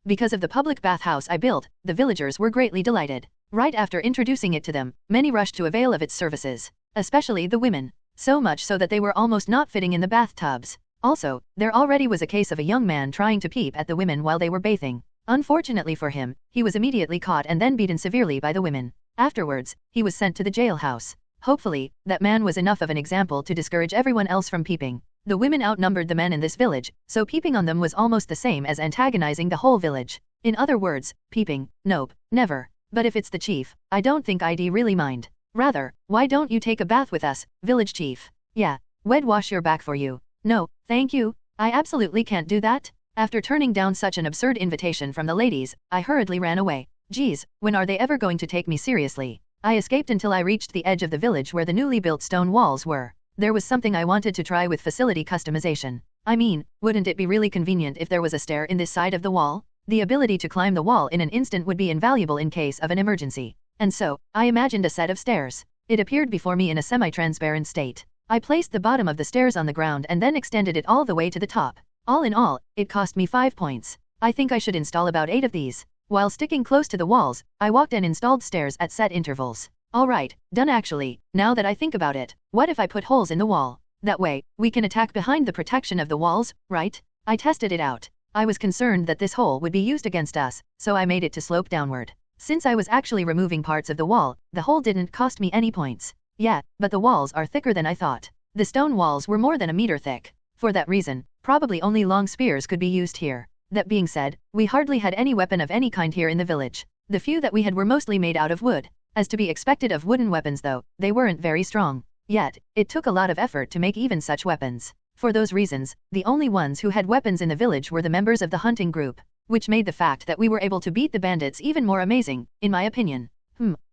Because of the public bathhouse I built, the villagers were greatly delighted. Right after introducing it to them, many rushed to avail of its services. Especially the women. So much so that they were almost not fitting in the bathtubs. Also, there already was a case of a young man trying to peep at the women while they were bathing. Unfortunately for him, he was immediately caught and then beaten severely by the women. Afterwards, he was sent to the jailhouse. Hopefully, that man was enough of an example to discourage everyone else from peeping. The women outnumbered the men in this village, so peeping on them was almost the same as antagonizing the whole village. In other words, peeping, nope, never. But if it's the chief, I don't think I'd really mind. Rather, why don't you take a bath with us, village chief? Yeah, we'd wash your back for you. No, thank you, I absolutely can't do that. After turning down such an absurd invitation from the ladies, I hurriedly ran away. Geez, when are they ever going to take me seriously? I escaped until I reached the edge of the village where the newly built stone walls were. There was something I wanted to try with facility customization. I mean, wouldn't it be really convenient if there was a stair in this side of the wall? The ability to climb the wall in an instant would be invaluable in case of an emergency. And so, I imagined a set of stairs. It appeared before me in a semi-transparent state. I placed the bottom of the stairs on the ground and then extended it all the way to the top. All in all, it cost me 5 points. I think I should install about 8 of these. While sticking close to the walls, I walked and installed stairs at set intervals. Alright, done actually. Now that I think about it, what if I put holes in the wall? That way, we can attack behind the protection of the walls, right? I tested it out. I was concerned that this hole would be used against us, so I made it to slope downward. Since I was actually removing parts of the wall, the hole didn't cost me any points. Yeah, but the walls are thicker than I thought. The stone walls were more than a meter thick. For that reason, probably only long spears could be used here. That being said, we hardly had any weapon of any kind here in the village. The few that we had were mostly made out of wood. As to be expected of wooden weapons though, they weren't very strong. Yet, it took a lot of effort to make even such weapons. For those reasons, the only ones who had weapons in the village were the members of the hunting group, which made the fact that we were able to beat the bandits even more amazing, in my opinion.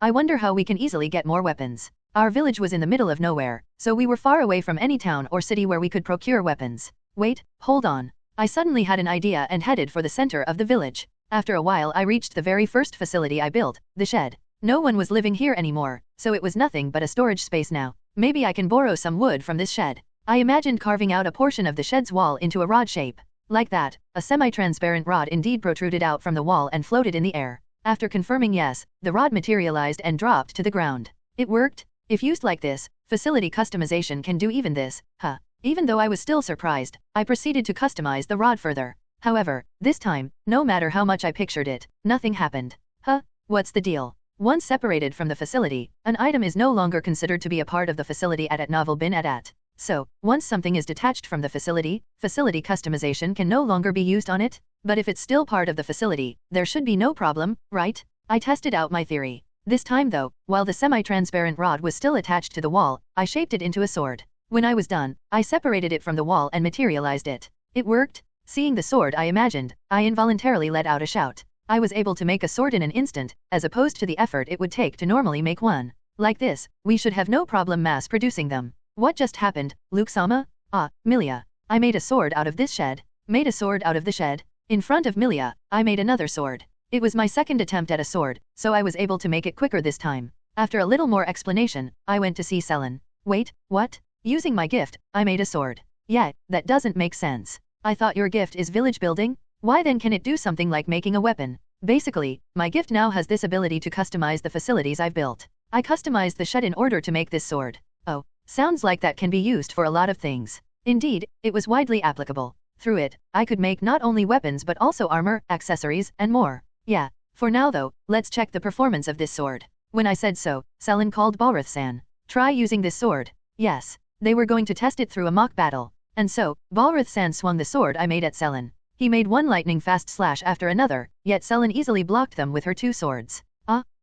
I wonder how we can easily get more weapons. Our village was in the middle of nowhere, so we were far away from any town or city where we could procure weapons. Wait, hold on. I suddenly had an idea and headed for the center of the village. After a while I reached the very first facility I built, the shed. No one was living here anymore, so it was nothing but a storage space now. Maybe I can borrow some wood from this shed. I imagined carving out a portion of the shed's wall into a rod shape. Like that, a semi-transparent rod indeed protruded out from the wall and floated in the air. After confirming yes, the rod materialized and dropped to the ground. It worked? If used like this, facility customization can do even this, huh? Even though I was still surprised, I proceeded to customize the rod further. However, this time, no matter how much I pictured it, nothing happened. Huh? What's the deal? Once separated from the facility, an item is no longer considered to be a part of the facility at novel bin at. So, once something is detached from the facility customization can no longer be used on it? But if it's still part of the facility, there should be no problem, right? I tested out my theory. This time though, while the semi-transparent rod was still attached to the wall, I shaped it into a sword. When I was done, I separated it from the wall and materialized it. It worked? Seeing the sword I imagined, I involuntarily let out a shout. I was able to make a sword in an instant, as opposed to the effort it would take to normally make one. Like this, we should have no problem mass producing them. What just happened, Luke-sama? Ah, Milia. I made a sword out of this shed. Made a sword out of the shed. In front of Milia, I made another sword. It was my second attempt at a sword, so I was able to make it quicker this time. After a little more explanation, I went to see Selen. Wait, what? Using my gift, I made a sword. Yeah, that doesn't make sense. I thought your gift is village building? Why then can it do something like making a weapon? Basically, my gift now has this ability to customize the facilities I've built. I customized the shed in order to make this sword. Oh, sounds like that can be used for a lot of things. Indeed, it was widely applicable. Through it, I could make not only weapons but also armor, accessories, and more. Yeah, for now though, let's check the performance of this sword. When I said so, Selen called Balrith-san. Try using this sword. Yes, they were going to test it through a mock battle. And so, Balrith-san swung the sword I made at Selen. He made one lightning-fast slash after another, yet Selen easily blocked them with her 2 swords.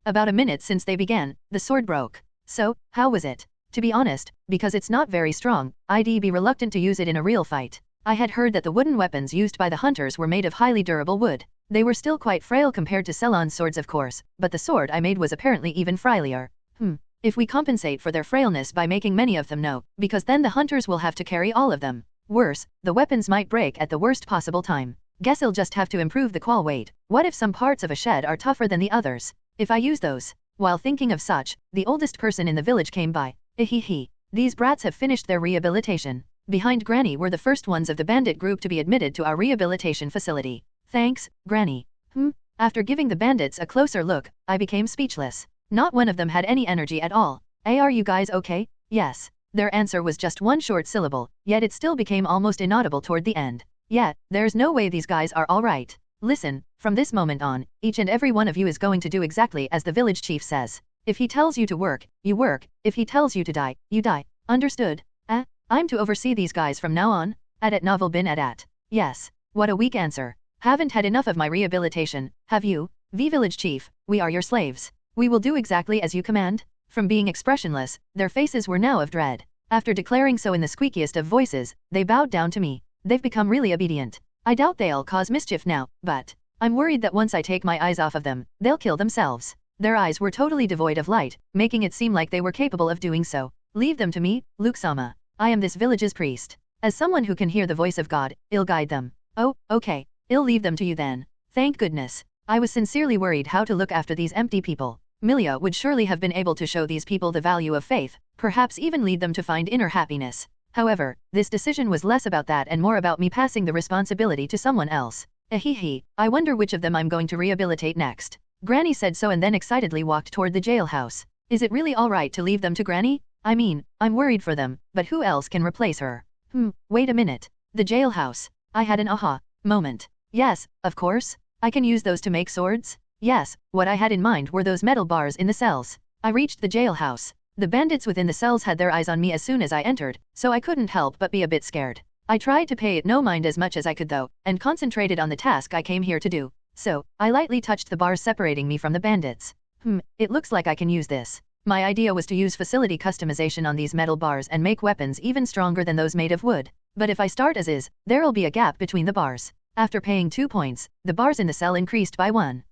About a minute since they began, the sword broke. So, how was it? To be honest, because it's not very strong, I'd be reluctant to use it in a real fight. I had heard that the wooden weapons used by the hunters were made of highly durable wood. They were still quite frail compared to Selon's swords of course, but the sword I made was apparently even frailier. If we compensate for their frailness by making many of them no, because then the hunters will have to carry all of them. Worse, the weapons might break at the worst possible time. Guess I'll just have to improve the qual weight. What if some parts of a shed are tougher than the others? If I use those? While thinking of such, the oldest person in the village came by. These brats have finished their rehabilitation. Behind Granny were the first ones of the bandit group to be admitted to our rehabilitation facility. Thanks, Granny. After giving the bandits a closer look, I became speechless. Not one of them had any energy at all. Hey, are you guys okay? Yes. Their answer was just one short syllable, yet it still became almost inaudible toward the end. Yeah, there's no way these guys are all right. Listen, from this moment on, each and every one of you is going to do exactly as the village chief says. If he tells you to work, you work, if he tells you to die, you die. Understood? I'm to oversee these guys from now on? At novel bin at. Yes. What a weak answer. Haven't had enough of my rehabilitation, have you? Village chief, we are your slaves. We will do exactly as you command. From being expressionless, their faces were now of dread. After declaring so in the squeakiest of voices, they bowed down to me. They've become really obedient. I doubt they'll cause mischief now, but I'm worried that once I take my eyes off of them, they'll kill themselves. Their eyes were totally devoid of light, making it seem like they were capable of doing so. Leave them to me, Luke-sama. I am this village's priest. As someone who can hear the voice of God, I'll guide them. Oh, okay. I'll leave them to you then. Thank goodness. I was sincerely worried how to look after these empty people. Milia would surely have been able to show these people the value of faith, perhaps even lead them to find inner happiness. However, this decision was less about that and more about me passing the responsibility to someone else. I wonder which of them I'm going to rehabilitate next. Granny said so and then excitedly walked toward the jailhouse. Is it really alright to leave them to Granny? I mean, I'm worried for them, but who else can replace her? Wait a minute. The jailhouse. I had an aha moment. Yes, of course. I can use those to make swords? Yes, what I had in mind were those metal bars in the cells. I reached the jailhouse. The bandits within the cells had their eyes on me as soon as I entered, so I couldn't help but be a bit scared. I tried to pay it no mind as much as I could though, and concentrated on the task I came here to do. So, I lightly touched the bars separating me from the bandits. It looks like I can use this. My idea was to use facility customization on these metal bars and make weapons even stronger than those made of wood. But if I start as is, there'll be a gap between the bars. After paying 2 points, the bars in the cell increased by 1.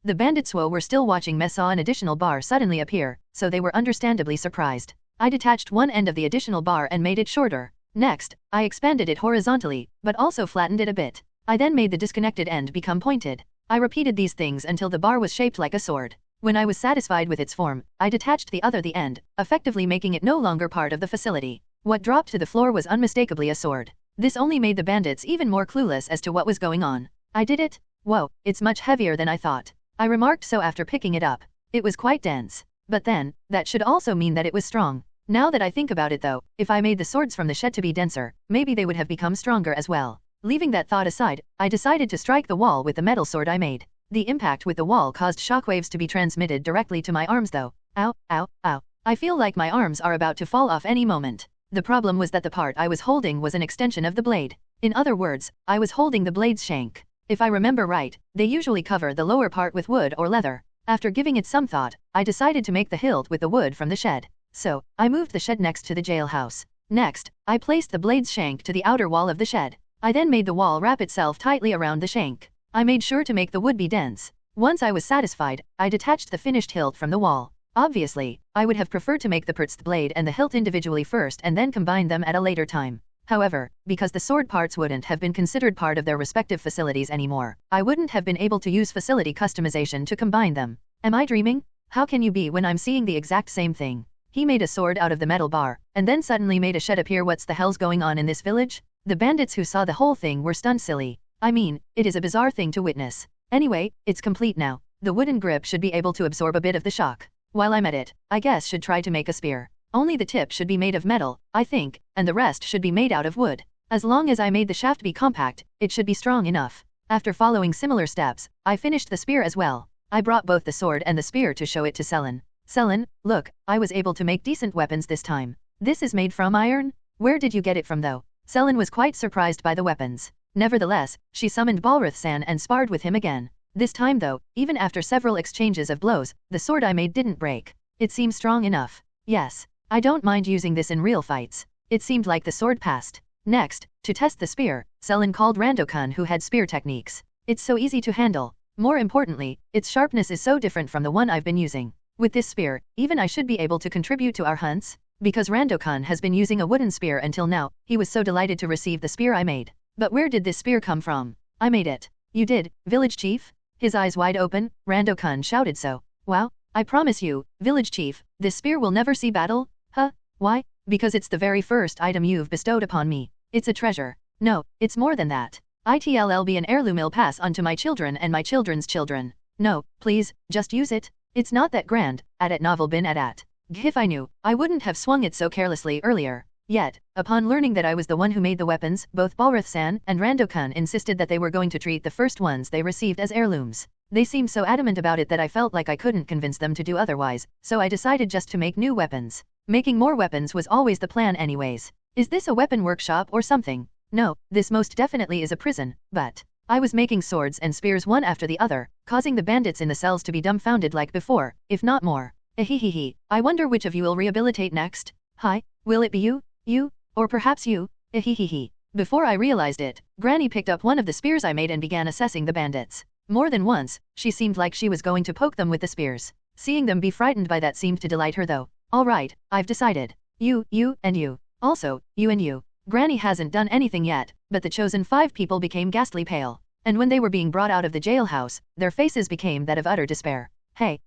The bandits were still watching me saw an additional bar suddenly appear, so they were understandably surprised. I detached one end of the additional bar and made it shorter. Next, I expanded it horizontally, but also flattened it a bit. I then made the disconnected end become pointed. I repeated these things until the bar was shaped like a sword. When I was satisfied with its form, I detached the end, effectively making it no longer part of the facility. What dropped to the floor was unmistakably a sword. This only made the bandits even more clueless as to what was going on. I did it? Whoa, it's much heavier than I thought. I remarked so after picking it up. It was quite dense. But then, that should also mean that it was strong. Now that I think about it though, if I made the swords from the shed to be denser, maybe they would have become stronger as well. Leaving that thought aside, I decided to strike the wall with the metal sword I made. The impact with the wall caused shockwaves to be transmitted directly to my arms though. Ow, ow, ow. I feel like my arms are about to fall off any moment. The problem was that the part I was holding was an extension of the blade. In other words, I was holding the blade's shank. If I remember right, they usually cover the lower part with wood or leather. After giving it some thought, I decided to make the hilt with the wood from the shed. So, I moved the shed next to the jailhouse. Next, I placed the blade's shank to the outer wall of the shed. I then made the wall wrap itself tightly around the shank. I made sure to make the wood be dense. Once I was satisfied, I detached the finished hilt from the wall. Obviously, I would have preferred to make the pert's blade and the hilt individually first and then combine them at a later time. However, because the sword parts wouldn't have been considered part of their respective facilities anymore, I wouldn't have been able to use facility customization to combine them. Am I dreaming? How can you be when I'm seeing the exact same thing? He made a sword out of the metal bar, and then suddenly made a shed appear. What's the hell's going on in this village? The bandits who saw the whole thing were stunned silly. I mean, it is a bizarre thing to witness. Anyway, it's complete now. The wooden grip should be able to absorb a bit of the shock. While I'm at it, I guess should try to make a spear. Only the tip should be made of metal, I think, and the rest should be made out of wood. As long as I made the shaft be compact, it should be strong enough. After following similar steps, I finished the spear as well. I brought both the sword and the spear to show it to Selin. Selin, look, I was able to make decent weapons this time. This is made from iron? Where did you get it from though? Selin was quite surprised by the weapons. Nevertheless, she summoned Balrith-san and sparred with him again. This time though, even after several exchanges of blows, the sword I made didn't break. It seems strong enough. Yes. I don't mind using this in real fights. It seemed like the sword passed. Next, to test the spear, Selin called Rando-kun who had spear techniques. It's so easy to handle. More importantly, its sharpness is so different from the one I've been using. With this spear, even I should be able to contribute to our hunts. Because Rando-kun has been using a wooden spear until now, he was so delighted to receive the spear I made. But where did this spear come from? I made it. You did, village chief? His eyes wide open, Rando-kun shouted so. Wow, I promise you, village chief, this spear will never see battle? Huh? Why? Because it's the very first item you've bestowed upon me. It's a treasure. No, it's more than that. It'll be an heirloom I'll pass on to my children and my children's children. No, please, just use it. It's not that grand, at novel bin at. If I knew, I wouldn't have swung it so carelessly earlier. Yet, upon learning that I was the one who made the weapons, both Balrith-san and Rando-kun insisted that they were going to treat the first ones they received as heirlooms. They seemed so adamant about it that I felt like I couldn't convince them to do otherwise, so I decided just to make new weapons. Making more weapons was always the plan anyways. Is this a weapon workshop or something? No, this most definitely is a prison, but I was making swords and spears one after the other, causing the bandits in the cells to be dumbfounded like before, if not more. Ehehehe, I wonder which of you will rehabilitate next? Hi, will it be you? You? Or perhaps you? Ehehehe. Before I realized it, Granny picked up one of the spears I made and began assessing the bandits. More than once, she seemed like she was going to poke them with the spears. Seeing them be frightened by that seemed to delight her though. Alright, I've decided. You, and you. Also, you and you. Granny hasn't done anything yet, but the chosen 5 people became ghastly pale. And when they were being brought out of the jailhouse, their faces became that of utter despair. Hey,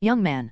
young man.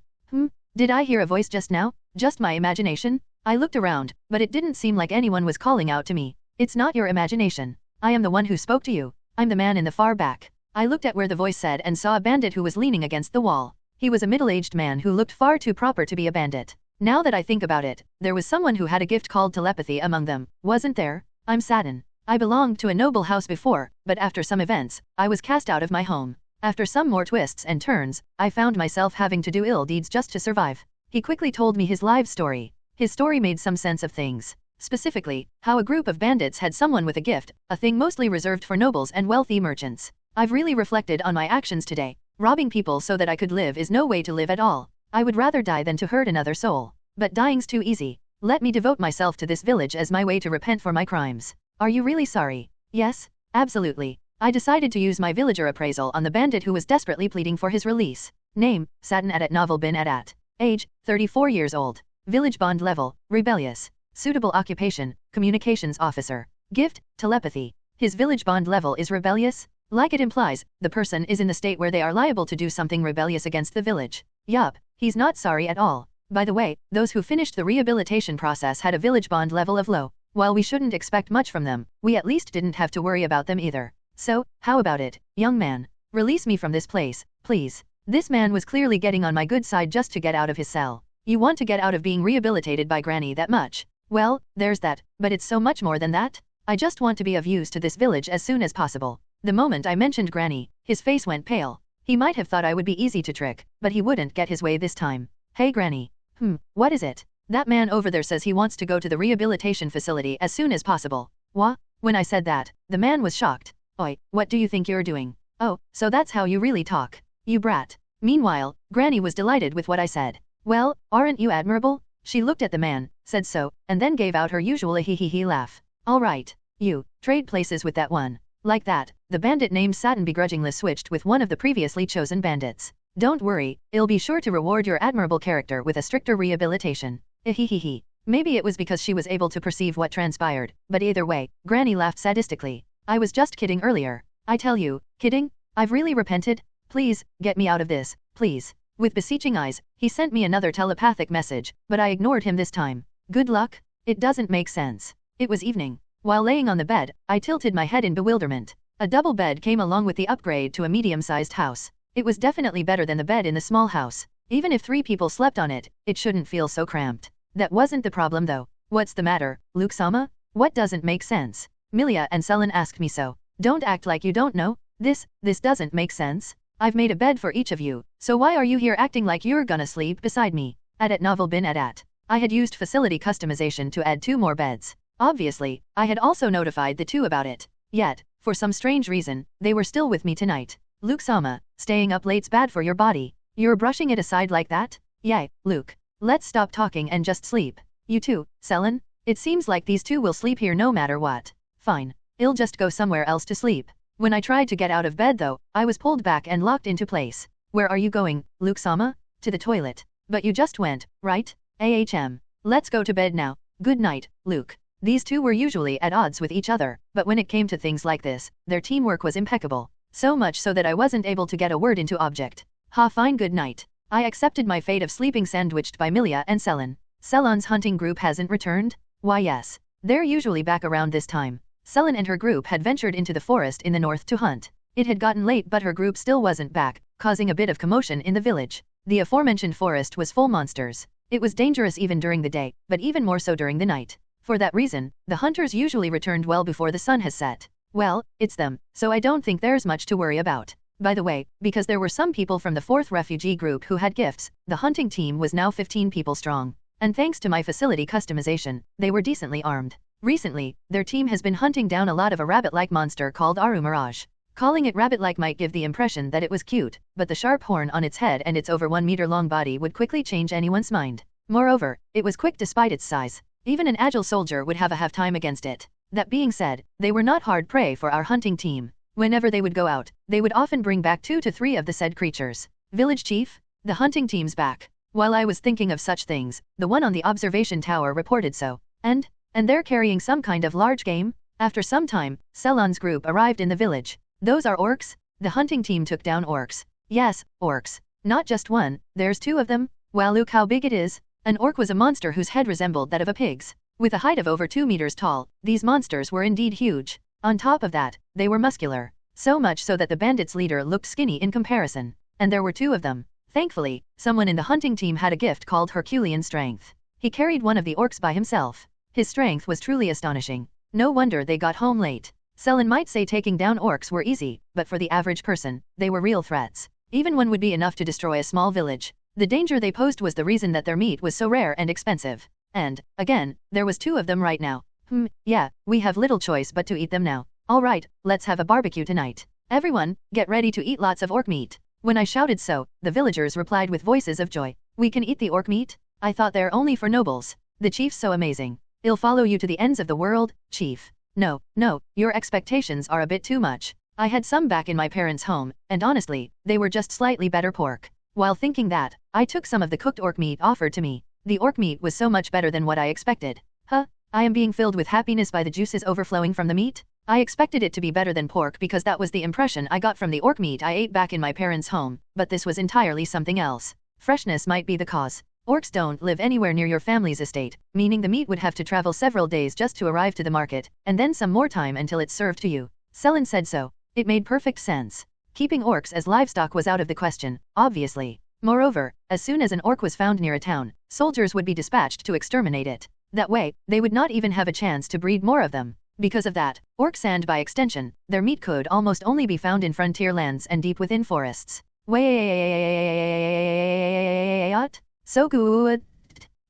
Did I hear a voice just now? Just my imagination? I looked around, but it didn't seem like anyone was calling out to me. It's not your imagination. I am the one who spoke to you. I'm the man in the far back. I looked at where the voice said and saw a bandit who was leaning against the wall. He was a middle-aged man who looked far too proper to be a bandit. Now that I think about it, there was someone who had a gift called telepathy among them, wasn't there? I'm saddened. I belonged to a noble house before, but after some events, I was cast out of my home. After some more twists and turns, I found myself having to do ill deeds just to survive. He quickly told me his life story. His story made some sense of things. Specifically, how a group of bandits had someone with a gift, a thing mostly reserved for nobles and wealthy merchants. I've really reflected on my actions today. Robbing people so that I could live is no way to live at all. I would rather die than to hurt another soul. But dying's too easy. Let me devote myself to this village as my way to repent for my crimes. Are you really sorry? Yes, absolutely. I decided to use my villager appraisal on the bandit who was desperately pleading for his release. Name, Satin Adat Novel Bin Adat. Age, 34 years old. Village bond level, rebellious. Suitable occupation, communications officer. Gift, telepathy. His village bond level is rebellious? Like it implies, the person is in the state where they are liable to do something rebellious against the village. Yup, he's not sorry at all. By the way, those who finished the rehabilitation process had a village bond level of low. While we shouldn't expect much from them, we at least didn't have to worry about them either. So, how about it, young man? Release me from this place, please. This man was clearly getting on my good side just to get out of his cell. You want to get out of being rehabilitated by Granny that much? Well, there's that, but it's so much more than that. I just want to be of use to this village as soon as possible. The moment I mentioned Granny, his face went pale. He might have thought I would be easy to trick, but he wouldn't get his way this time. Hey Granny. What is it? That man over there says he wants to go to the rehabilitation facility as soon as possible. What? When I said that, the man was shocked. Oi, what do you think you're doing? Oh, so that's how you really talk. You brat. Meanwhile, Granny was delighted with what I said. Well, aren't you admirable? She looked at the man, said so, and then gave out her usual hee laugh. Alright, you, trade places with that one. Like that, the bandit named Satin begrudgingly switched with one of the previously chosen bandits. Don't worry, I'll be sure to reward your admirable character with a stricter rehabilitation. Ehehehe. Maybe it was because she was able to perceive what transpired, but either way, Granny laughed sadistically. I was just kidding earlier. I tell you, kidding? I've really repented? Please, get me out of this, please. With beseeching eyes, he sent me another telepathic message, but I ignored him this time. Good luck? It doesn't make sense. It was evening. While laying on the bed, I tilted my head in bewilderment. A double bed came along with the upgrade to a medium-sized house. It was definitely better than the bed in the small house. Even if 3 people slept on it, it shouldn't feel so cramped. That wasn't the problem though. What's the matter, Luke-sama? What doesn't make sense? Milia and Selen asked me so. Don't act like you don't know. This doesn't make sense. I've made a bed for each of you, so why are you here acting like you're gonna sleep beside me? Adat Novel Bin Adat. I had used facility customization to add 2 more beds. Obviously, I had also notified the 2 about it. Yet, for some strange reason, they were still with me tonight. Luke-sama, staying up late's bad for your body. You're brushing it aside like that? Yay, Luke. Let's stop talking and just sleep. You too, Selen? It seems like these 2 will sleep here no matter what. Fine. I'll just go somewhere else to sleep. When I tried to get out of bed though, I was pulled back and locked into place. Where are you going, Luke-sama? To the toilet. But you just went, right? Let's go to bed now. Good night, Luke. These 2 were usually at odds with each other, but when it came to things like this, their teamwork was impeccable. So much so that I wasn't able to get a word into object. Fine, good night. I accepted my fate of sleeping sandwiched by Milia and Selen. Selen's hunting group hasn't returned? Why yes. They're usually back around this time. Selen and her group had ventured into the forest in the north to hunt. It had gotten late but her group still wasn't back, causing a bit of commotion in the village. The aforementioned forest was full monsters. It was dangerous even during the day, but even more so during the night. For that reason, the hunters usually returned well before the sun has set. Well, it's them, so I don't think there's much to worry about. By the way, because there were some people from the 4th refugee group who had gifts, the hunting team was now 15 people strong. And thanks to my facility customization, they were decently armed. Recently, their team has been hunting down a lot of a rabbit-like monster called Aru Mirage. Calling it rabbit-like might give the impression that it was cute, but the sharp horn on its head and its over 1 meter long body would quickly change anyone's mind. Moreover, it was quick despite its size. Even an agile soldier would have time against it. That being said, they were not hard prey for our hunting team. Whenever they would go out, they would often bring back 2 to 3 of the said creatures. Village chief? The hunting team's back. While I was thinking of such things, the one on the observation tower reported so. And they're carrying some kind of large game? After some time, Selon's group arrived in the village. Those are orcs? The hunting team took down orcs. Yes, orcs. Not just one, there's 2 of them. Wow, look how big it is. An orc was a monster whose head resembled that of a pig's. With a height of over 2 meters tall, these monsters were indeed huge. On top of that, they were muscular. So much so that the bandits' leader looked skinny in comparison. And there were 2 of them. Thankfully, someone in the hunting team had a gift called Herculean Strength. He carried one of the orcs by himself. His strength was truly astonishing. No wonder they got home late. Selon might say taking down orcs were easy, but for the average person, they were real threats. Even one would be enough to destroy a small village. The danger they posed was the reason that their meat was so rare and expensive. And, again, there was 2 of them right now. Yeah, we have little choice but to eat them now. Alright, let's have a barbecue tonight. Everyone, get ready to eat lots of orc meat. When I shouted so, the villagers replied with voices of joy. We can eat the orc meat? I thought they're only for nobles. The chief's so amazing. He'll follow you to the ends of the world, chief. No, your expectations are a bit too much. I had some back in my parents' home, and honestly, they were just slightly better pork. While thinking that, I took some of the cooked orc meat offered to me. The orc meat was so much better than what I expected. I am being filled with happiness by the juices overflowing from the meat? I expected it to be better than pork because that was the impression I got from the orc meat I ate back in my parents' home, but this was entirely something else. Freshness might be the cause. Orcs don't live anywhere near your family's estate, meaning the meat would have to travel several days just to arrive to the market, and then some more time until it's served to you. Selon said so. It made perfect sense. Keeping orcs as livestock was out of the question, obviously. Moreover, as soon as an orc was found near a town, soldiers would be dispatched to exterminate it. That way, they would not even have a chance to breed more of them. Because of that, orcs and by extension, their meat could almost only be found in frontier lands and deep within forests. What? So good.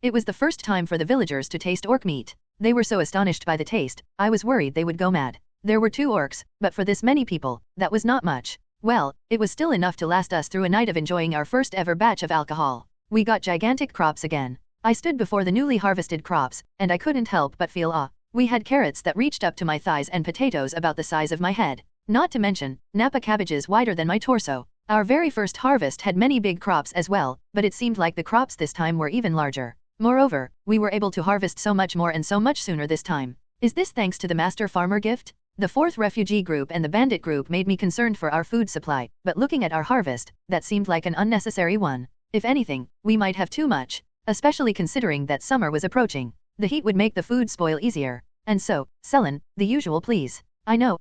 It was the first time for the villagers to taste orc meat. They were so astonished by the taste, I was worried they would go mad. There were 2 orcs, but for this many people, that was not much. Well, it was still enough to last us through a night of enjoying our first ever batch of alcohol. We got gigantic crops again. I stood before the newly harvested crops, and I couldn't help but feel awe. We had carrots that reached up to my thighs and potatoes about the size of my head. Not to mention, Napa cabbages wider than my torso. Our very first harvest had many big crops as well, but it seemed like the crops this time were even larger. Moreover, we were able to harvest so much more and so much sooner this time. Is this thanks to the master farmer gift? The 4th refugee group and the bandit group made me concerned for our food supply, but looking at our harvest, that seemed like an unnecessary one. If anything, we might have too much, especially considering that summer was approaching. The heat would make the food spoil easier. And so, Selon, the usual please. I know.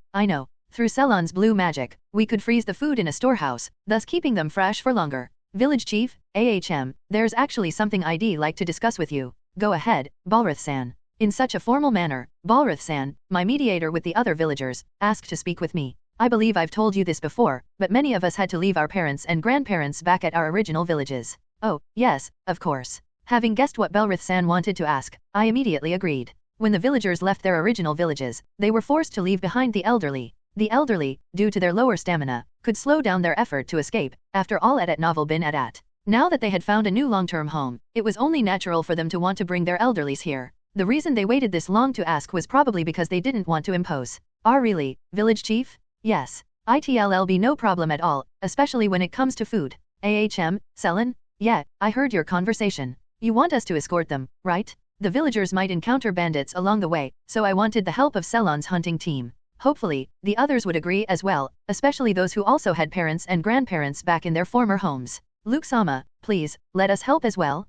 Through Selon's blue magic, we could freeze the food in a storehouse, thus keeping them fresh for longer. Village chief, there's actually something I'd like to discuss with you. Go ahead, Balrith-san. In such a formal manner, Balrith-san, my mediator with the other villagers, asked to speak with me. I believe I've told you this before, but many of us had to leave our parents and grandparents back at our original villages. Oh, yes, of course. Having guessed what Balrith-san wanted to ask, I immediately agreed. When the villagers left their original villages, they were forced to leave behind the elderly. The elderly, due to their lower stamina, could slow down their effort to escape, after all at novel been at. Now that they had found a new long-term home, it was only natural for them to want to bring their elderlies here. The reason they waited this long to ask was probably because they didn't want to impose. Really, village chief? Yes. It'll be no problem at all, especially when it comes to food. Selon? Yeah, I heard your conversation. You want us to escort them, right? The villagers might encounter bandits along the way, so I wanted the help of Selon's hunting team. Hopefully, the others would agree as well, especially those who also had parents and grandparents back in their former homes. Luke-sama, please, let us help as well?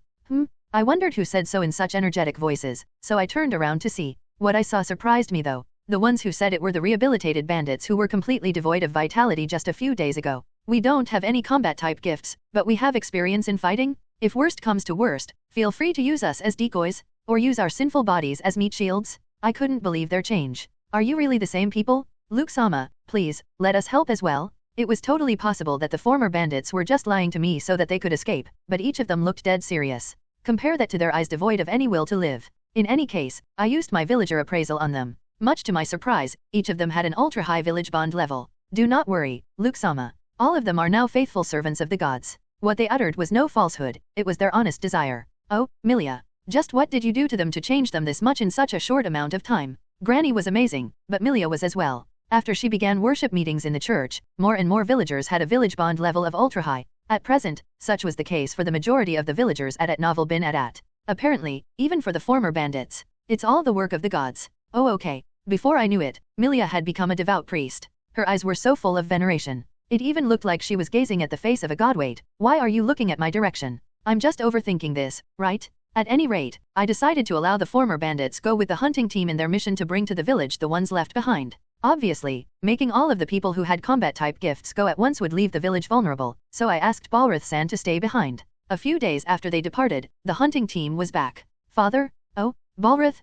I wondered who said so in such energetic voices, so I turned around to see. What I saw surprised me though. The ones who said it were the rehabilitated bandits who were completely devoid of vitality just a few days ago. We don't have any combat-type gifts, but we have experience in fighting. If worst comes to worst, feel free to use us as decoys, or use our sinful bodies as meat shields. I couldn't believe their change. Are you really the same people? Luke-sama, please, let us help as well. It was totally possible that the former bandits were just lying to me so that they could escape, but each of them looked dead serious. Compare that to their eyes devoid of any will to live. In any case, I used my villager appraisal on them. Much to my surprise, each of them had an ultra-high village bond level. Do not worry, Luke-sama. All of them are now faithful servants of the gods. What they uttered was no falsehood, it was their honest desire. Oh, Milia. Just what did you do to them to change them this much in such a short amount of time? Granny was amazing, but Milia was as well. After she began worship meetings in the church, more and more villagers had a village bond level of ultra-high. At present, such was the case for the majority of the villagers at Novel bin Adat. Apparently, even for the former bandits. It's all the work of the gods. Oh okay. Before I knew it, Milia had become a devout priest. Her eyes were so full of veneration. It even looked like she was gazing at the face of a god. Wait, why are you looking at my direction? I'm just overthinking this, right? At any rate, I decided to allow the former bandits go with the hunting team in their mission to bring to the village the ones left behind. Obviously, making all of the people who had combat-type gifts go at once would leave the village vulnerable, so I asked Balrith-san to stay behind. A few days after they departed, the hunting team was back. Father? Oh, Belrith,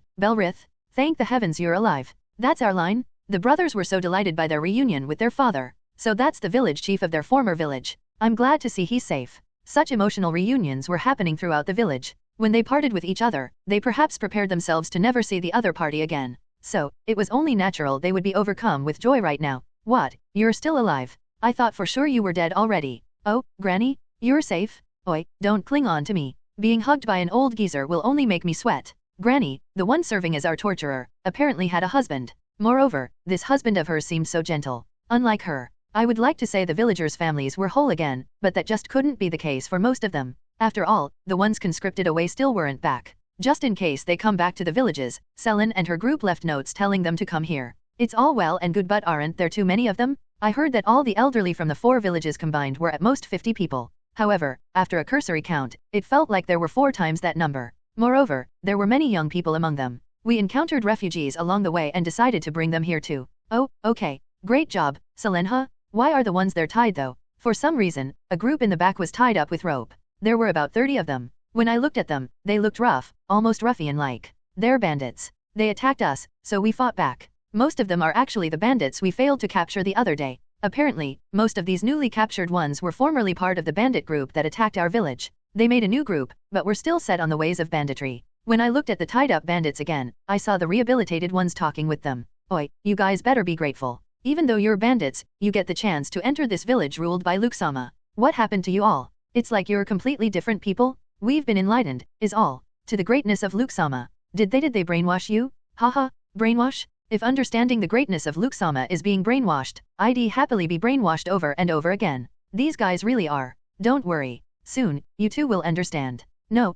thank the heavens you're alive. That's our line? The brothers were so delighted by their reunion with their father. So that's the village chief of their former village. I'm glad to see he's safe. Such emotional reunions were happening throughout the village. When they parted with each other, they perhaps prepared themselves to never see the other party again. So, it was only natural they would be overcome with joy right now. What, you're still alive? I thought for sure you were dead already. Oh, Granny? You're safe? Oi, don't cling on to me. Being hugged by an old geezer will only make me sweat. Granny, the one serving as our torturer, apparently had a husband. Moreover, this husband of hers seemed so gentle. Unlike her. I would like to say the villagers' families were whole again, but that just couldn't be the case for most of them. After all, the ones conscripted away still weren't back. Just in case they come back to the villages, Selin and her group left notes telling them to come here. It's all well and good, but aren't there too many of them? I heard that all the elderly from the 4 villages combined were at most 50 people. However, after a cursory count, it felt like there were 4 times that number. Moreover, there were many young people among them. We encountered refugees along the way and decided to bring them here too. Oh, okay. Great job, Selenha. Why are the ones there tied though? For some reason, a group in the back was tied up with rope. There were about 30 of them. When I looked at them, they looked rough, almost ruffian-like. They're bandits. They attacked us, so we fought back. Most of them are actually the bandits we failed to capture the other day. Apparently, most of these newly captured ones were formerly part of the bandit group that attacked our village. They made a new group, but were still set on the ways of banditry. When I looked at the tied-up bandits again, I saw the rehabilitated ones talking with them. Oi, you guys better be grateful. Even though you're bandits, you get the chance to enter this village ruled by Luke-sama. What happened to you all? It's like you're completely different people? We've been enlightened, is all. To the greatness of Luke-sama. Did they brainwash you? Haha, brainwash? If understanding the greatness of Luke-sama is being brainwashed, I'd happily be brainwashed over and over again. These guys really are. Don't worry. Soon, you too will understand. No,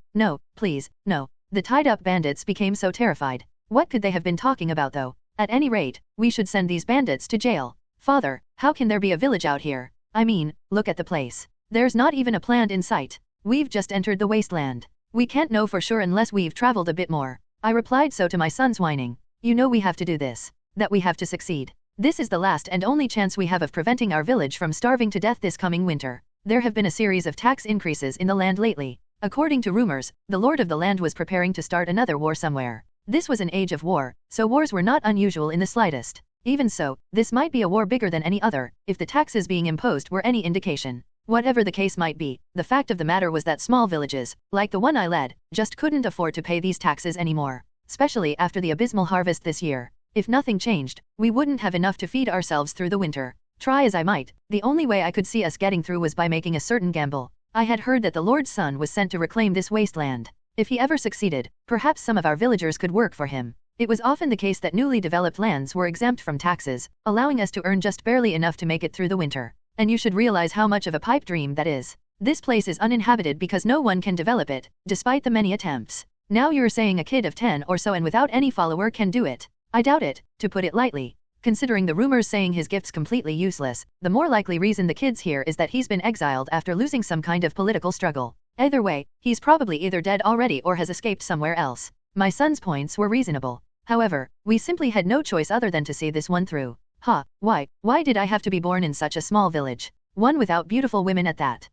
please, no. The tied-up bandits became so terrified. What could they have been talking about though? At any rate, we should send these bandits to jail. Father, how can there be a village out here? I mean, look at the place. There's not even a plant in sight. We've just entered the wasteland. We can't know for sure unless we've traveled a bit more. I replied so to my sons whining. You know we have to do this. That we have to succeed. This is the last and only chance we have of preventing our village from starving to death this coming winter. There have been a series of tax increases in the land lately. According to rumors, the lord of the land was preparing to start another war somewhere. This was an age of war, so wars were not unusual in the slightest. Even so, this might be a war bigger than any other, if the taxes being imposed were any indication. Whatever the case might be, the fact of the matter was that small villages, like the one I led, just couldn't afford to pay these taxes anymore. Especially after the abysmal harvest this year. If nothing changed, we wouldn't have enough to feed ourselves through the winter. Try as I might, the only way I could see us getting through was by making a certain gamble. I had heard that the Lord's son was sent to reclaim this wasteland. If he ever succeeded, perhaps some of our villagers could work for him. It was often the case that newly developed lands were exempt from taxes, allowing us to earn just barely enough to make it through the winter. And you should realize how much of a pipe dream that is. This place is uninhabited because no one can develop it, despite the many attempts. Now you're saying a kid of 10 or so and without any follower can do it. I doubt it, to put it lightly. Considering the rumors saying his gift's completely useless, the more likely reason the kid's here is that he's been exiled after losing some kind of political struggle. Either way, he's probably either dead already or has escaped somewhere else. My son's points were reasonable. However, we simply had no choice other than to see this one through. Why did I have to be born in such a small village? One without beautiful women at that.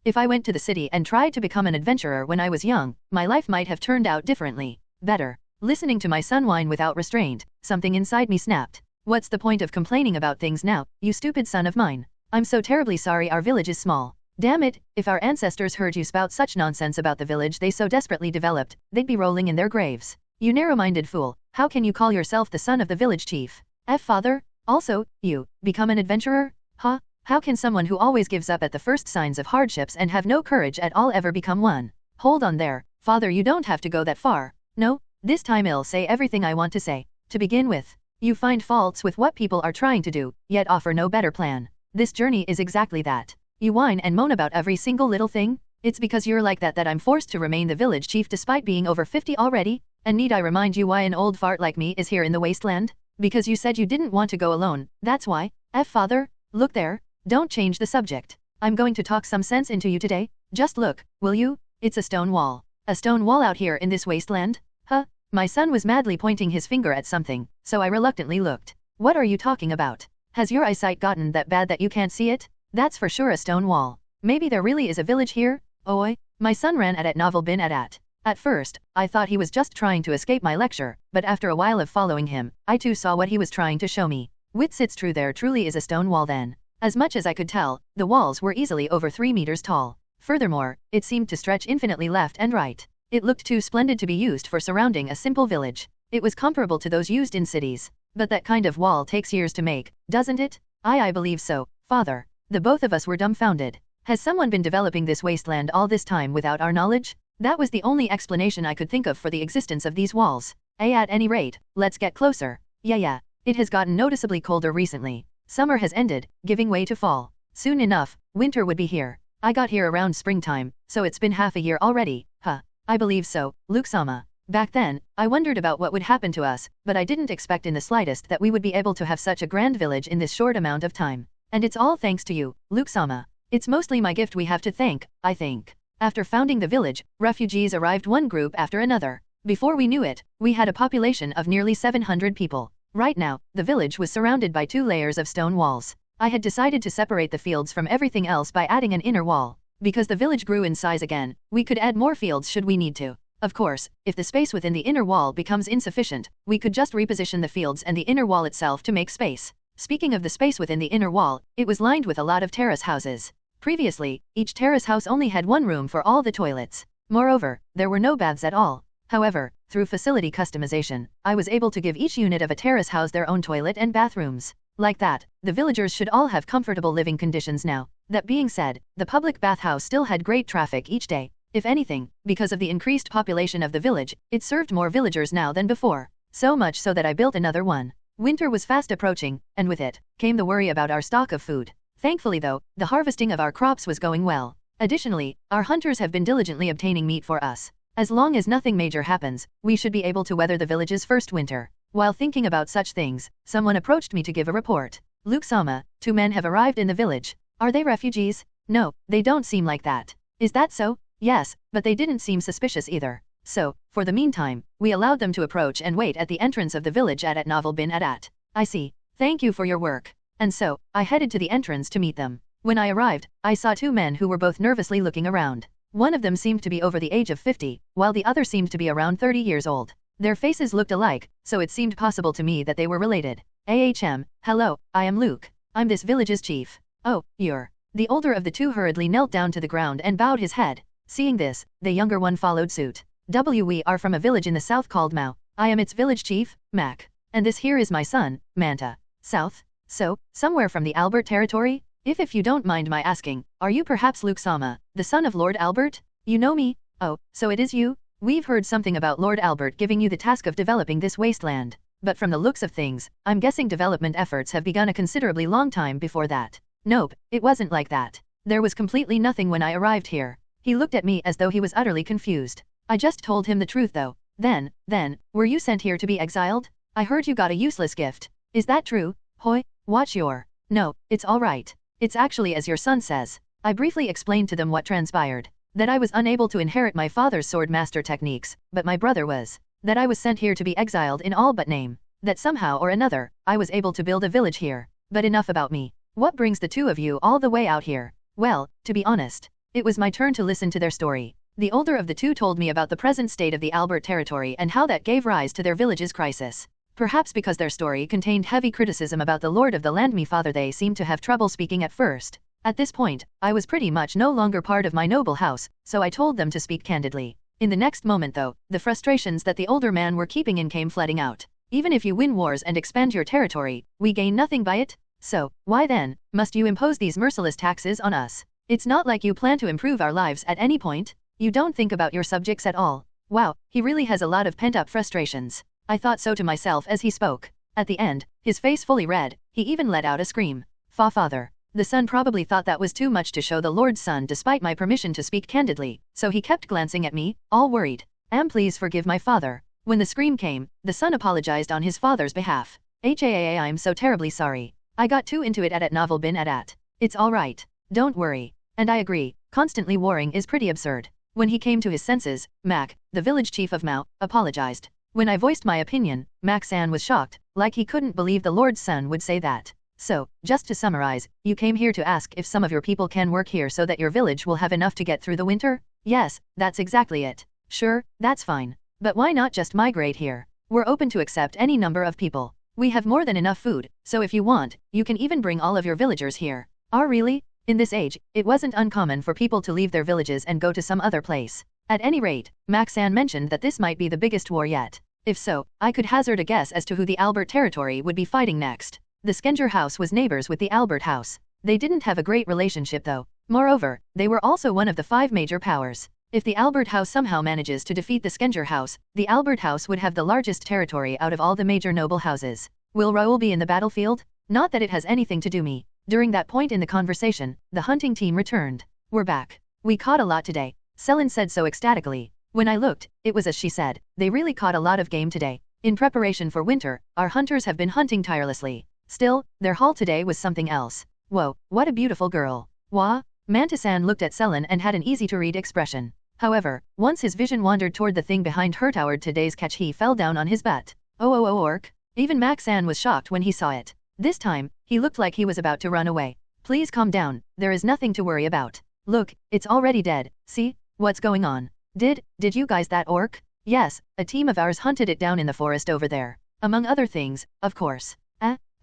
If I went to the city and tried to become an adventurer when I was young, my life might have turned out differently. Better. Listening to my son whine without restraint, something inside me snapped. What's the point of complaining about things now, you stupid son of mine? I'm so terribly sorry, our village is small. Damn it, if our ancestors heard you spout such nonsense about the village they so desperately developed, they'd be rolling in their graves. You narrow-minded fool, how can you call yourself the son of the village chief? Father? Also, you, become an adventurer? Huh? How can someone who always gives up at the first signs of hardships and have no courage at all ever become one? Hold on there, father, you don't have to go that far. No, this time I'll say everything I want to say. To begin with, you find faults with what people are trying to do, yet offer no better plan. This journey is exactly that. You whine and moan about every single little thing? It's because you're like that I'm forced to remain the village chief despite being over 50 already? And need I remind you why an old fart like me is here in the wasteland? Because you said you didn't want to go alone, that's why. Father, look there, don't change the subject. I'm going to talk some sense into you today. Just look, will you? It's a stone wall. A stone wall out here in this wasteland? Huh? My son was madly pointing his finger at something, so I reluctantly looked. What are you talking about? Has your eyesight gotten that bad that you can't see it? That's for sure a stone wall. Maybe there really is a village here? Oi, my son ran at novel bin at. At first, I thought he was just trying to escape my lecture, but after a while of following him, I too saw what he was trying to show me. Wits, it's true, there truly is a stone wall then. As much as I could tell, the walls were easily over 3 meters tall. Furthermore, it seemed to stretch infinitely left and right. It looked too splendid to be used for surrounding a simple village. It was comparable to those used in cities. But that kind of wall takes years to make, doesn't it? I believe so, father. The both of us were dumbfounded. Has someone been developing this wasteland all this time without our knowledge? That was the only explanation I could think of for the existence of these walls. At any rate, let's get closer. Yeah. It has gotten noticeably colder recently. Summer has ended, giving way to fall. Soon enough, winter would be here. I got here around springtime, so it's been half a year already. Huh. I believe so, Luke-sama. Back then, I wondered about what would happen to us, but I didn't expect in the slightest that we would be able to have such a grand village in this short amount of time. And it's all thanks to you, Luke-sama. It's mostly my gift we have to thank, I think. After founding the village, refugees arrived one group after another. Before we knew it, we had a population of nearly 700 people. Right now, the village was surrounded by 2 layers of stone walls. I had decided to separate the fields from everything else by adding an inner wall. Because the village grew in size again, we could add more fields should we need to. Of course, if the space within the inner wall becomes insufficient, we could just reposition the fields and the inner wall itself to make space. Speaking of the space within the inner wall, it was lined with a lot of terrace houses. Previously, each terrace house only had one room for all the toilets. Moreover, there were no baths at all. However, through facility customization, I was able to give each unit of a terrace house their own toilet and bathrooms. Like that, the villagers should all have comfortable living conditions now. That being said, the public bathhouse still had great traffic each day. If anything, because of the increased population of the village, it served more villagers now than before. So much so that I built another one. Winter was fast approaching, and with it, came the worry about our stock of food. Thankfully though, the harvesting of our crops was going well. Additionally, our hunters have been diligently obtaining meat for us. As long as nothing major happens, we should be able to weather the village's first winter. While thinking about such things, someone approached me to give a report. Luke-sama, 2 men have arrived in the village. Are they refugees? No, they don't seem like that. Is that so? Yes, but they didn't seem suspicious either. So, for the meantime, we allowed them to approach and wait at the entrance of the village at novel bin at. I see. Thank you for your work. And so, I headed to the entrance to meet them. When I arrived, I saw 2 men who were both nervously looking around. One of them seemed to be over the age of 50, while the other seemed to be around 30 years old. Their faces looked alike, so it seemed possible to me that they were related. Hello, I am Luke. I'm this village's chief. Oh, you're. The older of the 2 hurriedly knelt down to the ground and bowed his head. Seeing this, the younger one followed suit. We are from a village in the south called Mao. I am its village chief, Mac. And this here is my son, Manta. South? So, somewhere from the Albert territory? If you don't mind my asking, are you perhaps Luke-sama, the son of Lord Albert? You know me? Oh, so it is you? We've heard something about Lord Albert giving you the task of developing this wasteland. But from the looks of things, I'm guessing development efforts have begun a considerably long time before that. Nope, it wasn't like that. There was completely nothing when I arrived here. He looked at me as though he was utterly confused. I just told him the truth though. Then, were you sent here to be exiled? I heard you got a useless gift. Is that true? Hoi, watch your. No, it's all right. It's actually as your son says. I briefly explained to them what transpired. That I was unable to inherit my father's sword master techniques, but my brother was. That I was sent here to be exiled in all but name. That somehow or another, I was able to build a village here. But enough about me. What brings the 2 of you all the way out here? Well, to be honest, it was my turn to listen to their story. The older of the 2 told me about the present state of the Albert territory and how that gave rise to their village's crisis. Perhaps because their story contained heavy criticism about the Lord of the Land, me father, they seemed to have trouble speaking at first. At this point, I was pretty much no longer part of my noble house, so I told them to speak candidly. In the next moment though, the frustrations that the older man were keeping in came flooding out. Even if you win wars and expand your territory, we gain nothing by it? So, why then, must you impose these merciless taxes on us? It's not like you plan to improve our lives at any point. You don't think about your subjects at all. Wow, he really has a lot of pent-up frustrations. I thought so to myself as he spoke. At the end, his face fully red, he even let out a scream. Father. The son probably thought that was too much to show the Lord's son despite my permission to speak candidly, so he kept glancing at me, all worried. Please forgive my father. When the scream came, the son apologized on his father's behalf. I'm so terribly sorry. I got too into it at novel bin at. It's alright. Don't worry. And I agree, constantly warring is pretty absurd. When he came to his senses, Mac, the village chief of Mao, apologized. When I voiced my opinion, Mac-san was shocked, like he couldn't believe the Lord's son would say that. So, just to summarize, you came here to ask if some of your people can work here so that your village will have enough to get through the winter? Yes, that's exactly it. Sure, that's fine. But why not just migrate here? We're open to accept any number of people. We have more than enough food, so if you want, you can even bring all of your villagers here. Really? In this age, it wasn't uncommon for people to leave their villages and go to some other place. At any rate, Mac-san mentioned that this might be the biggest war yet. If so, I could hazard a guess as to who the Albert territory would be fighting next. The Skenger house was neighbors with the Albert house. They didn't have a great relationship though. Moreover, they were also one of the 5 major powers. If the Albert house somehow manages to defeat the Skenger house, the Albert house would have the largest territory out of all the major noble houses. Will Raoul be in the battlefield? Not that it has anything to do me. During that point in the conversation, the hunting team returned. We're back. We caught a lot today. Selin said so ecstatically. When I looked, it was as she said. They really caught a lot of game today. In preparation for winter, our hunters have been hunting tirelessly. Still, their haul today was something else. Whoa, what a beautiful girl. Wah? Mantisan looked at Selin and had an easy-to-read expression. However, once his vision wandered toward the thing behind her toward today's catch, he fell down on his butt. Oh, orc. Even Mac-san was shocked when he saw it. This time, he looked like he was about to run away. Please calm down, there is nothing to worry about. Look, it's already dead. See? What's going on? Did you guys that orc? Yes, a team of ours hunted it down in the forest over there. Among other things, of course.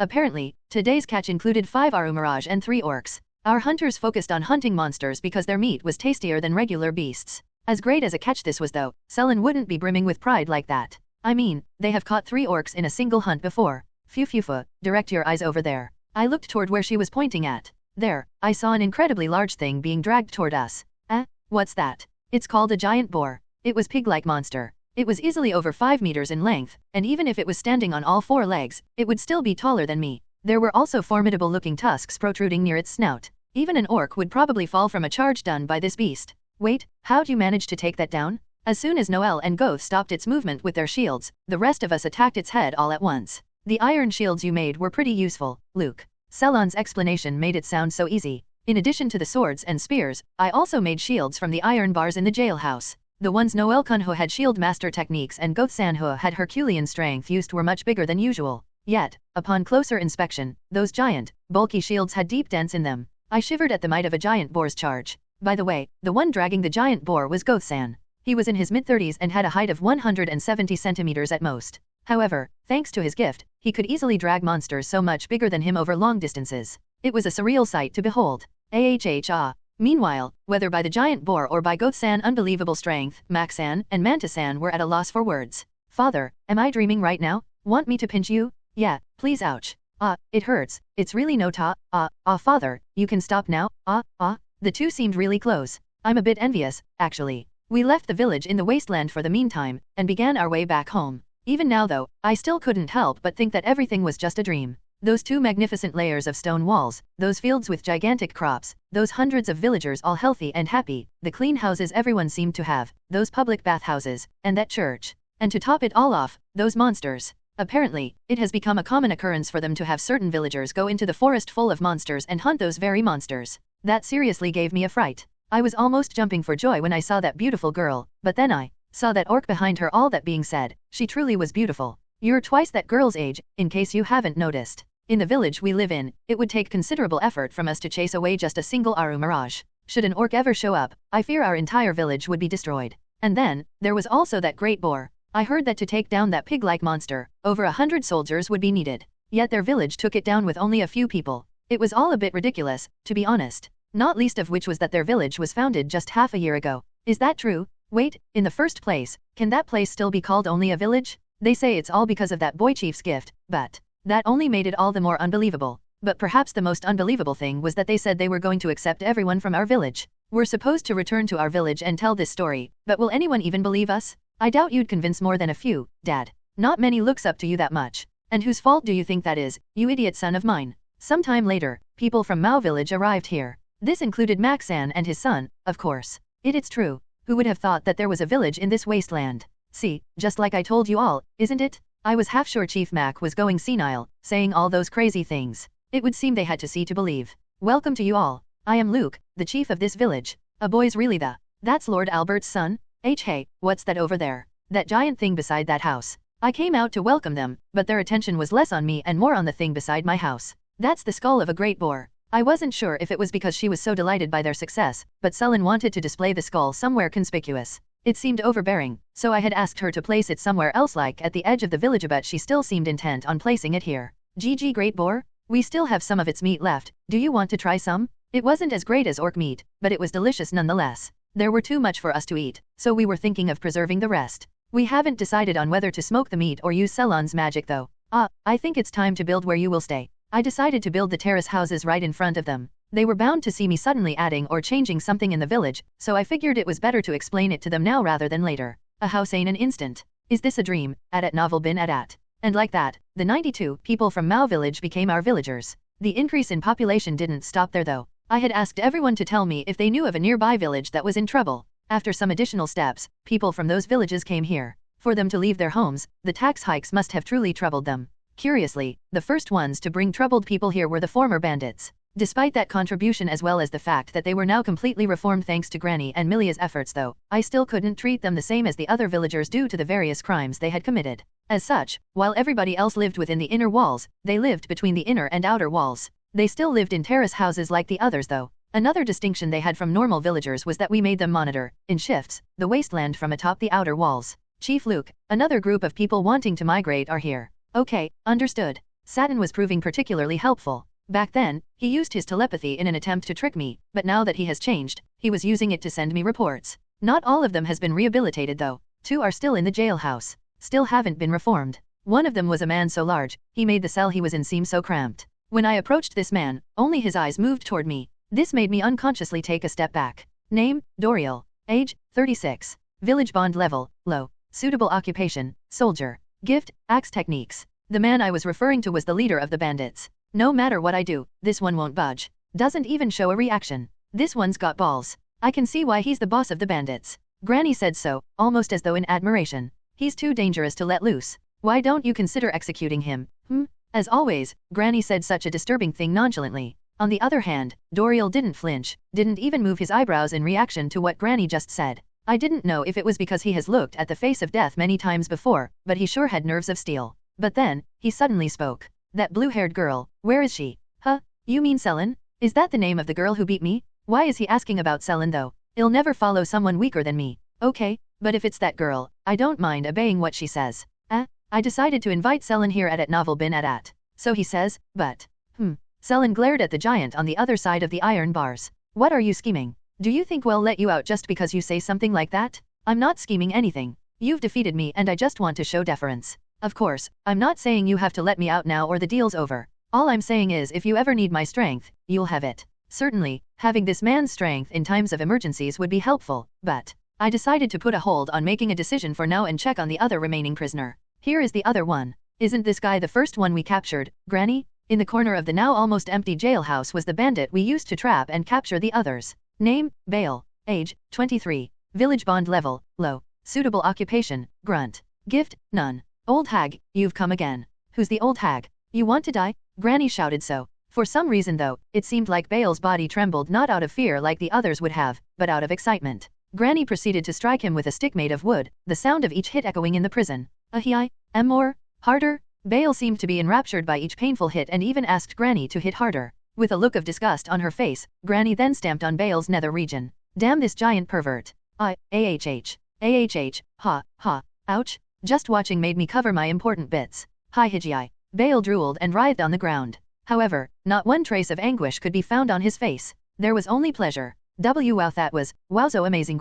Apparently, today's catch included 5 Arumirage and 3 orcs. Our hunters focused on hunting monsters because their meat was tastier than regular beasts. As great as a catch this was though, Selin wouldn't be brimming with pride like that. I mean, they have caught 3 orcs in a single hunt before. Phew, direct your eyes over there. I looked toward where she was pointing at. There, I saw an incredibly large thing being dragged toward us. What's that? It's called a giant boar. It was pig-like monster. It was easily over 5 meters in length, and even if it was standing on all 4 legs, it would still be taller than me. There were also formidable-looking tusks protruding near its snout. Even an orc would probably fall from a charge done by this beast. Wait, how'd you manage to take that down? As soon as Noel and Goth stopped its movement with their shields, the rest of us attacked its head all at once. The iron shields you made were pretty useful, Luke. Selon's explanation made it sound so easy. In addition to the swords and spears, I also made shields from the iron bars in the jailhouse. The ones Noel Kunho had shield master techniques and Goth Sanho had Herculean strength used were much bigger than usual. Yet, upon closer inspection, those giant, bulky shields had deep dents in them. I shivered at the might of a giant boar's charge. By the way, the one dragging the giant boar was Goth-san. He was in his mid-30s and had a height of 170 centimeters at most. However, thanks to his gift, he could easily drag monsters so much bigger than him over long distances. It was a surreal sight to behold. Meanwhile, whether by the giant boar or by Goth-san unbelievable strength, Mac-san and Mantis-san were at a loss for words. Father, am I dreaming right now? Want me to pinch you? Yeah, please ouch. It hurts. It's really no father, you can stop now. The two seemed really close. I'm a bit envious, actually. We left the village in the wasteland for the meantime, and began our way back home. Even now though, I still couldn't help but think that everything was just a dream. Those 2 magnificent layers of stone walls, those fields with gigantic crops, those hundreds of villagers all healthy and happy, the clean houses everyone seemed to have, those public bathhouses, and that church. And to top it all off, those monsters. Apparently, it has become a common occurrence for them to have certain villagers go into the forest full of monsters and hunt those very monsters. That seriously gave me a fright. I was almost jumping for joy when I saw that beautiful girl, but then I saw that orc behind her. All that being said, she truly was beautiful. You're twice that girl's age, in case you haven't noticed. In the village we live in, it would take considerable effort from us to chase away just a single Aru Mirage. Should an orc ever show up, I fear our entire village would be destroyed. And then, there was also that great boar. I heard that to take down that pig-like monster, over 100 soldiers would be needed. Yet their village took it down with only a few people. It was all a bit ridiculous, to be honest. Not least of which was that their village was founded just half a year ago. Is that true? Wait, in the first place, can that place still be called only a village? They say it's all because of that boy chief's gift, but that only made it all the more unbelievable. But perhaps the most unbelievable thing was that they said they were going to accept everyone from our village. We're supposed to return to our village and tell this story, but will anyone even believe us? I doubt you'd convince more than a few, Dad. Not many looks up to you that much. And whose fault do you think that is, you idiot son of mine? Sometime later, people from Mao village arrived here. This included Maxan and his son, of course. It's true. Who would have thought that there was a village in this wasteland? See, just like I told you all, isn't it? I was half sure Chief Mac was going senile, saying all those crazy things. It would seem they had to see to believe. Welcome to you all. I am Luke, the chief of this village. A boy's really that's Lord Albert's son? Hey, what's that over there? That giant thing beside that house. I came out to welcome them, but their attention was less on me and more on the thing beside my house. That's the skull of a great boar. I wasn't sure if it was because she was so delighted by their success, but Sullen wanted to display the skull somewhere conspicuous. It seemed overbearing, so I had asked her to place it somewhere else like at the edge of the village, but she still seemed intent on placing it here. GG great boar? We still have some of its meat left, do you want to try some? It wasn't as great as orc meat, but it was delicious nonetheless. There were too much for us to eat, so we were thinking of preserving the rest. We haven't decided on whether to smoke the meat or use Cellon's magic though. I think it's time to build where you will stay. I decided to build the terrace houses right in front of them. They were bound to see me suddenly adding or changing something in the village, so I figured it was better to explain it to them now rather than later. A house in an instant. Is this a dream? At novel bin at. And like that, the 92 people from Mao village became our villagers. The increase in population didn't stop there though. I had asked everyone to tell me if they knew of a nearby village that was in trouble. After some additional steps, people from those villages came here. For them to leave their homes, the tax hikes must have truly troubled them. Curiously, the first ones to bring troubled people here were the former bandits. Despite that contribution as well as the fact that they were now completely reformed thanks to Granny and Milia's efforts though, I still couldn't treat them the same as the other villagers due to the various crimes they had committed. As such, while everybody else lived within the inner walls, they lived between the inner and outer walls. They still lived in terrace houses like the others though. Another distinction they had from normal villagers was that we made them monitor, in shifts, the wasteland from atop the outer walls. Chief Luke, another group of people wanting to migrate are here. Okay, understood. Satin was proving particularly helpful. Back then, he used his telepathy in an attempt to trick me, but now that he has changed, he was using it to send me reports. Not all of them has been rehabilitated though. 2 are still in the jailhouse. Still haven't been reformed. One of them was a man so large, he made the cell he was in seem so cramped. When I approached this man, only his eyes moved toward me. This made me unconsciously take a step back. Name, Doriel. Age, 36. Village bond level, low. Suitable occupation, soldier. Gift, axe techniques. The man I was referring to was the leader of the bandits. No matter what I do, this one won't budge. Doesn't even show a reaction. This one's got balls. I can see why he's the boss of the bandits. Granny said so, almost as though in admiration. He's too dangerous to let loose. Why don't you consider executing him? As always, Granny said such a disturbing thing nonchalantly. On the other hand, Doriel didn't flinch, didn't even move his eyebrows in reaction to what Granny just said. I didn't know if it was because he has looked at the face of death many times before, but he sure had nerves of steel. But then, he suddenly spoke. That blue-haired girl, where is she? Huh? You mean Selin? Is that the name of the girl who beat me? Why is he asking about Selin though? I'll never follow someone weaker than me. Okay, but if it's that girl, I don't mind obeying what she says. I decided to invite Selin here at novel bin at. So he says, but. Selin glared at the giant on the other side of the iron bars. What are you scheming? Do you think we'll let you out just because you say something like that? I'm not scheming anything. You've defeated me and I just want to show deference. Of course, I'm not saying you have to let me out now or the deal's over. All I'm saying is if you ever need my strength, you'll have it. Certainly, having this man's strength in times of emergencies would be helpful, but I decided to put a hold on making a decision for now and check on the other remaining prisoner. Here is the other one. Isn't this guy the first one we captured, Granny? In the corner of the now almost empty jailhouse was the bandit we used to trap and capture the others. Name, Bale. Age, 23. Village bond level, low. Suitable occupation, grunt. Gift, none. Old hag, you've come again. Who's the old hag? You want to die? Granny shouted so. For some reason though, it seemed like Bale's body trembled not out of fear like the others would have, but out of excitement. Granny proceeded to strike him with a stick made of wood, the sound of each hit echoing in the prison. More? Harder? Bale seemed to be enraptured by each painful hit and even asked Granny to hit harder. With a look of disgust on her face, Granny then stamped on Bale's nether region. Damn this giant pervert. Ha, ha, ouch. Just watching made me cover my important bits. Hi Hijai. Bale drooled and writhed on the ground. However, not one trace of anguish could be found on his face. There was only pleasure. Wow, that was, wow, so amazing.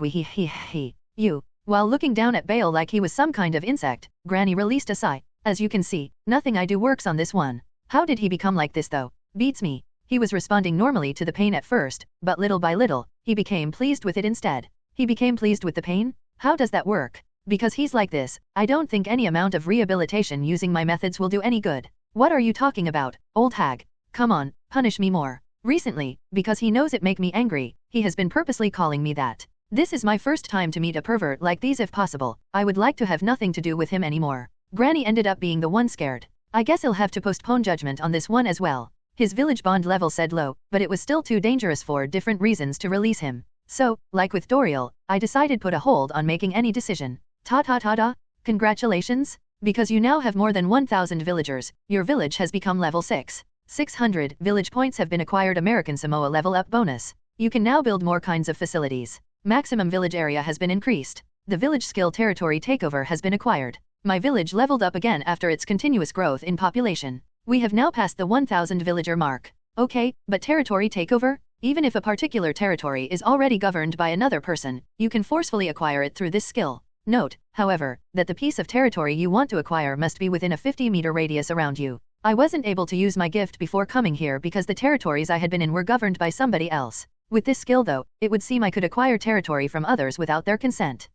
You. While looking down at Bale like he was some kind of insect, Granny released a sigh. As you can see, nothing I do works on this one. How did he become like this though? Beats me. He was responding normally to the pain at first, but little by little, he became pleased with it instead. He became pleased with the pain? How does that work? Because he's like this, I don't think any amount of rehabilitation using my methods will do any good. What are you talking about, old hag? Come on, punish me more. Recently, because he knows it make me angry, he has been purposely calling me that. This is my first time to meet a pervert like these. If possible, I would like to have nothing to do with him anymore. Granny ended up being the one scared. I guess he'll have to postpone judgment on this one as well. His village bond level said low, but it was still too dangerous for different reasons to release him. So, like with Doriel, I decided put a hold on making any decision. Ta-ta-ta-ta, congratulations, because you now have more than 1,000 villagers, your village has become level 6. 600 village points have been acquired. American Samoa level up bonus. You can now build more kinds of facilities. Maximum village area has been increased. The village skill territory takeover has been acquired. My village leveled up again after its continuous growth in population. We have now passed the 1,000 villager mark. Okay, but territory takeover? Even if a particular territory is already governed by another person, you can forcefully acquire it through this skill. Note, however, that the piece of territory you want to acquire must be within a 50-meter radius around you. I wasn't able to use my gift before coming here because the territories I had been in were governed by somebody else. With this skill though, it would seem I could acquire territory from others without their consent.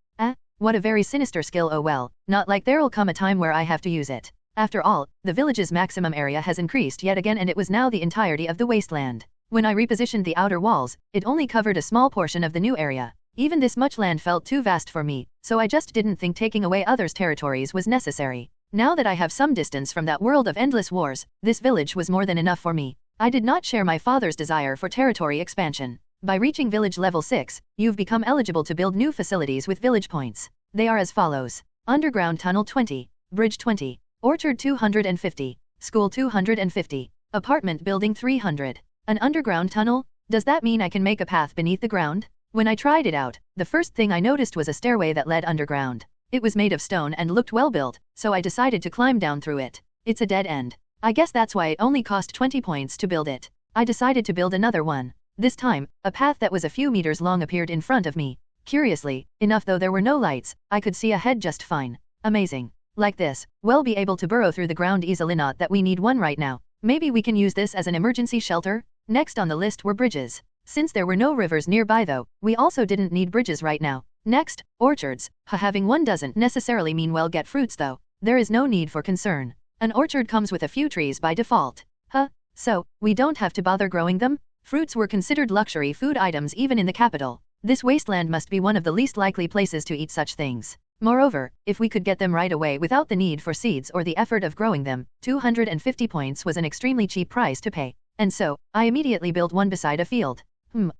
What a very sinister skill. Oh well, not like there'll come a time where I have to use it. After all, the village's maximum area has increased yet again and it was now the entirety of the wasteland. When I repositioned the outer walls, it only covered a small portion of the new area. Even this much land felt too vast for me, so I just didn't think taking away others' territories was necessary. Now that I have some distance from that world of endless wars, this village was more than enough for me. I did not share my father's desire for territory expansion. By reaching village level 6, you've become eligible to build new facilities with village points. They are as follows. Underground Tunnel 20, Bridge 20, Orchard 250, School 250, Apartment Building 300. An underground tunnel? Does that mean I can make a path beneath the ground? When I tried it out, the first thing I noticed was a stairway that led underground. It was made of stone and looked well built, so I decided to climb down through it. It's a dead end. I guess that's why it only cost 20 points to build it. I decided to build another one. This time, a path that was a few meters long appeared in front of me. Curiously enough, though there were no lights, I could see ahead just fine. Amazing. Like this, we'll be able to burrow through the ground easily. Not that we need one right now. Maybe we can use this as an emergency shelter? Next on the list were bridges. Since there were no rivers nearby though, we also didn't need bridges right now. Next, orchards. Having one doesn't necessarily mean we'll get fruits though. There is no need for concern. An orchard comes with a few trees by default. So, we don't have to bother growing them? Fruits were considered luxury food items even in the capital. This wasteland must be one of the least likely places to eat such things. Moreover, if we could get them right away without the need for seeds or the effort of growing them, 250 points was an extremely cheap price to pay. And so, I immediately built one beside a field.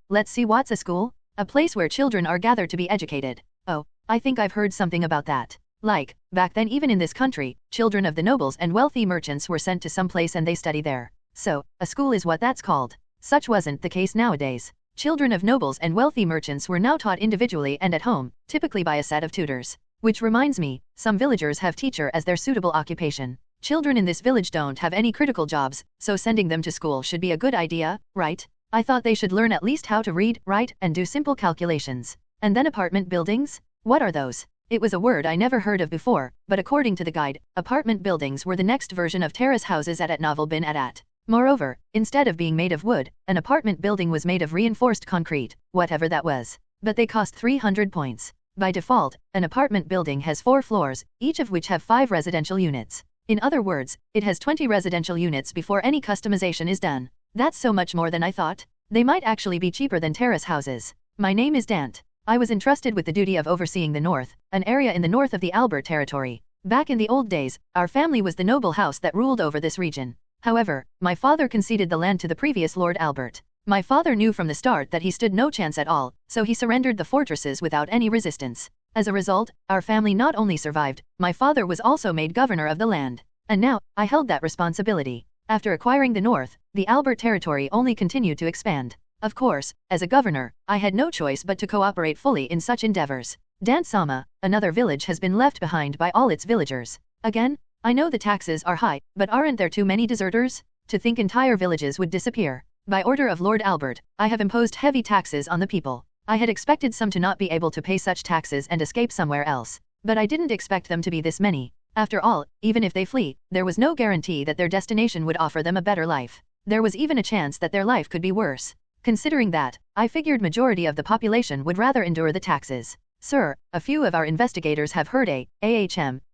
Let's see, what's a school? A place where children are gathered to be educated. Oh, I think I've heard something about that. Like, back then even in this country, children of the nobles and wealthy merchants were sent to some place and they study there. So, a school is what that's called. Such wasn't the case nowadays. Children of nobles and wealthy merchants were now taught individually and at home, typically by a set of tutors. Which reminds me, some villagers have teacher as their suitable occupation. Children in this village don't have any critical jobs, so sending them to school should be a good idea, right? I thought they should learn at least how to read, write, and do simple calculations. And then apartment buildings? What are those? It was a word I never heard of before, but according to the guide, apartment buildings were the next version of terrace houses at Novel bin at. Moreover, instead of being made of wood, an apartment building was made of reinforced concrete, whatever that was. But they cost 300 points. By default, an apartment building has 4 floors, each of which have 5 residential units. In other words, it has 20 residential units before any customization is done. That's so much more than I thought. They might actually be cheaper than terrace houses. My name is Dant. I was entrusted with the duty of overseeing the north, an area in the north of the Albert territory. Back in the old days, our family was the noble house that ruled over this region. However, my father conceded the land to the previous Lord Albert. My father knew from the start that he stood no chance at all, so he surrendered the fortresses without any resistance. As a result, our family not only survived, my father was also made governor of the land. And now, I held that responsibility. After acquiring the north, the Albert territory only continued to expand. Of course, as a governor, I had no choice but to cooperate fully in such endeavors. Dance Sama, another village has been left behind by all its villagers. Again? I know the taxes are high, but aren't there too many deserters? To think entire villages would disappear. By order of Lord Albert, I have imposed heavy taxes on the people. I had expected some to not be able to pay such taxes and escape somewhere else. But I didn't expect them to be this many. After all, even if they flee, there was no guarantee that their destination would offer them a better life. There was even a chance that their life could be worse. Considering that, I figured majority of the population would rather endure the taxes. Sir, a few of our investigators have heard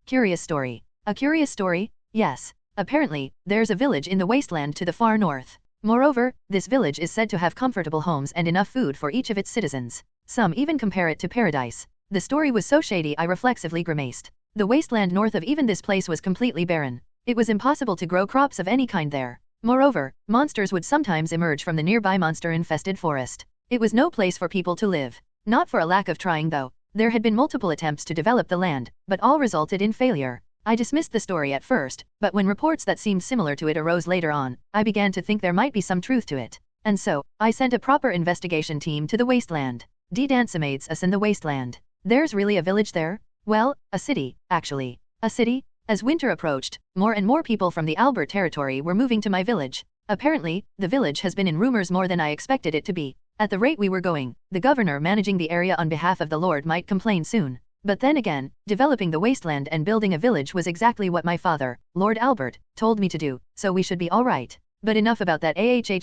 curious story. A curious story? Yes. Apparently, there's a village in the wasteland to the far north. Moreover, this village is said to have comfortable homes and enough food for each of its citizens. Some even compare it to paradise. The story was so shady I reflexively grimaced. The wasteland north of even this place was completely barren. It was impossible to grow crops of any kind there. Moreover, monsters would sometimes emerge from the nearby monster-infested forest. It was no place for people to live. Not for a lack of trying though. There had been multiple attempts to develop the land, but all resulted in failure. I dismissed the story at first, but when reports that seemed similar to it arose later on, I began to think there might be some truth to it. And so, I sent a proper investigation team to the wasteland. Dancemates us in the wasteland. There's really a village there? Well, a city, actually. A city? As winter approached, more and more people from the Albert territory were moving to my village. Apparently, the village has been in rumors more than I expected it to be. At the rate we were going, the governor managing the area on behalf of the Lord might complain soon. But then again, developing the wasteland and building a village was exactly what my father, Lord Albert, told me to do, so we should be alright. But enough about that.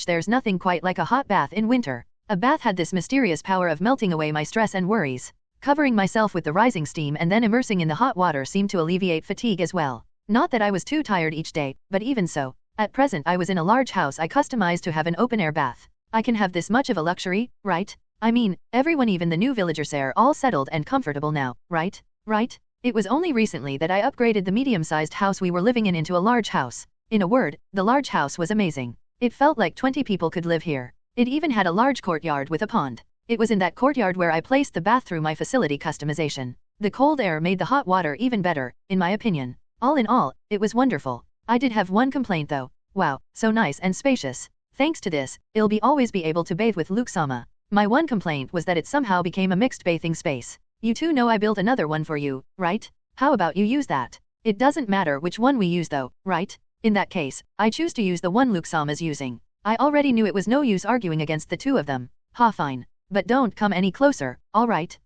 There's nothing quite like a hot bath in winter. A bath had this mysterious power of melting away my stress and worries. Covering myself with the rising steam and then immersing in the hot water seemed to alleviate fatigue as well. Not that I was too tired each day, but even so, at present I was in a large house I customized to have an open-air bath. I can have this much of a luxury, right? I mean, everyone, even the new villagers, are all settled and comfortable now, right? Right? It was only recently that I upgraded the medium-sized house we were living in into a large house. In a word, the large house was amazing. It felt like 20 people could live here. It even had a large courtyard with a pond. It was in that courtyard where I placed the bath through my facility customization. The cold air made the hot water even better, in my opinion. All in all, it was wonderful. I did have one complaint though. Wow, so nice and spacious. Thanks to this, I'll always be able to bathe with Luke-sama. My one complaint was that it somehow became a mixed bathing space. You two know I built another one for you, right? How about you use that? It doesn't matter which one we use though, right? In that case, I choose to use the one Luke-sama's using. I already knew it was no use arguing against the two of them. Ha, fine. But don't come any closer, alright?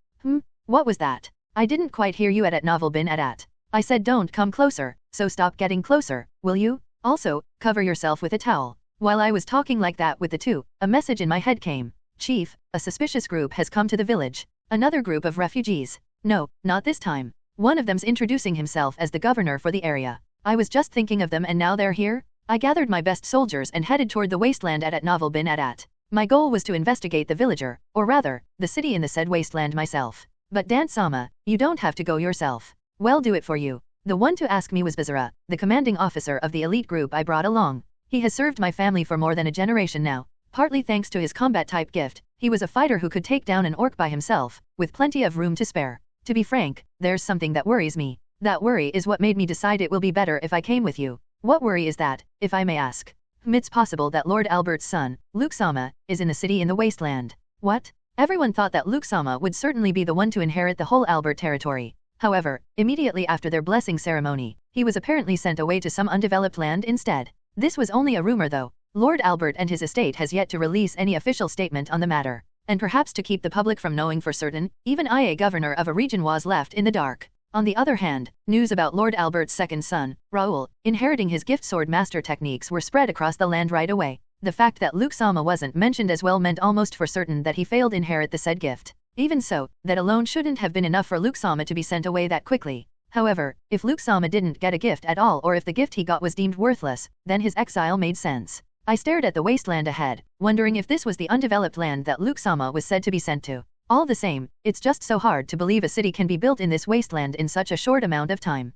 What was that? I didn't quite hear you at novel bin at. I said don't come closer, so stop getting closer, will you? Also, cover yourself with a towel. While I was talking like that with the two, a message in my head came. Chief, a suspicious group has come to the village. Another group of refugees. No, not this time. One of them's introducing himself as the governor for the area. I was just thinking of them and now they're here? I gathered my best soldiers and headed toward the wasteland at novel bin at. My goal was to investigate the villager, or rather, the city in the said wasteland myself. But Dance-sama, you don't have to go yourself. Well, do it for you. The one to ask me was Bizarra, the commanding officer of the elite group I brought along. He has served my family for more than a generation now. Partly thanks to his combat-type gift, he was a fighter who could take down an orc by himself, with plenty of room to spare. To be frank, there's something that worries me. That worry is what made me decide it will be better if I came with you. What worry is that, if I may ask? It's possible that Lord Albert's son, Luke-sama, is in the city in the wasteland. What? Everyone thought that Luke-sama would certainly be the one to inherit the whole Albert territory. However, immediately after their blessing ceremony, he was apparently sent away to some undeveloped land instead. This was only a rumor though. Lord Albert and his estate has yet to release any official statement on the matter. And perhaps to keep the public from knowing for certain, even a governor of a region was left in the dark. On the other hand, news about Lord Albert's second son, Raoul, inheriting his gift sword master techniques were spread across the land right away. The fact that Luke-sama wasn't mentioned as well meant almost for certain that he failed to inherit the said gift. Even so, that alone shouldn't have been enough for Luke-sama to be sent away that quickly. However, if Luke-sama didn't get a gift at all or if the gift he got was deemed worthless, then his exile made sense. I stared at the wasteland ahead, wondering if this was the undeveloped land that Luke-sama was said to be sent to. All the same, it's just so hard to believe a city can be built in this wasteland in such a short amount of time.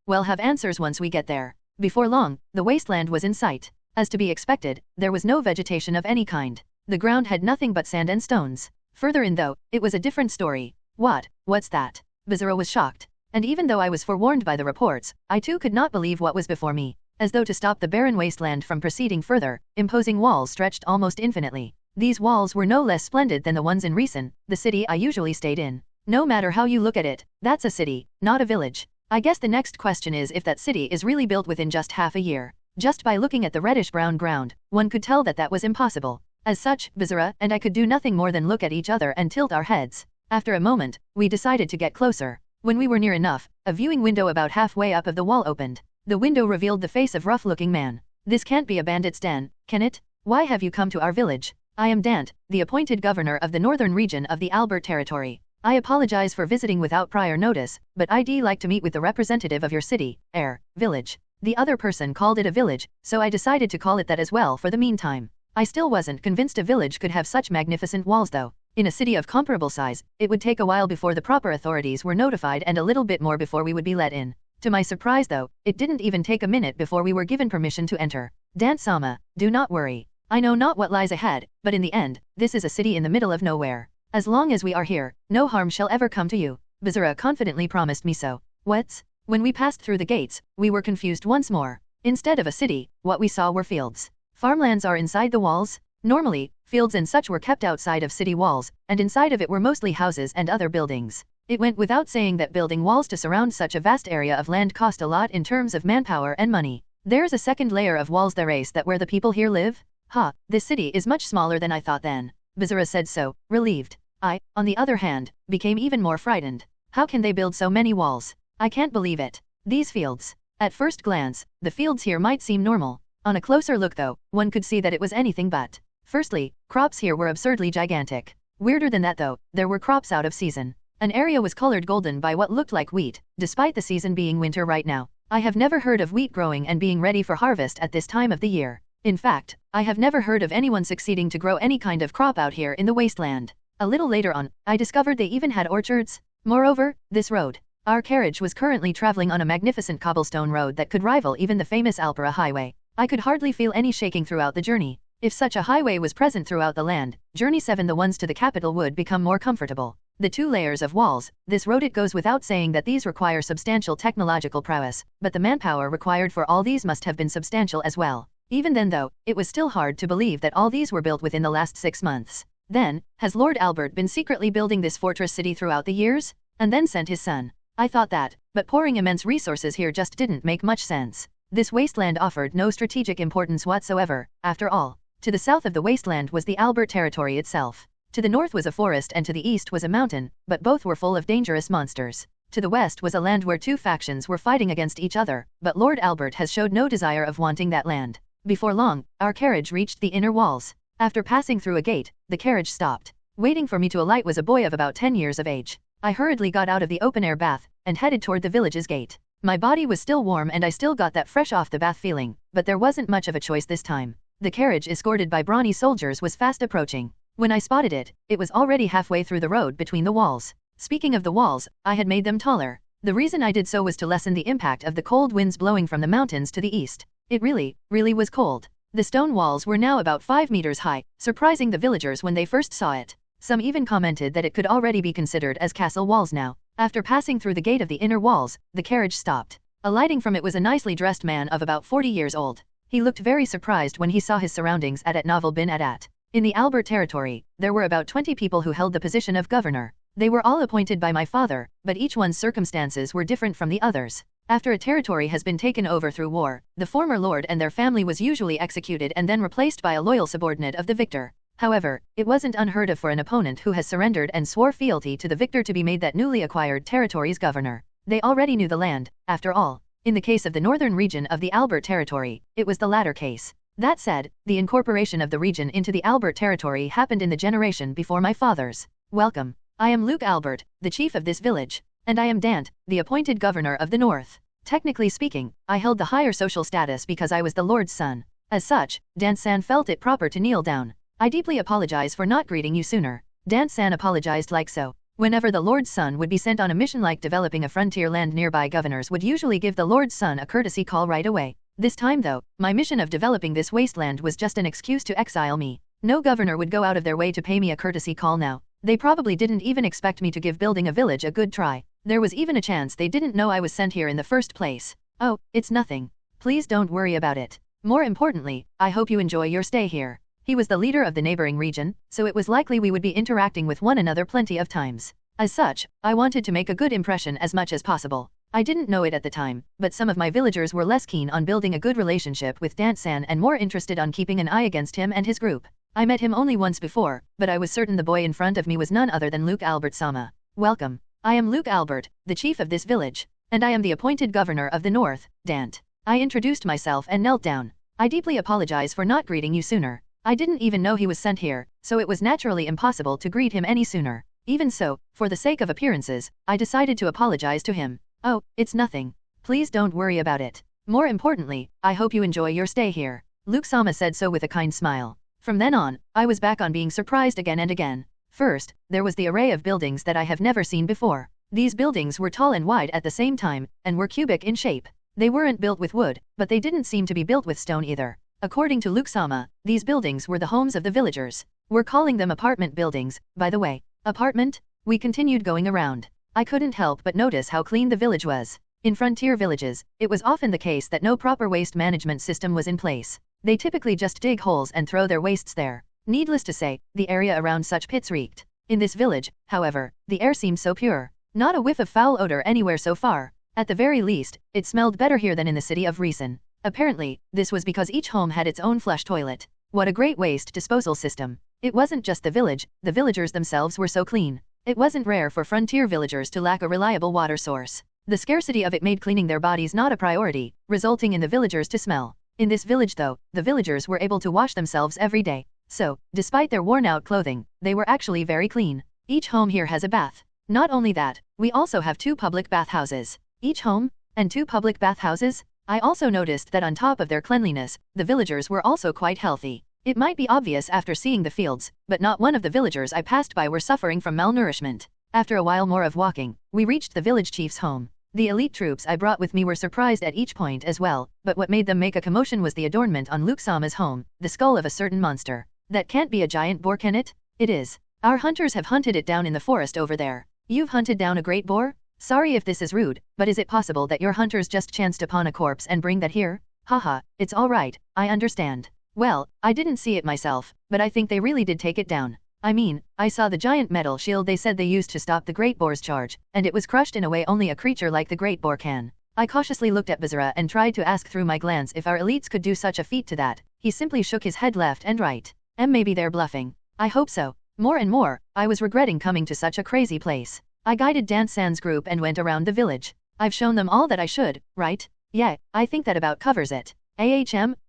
We'll have answers once we get there. Before long, the wasteland was in sight. As to be expected, there was no vegetation of any kind. The ground had nothing but sand and stones. Further in though, it was a different story. What's that? Bizarro was shocked. And even though I was forewarned by the reports, I too could not believe what was before me. As though to stop the barren wasteland from proceeding further, imposing walls stretched almost infinitely. These walls were no less splendid than the ones in Reason, the city I usually stayed in. No matter how you look at it, that's a city, not a village. I guess the next question is if that city is really built within just half a year. Just by looking at the reddish-brown ground, one could tell that that was impossible. As such, Bizarra and I could do nothing more than look at each other and tilt our heads. After a moment, we decided to get closer. When we were near enough, a viewing window about halfway up of the wall opened. The window revealed the face of rough-looking man. This can't be a bandit's den, can it? Why have you come to our village? I am Dant, the appointed governor of the northern region of the Albert territory. I apologize for visiting without prior notice, but I'd like to meet with the representative of your city, heir, village. The other person called it a village, so I decided to call it that as well for the meantime. I still wasn't convinced a village could have such magnificent walls though. In a city of comparable size, it would take a while before the proper authorities were notified and a little bit more before we would be let in. To my surprise though, it didn't even take a minute before we were given permission to enter. Dant-sama, do not worry. I know not what lies ahead, but in the end, this is a city in the middle of nowhere. As long as we are here, no harm shall ever come to you. Bizarra confidently promised me so. What's? When we passed through the gates, we were confused once more. Instead of a city, what we saw were fields. Farmlands are inside the walls? Normally, fields and such were kept outside of city walls, and inside of it were mostly houses and other buildings. It went without saying that building walls to surround such a vast area of land cost a lot in terms of manpower and money. There's a second layer of walls the race that where the people here live? Ha, this city is much smaller than I thought then. Bizarra said so, relieved. I, on the other hand, became even more frightened. How can they build so many walls? I can't believe it. These fields. At first glance, the fields here might seem normal. On a closer look though, one could see that it was anything but. Firstly, crops here were absurdly gigantic. Weirder than that though, there were crops out of season. An area was colored golden by what looked like wheat, despite the season being winter right now. I have never heard of wheat growing and being ready for harvest at this time of the year. In fact, I have never heard of anyone succeeding to grow any kind of crop out here in the wasteland. A little later on, I discovered they even had orchards. Moreover, this road. Our carriage was currently traveling on a magnificent cobblestone road that could rival even the famous Alpera highway. I could hardly feel any shaking throughout the journey. If such a highway was present throughout the land, Journey 7 the ones to the capital would become more comfortable. The 2 layers of walls, this road it goes without saying that these require substantial technological prowess, but the manpower required for all these must have been substantial as well. Even then though, it was still hard to believe that all these were built within the last 6 months. Then, has Lord Albert been secretly building this fortress city throughout the years? And then sent his son. I thought that, but pouring immense resources here just didn't make much sense. This wasteland offered no strategic importance whatsoever, after all. To the south of the wasteland was the Albert territory itself. To the north was a forest and to the east was a mountain, but both were full of dangerous monsters. To the west was a land where 2 factions were fighting against each other, but Lord Albert has showed no desire of wanting that land. Before long, our carriage reached the inner walls. After passing through a gate, the carriage stopped. Waiting for me to alight was a boy of about 10 years of age. I hurriedly got out of the open-air bath, and headed toward the village's gate. My body was still warm and I still got that fresh off the bath feeling, but there wasn't much of a choice this time. The carriage escorted by brawny soldiers was fast approaching. When I spotted it, it was already halfway through the road between the walls. Speaking of the walls, I had made them taller. The reason I did so was to lessen the impact of the cold winds blowing from the mountains to the east. It really was cold. The stone walls were now about 5 meters high, surprising the villagers when they first saw it. Some even commented that it could already be considered as castle walls now. After passing through the gate of the inner walls, the carriage stopped. Alighting from it was a nicely dressed man of about 40 years old. He looked very surprised when he saw his surroundings at Novel bin Adat. In the Albert territory, there were about 20 people who held the position of governor. They were all appointed by my father, but each one's circumstances were different from the others. After a territory has been taken over through war, the former lord and their family was usually executed and then replaced by a loyal subordinate of the victor. However, it wasn't unheard of for an opponent who has surrendered and swore fealty to the victor to be made that newly acquired territory's governor. They already knew the land, after all. In the case of the northern region of the Albert territory, it was the latter case. That said, the incorporation of the region into the Albert territory happened in the generation before my father's. Welcome. I am Luke Albert, the chief of this village. And I am Dant, the appointed governor of the north. Technically speaking, I held the higher social status because I was the lord's son. As such, Dant-san felt it proper to kneel down. I deeply apologize for not greeting you sooner. Dant-san apologized like so. Whenever the lord's son would be sent on a mission like developing a frontier land nearby, governors would usually give the lord's son a courtesy call right away. This time though, my mission of developing this wasteland was just an excuse to exile me. No governor would go out of their way to pay me a courtesy call now. They probably didn't even expect me to give building a village a good try. There was even a chance they didn't know I was sent here in the first place. Oh, it's nothing. Please don't worry about it. More importantly, I hope you enjoy your stay here. He was the leader of the neighboring region, so it was likely we would be interacting with one another plenty of times. As such, I wanted to make a good impression as much as possible. I didn't know it at the time, but some of my villagers were less keen on building a good relationship with Dan-san and more interested on keeping an eye against him and his group. I met him only once before, but I was certain the boy in front of me was none other than Luke Albert-sama. Welcome. I am Luke Albert, the chief of this village. And I am the appointed governor of the north, Dant. I introduced myself and knelt down. I deeply apologize for not greeting you sooner. I didn't even know he was sent here, so it was naturally impossible to greet him any sooner. Even so, for the sake of appearances, I decided to apologize to him. Oh, it's nothing. Please don't worry about it. More importantly, I hope you enjoy your stay here. Luke-sama said so with a kind smile. From then on, I was back on being surprised again and again. First, there was the array of buildings that I have never seen before. These buildings were tall and wide at the same time, and were cubic in shape. They weren't built with wood, but they didn't seem to be built with stone either. According to Luke-sama, these buildings were the homes of the villagers. We're calling them apartment buildings, by the way. Apartment? We continued going around. I couldn't help but notice how clean the village was. In frontier villages, it was often the case that no proper waste management system was in place. They typically just dig holes and throw their wastes there. Needless to say, the area around such pits reeked. In this village, however, the air seemed so pure. Not a whiff of foul odor anywhere so far. At the very least, it smelled better here than in the city of Reason. Apparently, this was because each home had its own flush toilet. What a great waste disposal system. It wasn't just the village, the villagers themselves were so clean. It wasn't rare for frontier villagers to lack a reliable water source. The scarcity of it made cleaning their bodies not a priority, resulting in the villagers to smell. In this village though, the villagers were able to wash themselves every day. So, despite their worn-out clothing, they were actually very clean. Each home here has a bath. Not only that, we also have 2 public bathhouses. Each home? And 2 public bathhouses? I also noticed that on top of their cleanliness, the villagers were also quite healthy. It might be obvious after seeing the fields, but not one of the villagers I passed by were suffering from malnourishment. After a while more of walking, we reached the village chief's home. The elite troops I brought with me were surprised at each point as well, but what made them make a commotion was the adornment on Luke-sama's home, the skull of a certain monster. That can't be a giant boar, can it? It is. Our hunters have hunted it down in the forest over there. You've hunted down a great boar? Sorry if this is rude, but is it possible that your hunters just chanced upon a corpse and bring that here? Haha, it's all right, I understand. Well, I didn't see it myself, but I think they really did take it down. I mean, I saw the giant metal shield they said they used to stop the great boar's charge, and it was crushed in a way only a creature like the great boar can. I cautiously looked at Bazara and tried to ask through my glance if our elites could do such a feat to that. He simply shook his head left and right. Maybe they're bluffing. I hope so. More and more, I was regretting coming to such a crazy place. I guided Dan-san's group and went around the village. I've shown them all that I should, right? Yeah, I think that about covers it.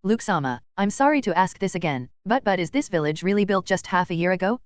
Luke-sama, I'm sorry to ask this again, but is this village really built just half a year ago?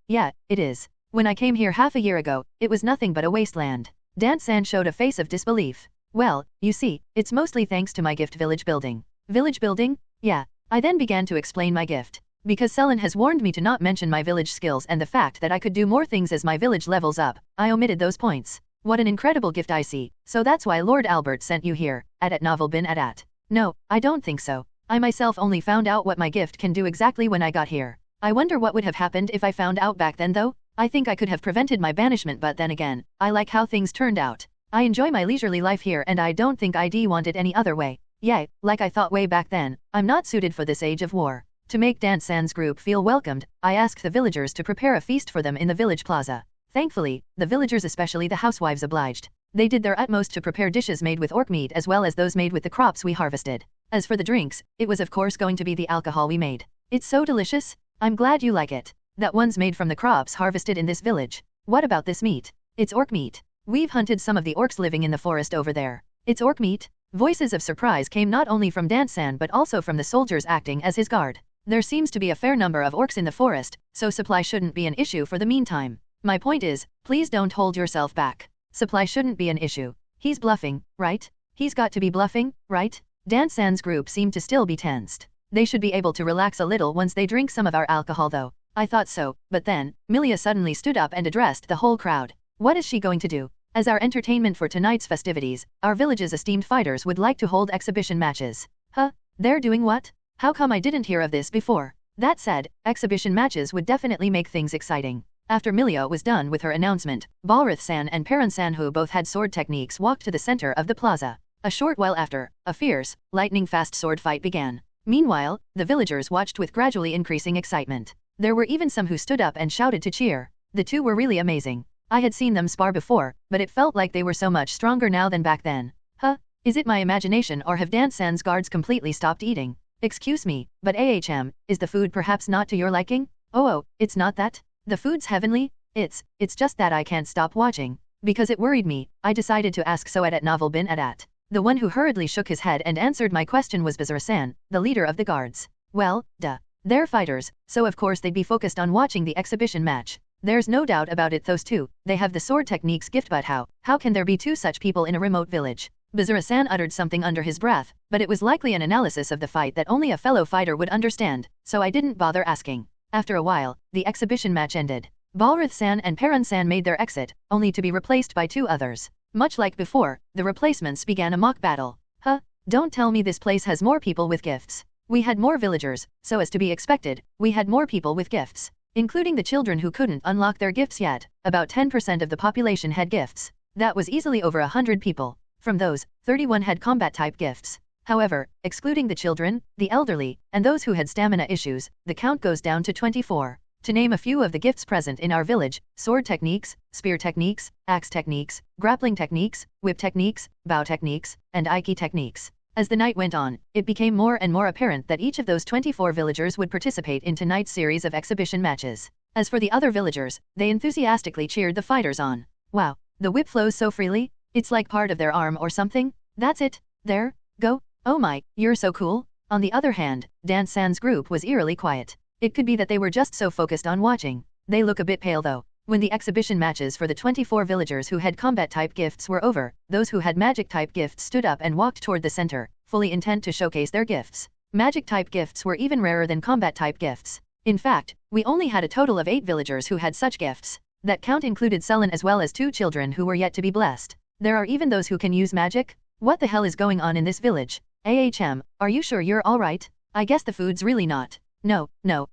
Yeah, it is. When I came here half a year ago, it was nothing but a wasteland. Dan-san showed a face of disbelief. Well, you see, it's mostly thanks to my gift village building. Village building? Yeah. I then began to explain my gift. Because Selen has warned me to not mention my village skills and the fact that I could do more things as my village levels up, I omitted those points. What an incredible gift I see. So that's why Lord Albert sent you here, at Novel bin at. No, I don't think so. I myself only found out what my gift can do exactly when I got here. I wonder what would have happened if I found out back then though? I think I could have prevented my banishment, but then again, I like how things turned out. I enjoy my leisurely life here and I don't think I'd want it any other way. Yeah, like I thought way back then, I'm not suited for this age of war. To make Dan-san's group feel welcomed, I asked the villagers to prepare a feast for them in the village plaza. Thankfully, the villagers, especially the housewives, obliged. They did their utmost to prepare dishes made with orc meat as well as those made with the crops we harvested. As for the drinks, it was of course going to be the alcohol we made. It's so delicious. I'm glad you like it. That one's made from the crops harvested in this village. What about this meat? It's orc meat. We've hunted some of the orcs living in the forest over there. It's orc meat? Voices of surprise came not only from Dan-san but also from the soldiers acting as his guard. There seems to be a fair number of orcs in the forest, so supply shouldn't be an issue for the meantime. My point is, please don't hold yourself back. Supply shouldn't be an issue. He's bluffing, right? He's got to be bluffing, right? Dan-san's group seemed to still be tensed. They should be able to relax a little once they drink some of our alcohol though. I thought so, but then, Milia suddenly stood up and addressed the whole crowd. What is she going to do? As our entertainment for tonight's festivities, our village's esteemed fighters would like to hold exhibition matches. Huh? They're doing what? How come I didn't hear of this before? That said, exhibition matches would definitely make things exciting. After Milia was done with her announcement, Balrith-san and Perrin-san, who both had sword techniques, walked to the center of the plaza. A short while after, a fierce, lightning-fast sword fight began. Meanwhile, the villagers watched with gradually increasing excitement. There were even some who stood up and shouted to cheer. The two were really amazing. I had seen them spar before, but it felt like they were so much stronger now than back then. Huh? Is it my imagination or have Dan-san's guards completely stopped eating? Excuse me, but is the food perhaps not to your liking? Oh, it's not that? The food's heavenly? It's just that I can't stop watching. Because it worried me, I decided to ask Soet at Novel bin Adat. The one who hurriedly shook his head and answered my question was Bazura-san, the leader of the guards. Well, duh. They're fighters, so of course they'd be focused on watching the exhibition match. There's no doubt about it, those two, they have the sword techniques gift, but how can there be two such people in a remote village? Bazura-san uttered something under his breath, but it was likely an analysis of the fight that only a fellow fighter would understand, so I didn't bother asking. After a while, the exhibition match ended. Balrith-san and Perun-san made their exit, only to be replaced by two others. Much like before, the replacements began a mock battle. Huh? Don't tell me this place has more people with gifts. We had more villagers, so as to be expected, we had more people with gifts. Including the children who couldn't unlock their gifts yet, about 10% of the population had gifts. That was easily over 100 people. From those, 31 had combat-type gifts. However, excluding the children, the elderly, and those who had stamina issues, the count goes down to 24. To name a few of the gifts present in our village: sword techniques, spear techniques, axe techniques, grappling techniques, whip techniques, bow techniques, and aiki techniques. As the night went on, it became more and more apparent that each of those 24 villagers would participate in tonight's series of exhibition matches. As for the other villagers, they enthusiastically cheered the fighters on. Wow, the whip flows so freely, it's like part of their arm or something. That's it. There, go. Oh my, you're so cool. On the other hand, Dan-san's group was eerily quiet. It could be that they were just so focused on watching. They look a bit pale though. When the exhibition matches for the 24 villagers who had combat-type gifts were over, those who had magic-type gifts stood up and walked toward the center, fully intent to showcase their gifts. Magic-type gifts were even rarer than combat-type gifts. In fact, we only had a total of 8 villagers who had such gifts. That count included Sullen as well as 2 children who were yet to be blessed. There are even those who can use magic? What the hell is going on in this village? Are you sure you're alright? I guess the food's really not. No,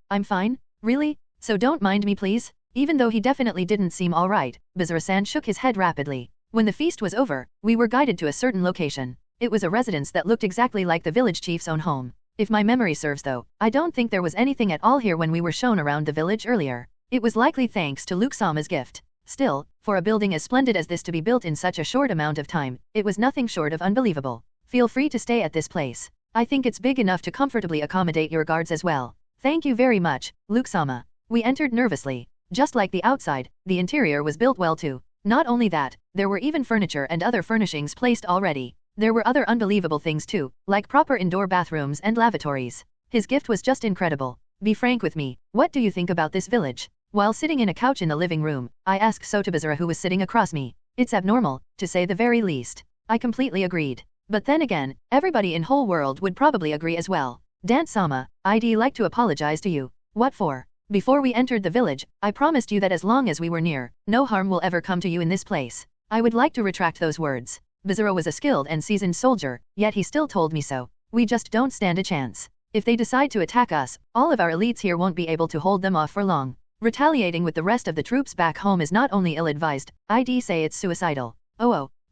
I'm fine. Really? So don't mind me please? Even though he definitely didn't seem alright, Bazura-san shook his head rapidly. When the feast was over, we were guided to a certain location. It was a residence that looked exactly like the village chief's own home. If my memory serves though, I don't think there was anything at all here when we were shown around the village earlier. It was likely thanks to Luke-sama's gift. Still, for a building as splendid as this to be built in such a short amount of time, it was nothing short of unbelievable. Feel free to stay at this place. I think it's big enough to comfortably accommodate your guards as well. Thank you very much, Luke-sama. We entered nervously. Just like the outside, the interior was built well too. Not only that, there were even furniture and other furnishings placed already. There were other unbelievable things too, like proper indoor bathrooms and lavatories. His gift was just incredible. Be frank with me, what do you think about this village? While sitting in a couch in the living room, I asked Sotabazura who was sitting across me. It's abnormal, to say the very least. I completely agreed. But then again, everybody in whole world would probably agree as well. Dan-sama, I'd like to apologize to you. What for? Before we entered the village, I promised you that as long as we were near, no harm will ever come to you in this place. I would like to retract those words. Bazura was a skilled and seasoned soldier, yet he still told me so. We just don't stand a chance. If they decide to attack us, all of our elites here won't be able to hold them off for long. Retaliating with the rest of the troops back home is not only ill-advised, I'd say it's suicidal.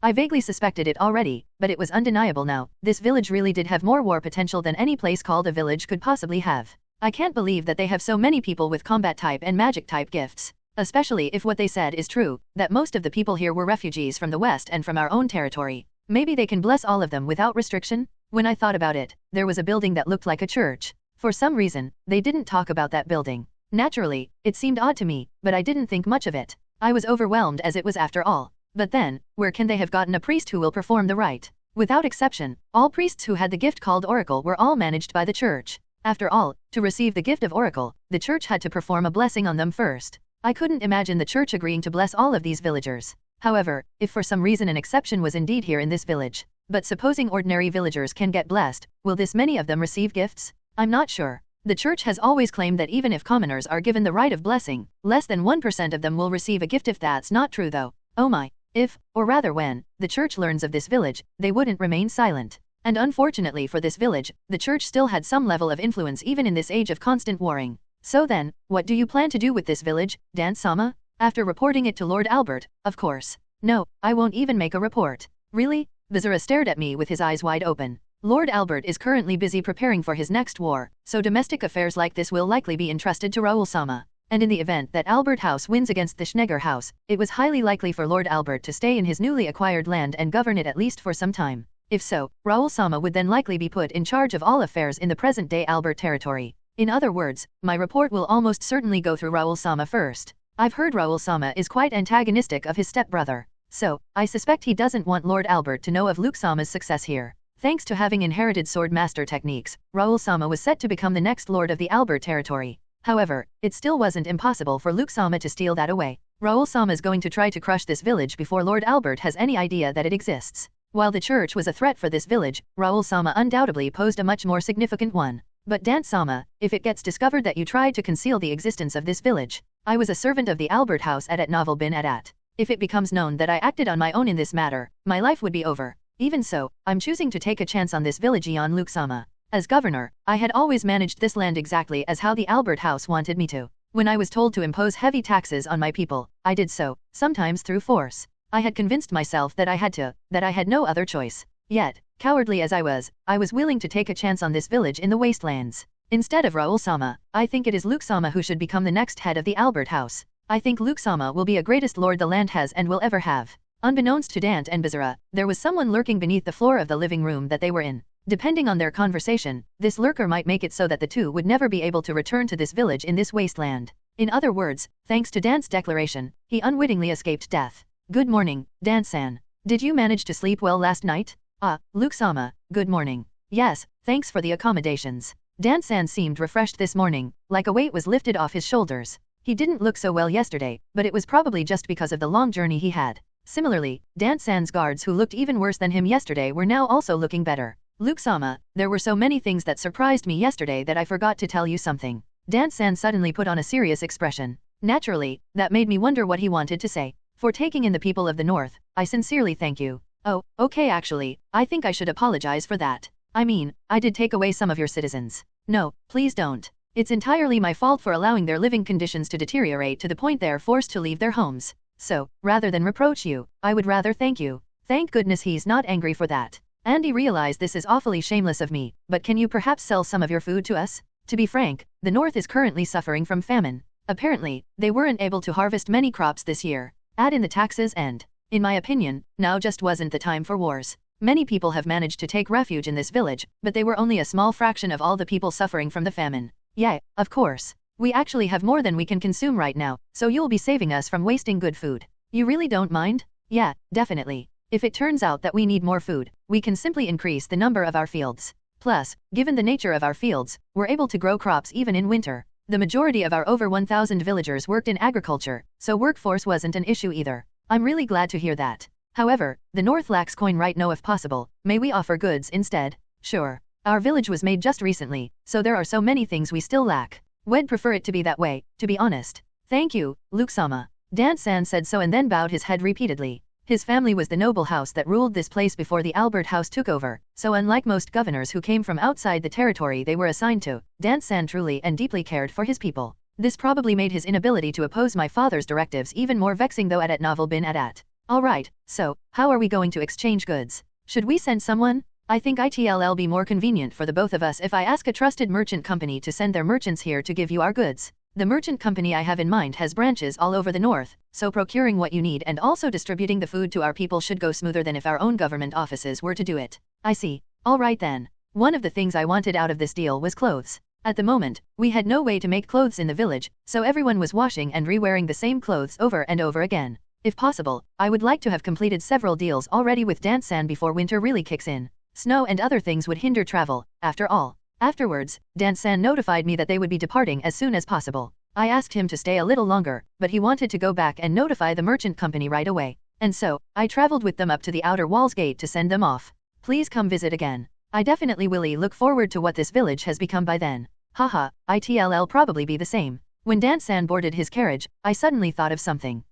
I vaguely suspected it already, but it was undeniable now. This village really did have more war potential than any place called a village could possibly have. I can't believe that they have so many people with combat-type and magic-type gifts. Especially if what they said is true, that most of the people here were refugees from the west and from our own territory. Maybe they can bless all of them without restriction? When I thought about it, there was a building that looked like a church. For some reason, they didn't talk about that building. Naturally, it seemed odd to me, but I didn't think much of it. I was overwhelmed as it was after all. But then, where can they have gotten a priest who will perform the rite? Without exception, all priests who had the gift called Oracle were all managed by the church. After all, to receive the gift of Oracle, the church had to perform a blessing on them first. I couldn't imagine the church agreeing to bless all of these villagers. However, if for some reason an exception was indeed here in this village, but supposing ordinary villagers can get blessed, will this many of them receive gifts? I'm not sure. The church has always claimed that even if commoners are given the right of blessing, less than 1% of them will receive a gift. If that's not true though, oh my. If, or rather when, the church learns of this village, they wouldn't remain silent. And unfortunately for this village, the church still had some level of influence even in this age of constant warring. So then, what do you plan to do with this village, Dan-sama? After reporting it to Lord Albert, of course. No, I won't even make a report. Really? Bazura stared at me with his eyes wide open. Lord Albert is currently busy preparing for his next war, so domestic affairs like this will likely be entrusted to Raoul-sama. and in the event that Albert House wins against the Schnegger House, it was highly likely for Lord Albert to stay in his newly acquired land and govern it at least for some time. If so, Raoul-sama would then likely be put in charge of all affairs in the present-day Albert territory. In other words, my report will almost certainly go through Raoul-sama first. I've heard Raoul-sama is quite antagonistic of his stepbrother, so I suspect he doesn't want Lord Albert to know of Luke-sama's success here. Thanks to having inherited sword master techniques, Raoul-sama was set to become the next lord of the Albert territory. However, it still wasn't impossible for Luke-sama to steal that away. Raoul-sama's going to try to crush this village before Lord Albert has any idea that it exists. While the church was a threat for this village, Raoul-sama undoubtedly posed a much more significant one. But Dance-sama, if it gets discovered that you tried to conceal the existence of this village, I was a servant of the Albert House at Novel bin Adat. If it becomes known that I acted on my own in this matter, my life would be over. Even so, I'm choosing to take a chance on this village on Luke-sama. As governor, I had always managed this land exactly as how the Albert House wanted me to. When I was told to impose heavy taxes on my people, I did so, sometimes through force. I had convinced myself that I had no other choice. Yet, cowardly as I was willing to take a chance on this village in the wastelands. Instead of Raoul-sama, I think it is Luke-sama who should become the next head of the Albert House. I think Luke-sama will be a greatest lord the land has and will ever have. Unbeknownst to Dant and Bizarra, there was someone lurking beneath the floor of the living room that they were in. Depending on their conversation, this lurker might make it so that the two would never be able to return to this village in this wasteland. In other words, thanks to Dant's declaration, he unwittingly escaped death. Good morning, Dant-san. Did you manage to sleep well last night? Ah, Luke-sama, good morning. Yes, thanks for the accommodations. Dant-san seemed refreshed this morning, like a weight was lifted off his shoulders. He didn't look so well yesterday, but it was probably just because of the long journey he had. Similarly, Dant-san's guards who looked even worse than him yesterday were now also looking better. Luke-sama, there were so many things that surprised me yesterday that I forgot to tell you something. Dant-san suddenly put on a serious expression. Naturally, that made me wonder what he wanted to say. For taking in the people of the North, I sincerely thank you. Oh, okay actually, I think I should apologize for that. I mean, I did take away some of your citizens. No, please don't. It's entirely my fault for allowing their living conditions to deteriorate to the point they're forced to leave their homes. So, rather than reproach you, I would rather thank you. Thank goodness he's not angry for that. Andy realized this is awfully shameless of me, but can you perhaps sell some of your food to us? To be frank, the North is currently suffering from famine. Apparently, they weren't able to harvest many crops this year. Add in the taxes and, in my opinion, now just wasn't the time for wars. Many people have managed to take refuge in this village, but they were only a small fraction of all the people suffering from the famine. Yeah, of course. We actually have more than we can consume right now, so you'll be saving us from wasting good food. You really don't mind? Yeah, definitely. If it turns out that we need more food, we can simply increase the number of our fields. Plus, given the nature of our fields, we're able to grow crops even in winter. The majority of our over 1,000 villagers worked in agriculture, so workforce wasn't an issue either. I'm really glad to hear that. However, the North lacks coin right now if possible. May we offer goods instead? Sure. Our village was made just recently, so there are so many things we still lack. We'd prefer it to be that way, to be honest. Thank you, Luke-sama. Dant-san said so and then bowed his head repeatedly. His family was the noble house that ruled this place before the Albert House took over, so unlike most governors who came from outside the territory they were assigned to, Dant-san truly and deeply cared for his people. This probably made his inability to oppose my father's directives even more vexing though at Novel bin Adat. Alright, so, how are we going to exchange goods? Should we send someone? I think it'll be more convenient for the both of us if I ask a trusted merchant company to send their merchants here to give you our goods. The merchant company I have in mind has branches all over the North, so procuring what you need and also distributing the food to our people should go smoother than if our own government offices were to do it. I see. Alright then. One of the things I wanted out of this deal was clothes. At the moment, we had no way to make clothes in the village, so everyone was washing and re-wearing the same clothes over and over again. If possible, I would like to have completed several deals already with Dant-san before winter really kicks in. Snow and other things would hinder travel, after all. Afterwards, Dant-san notified me that they would be departing as soon as possible. I asked him to stay a little longer, but he wanted to go back and notify the merchant company right away. And so, I traveled with them up to the outer walls gate to send them off. Please come visit again. I definitely will look forward to what this village has become by then. Haha, it'll probably be the same. When Dant-san boarded his carriage, I suddenly thought of something.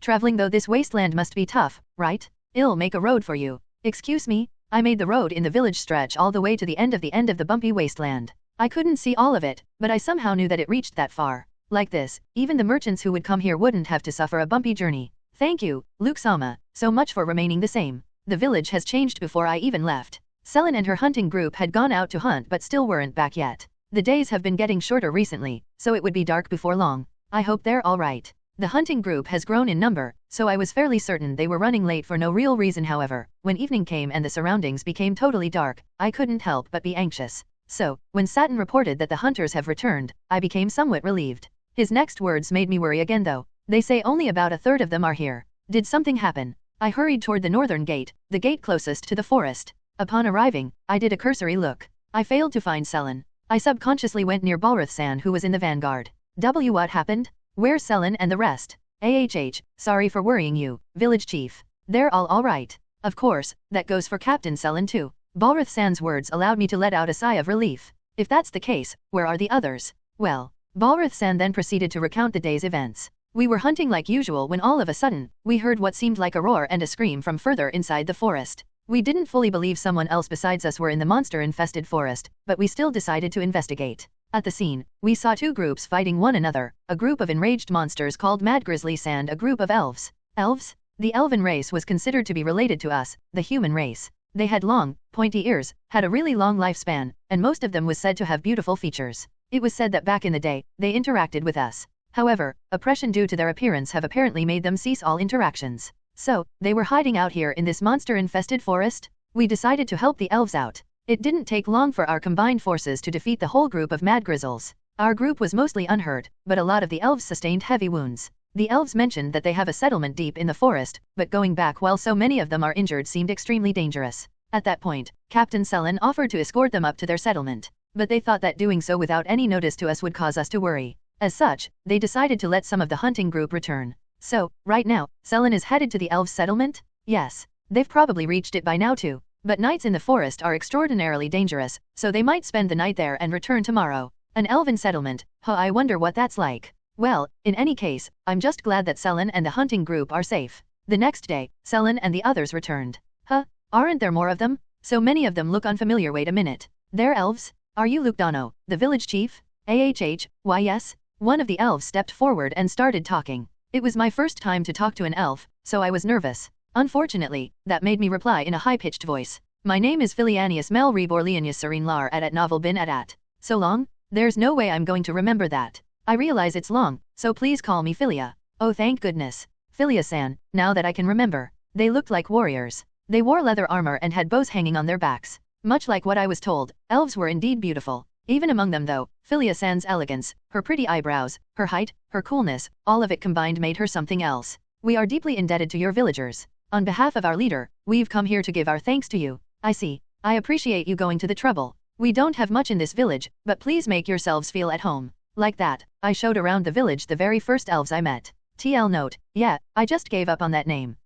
Traveling though this wasteland must be tough, right? I'll make a road for you. Excuse me? I made the road in the village stretch all the way to the end of the bumpy wasteland. I couldn't see all of it, but I somehow knew that it reached that far. Like this, even the merchants who would come here wouldn't have to suffer a bumpy journey. Thank you, Luke-sama, so much for remaining the same. The village has changed before I even left. Selin and her hunting group had gone out to hunt but still weren't back yet. The days have been getting shorter recently, so it would be dark before long. I hope they're alright. The hunting group has grown in number, so I was fairly certain they were running late for no real reason. However, when evening came and the surroundings became totally dark, I couldn't help but be anxious. So, when Satin reported that the hunters have returned, I became somewhat relieved. His next words made me worry again though. They say only about a third of them are here. Did something happen? I hurried toward the northern gate, the gate closest to the forest. Upon arriving, I did a cursory look. I failed to find Selen. I subconsciously went near Balrath-san, who was in the vanguard. What happened? Where's Selen and the rest? Sorry for worrying you, village chief. They're all alright. Of course, that goes for Captain Selen too. Balrath-san's words allowed me to let out a sigh of relief. If that's the case, where are the others? Well, Balrath-san then proceeded to recount the day's events. We were hunting like usual when all of a sudden, we heard what seemed like a roar and a scream from further inside the forest. We didn't fully believe someone else besides us were in the monster-infested forest, but we still decided to investigate. At the scene, we saw two groups fighting one another, a group of enraged monsters called Mad Grizzlies and a group of elves. Elves? The elven race was considered to be related to us, the human race. They had long, pointy ears, had a really long lifespan, and most of them was said to have beautiful features. It was said that back in the day, they interacted with us. However, oppression due to their appearance have apparently made them cease all interactions. So, they were hiding out here in this monster-infested forest? We decided to help the elves out. It didn't take long for our combined forces to defeat the whole group of Mad Grizzles. Our group was mostly unhurt, but a lot of the elves sustained heavy wounds. The elves mentioned that they have a settlement deep in the forest, but going back while so many of them are injured seemed extremely dangerous. At that point, Captain Selen offered to escort them up to their settlement, but they thought that doing so without any notice to us would cause us to worry. As such, they decided to let some of the hunting group return. So, right now, Selen is headed to the elves' settlement? Yes. They've probably reached it by now too. But nights in the forest are extraordinarily dangerous, so they might spend the night there and return tomorrow. An elven settlement, I wonder what that's like. Well, in any case, I'm just glad that Selen and the hunting group are safe. The next day, Selen and the others returned. Aren't there more of them? So many of them look unfamiliar. Wait a minute. They're elves? Are you Luke Dono, the village chief? Why yes. One of the elves stepped forward and started talking. It was my first time to talk to an elf, so I was nervous. Unfortunately, that made me reply in a high-pitched voice. My name is Filianius Melrebe Orleanius Serene Lar at Novel Bin at. So long? There's no way I'm going to remember that. I realize it's long, so please call me Filia. Oh thank goodness. Filia-san, now that I can remember. They looked like warriors. They wore leather armor and had bows hanging on their backs. Much like what I was told, elves were indeed beautiful. Even among them though, Filia-san's elegance, her pretty eyebrows, her height, her coolness, all of it combined made her something else. We are deeply indebted to your villagers. On behalf of our leader, we've come here to give our thanks to you. I see. I appreciate you going to the trouble. We don't have much in this village, but please make yourselves feel at home. Like that, I showed around the village the very first elves I met. TL note, yeah, I just gave up on that name.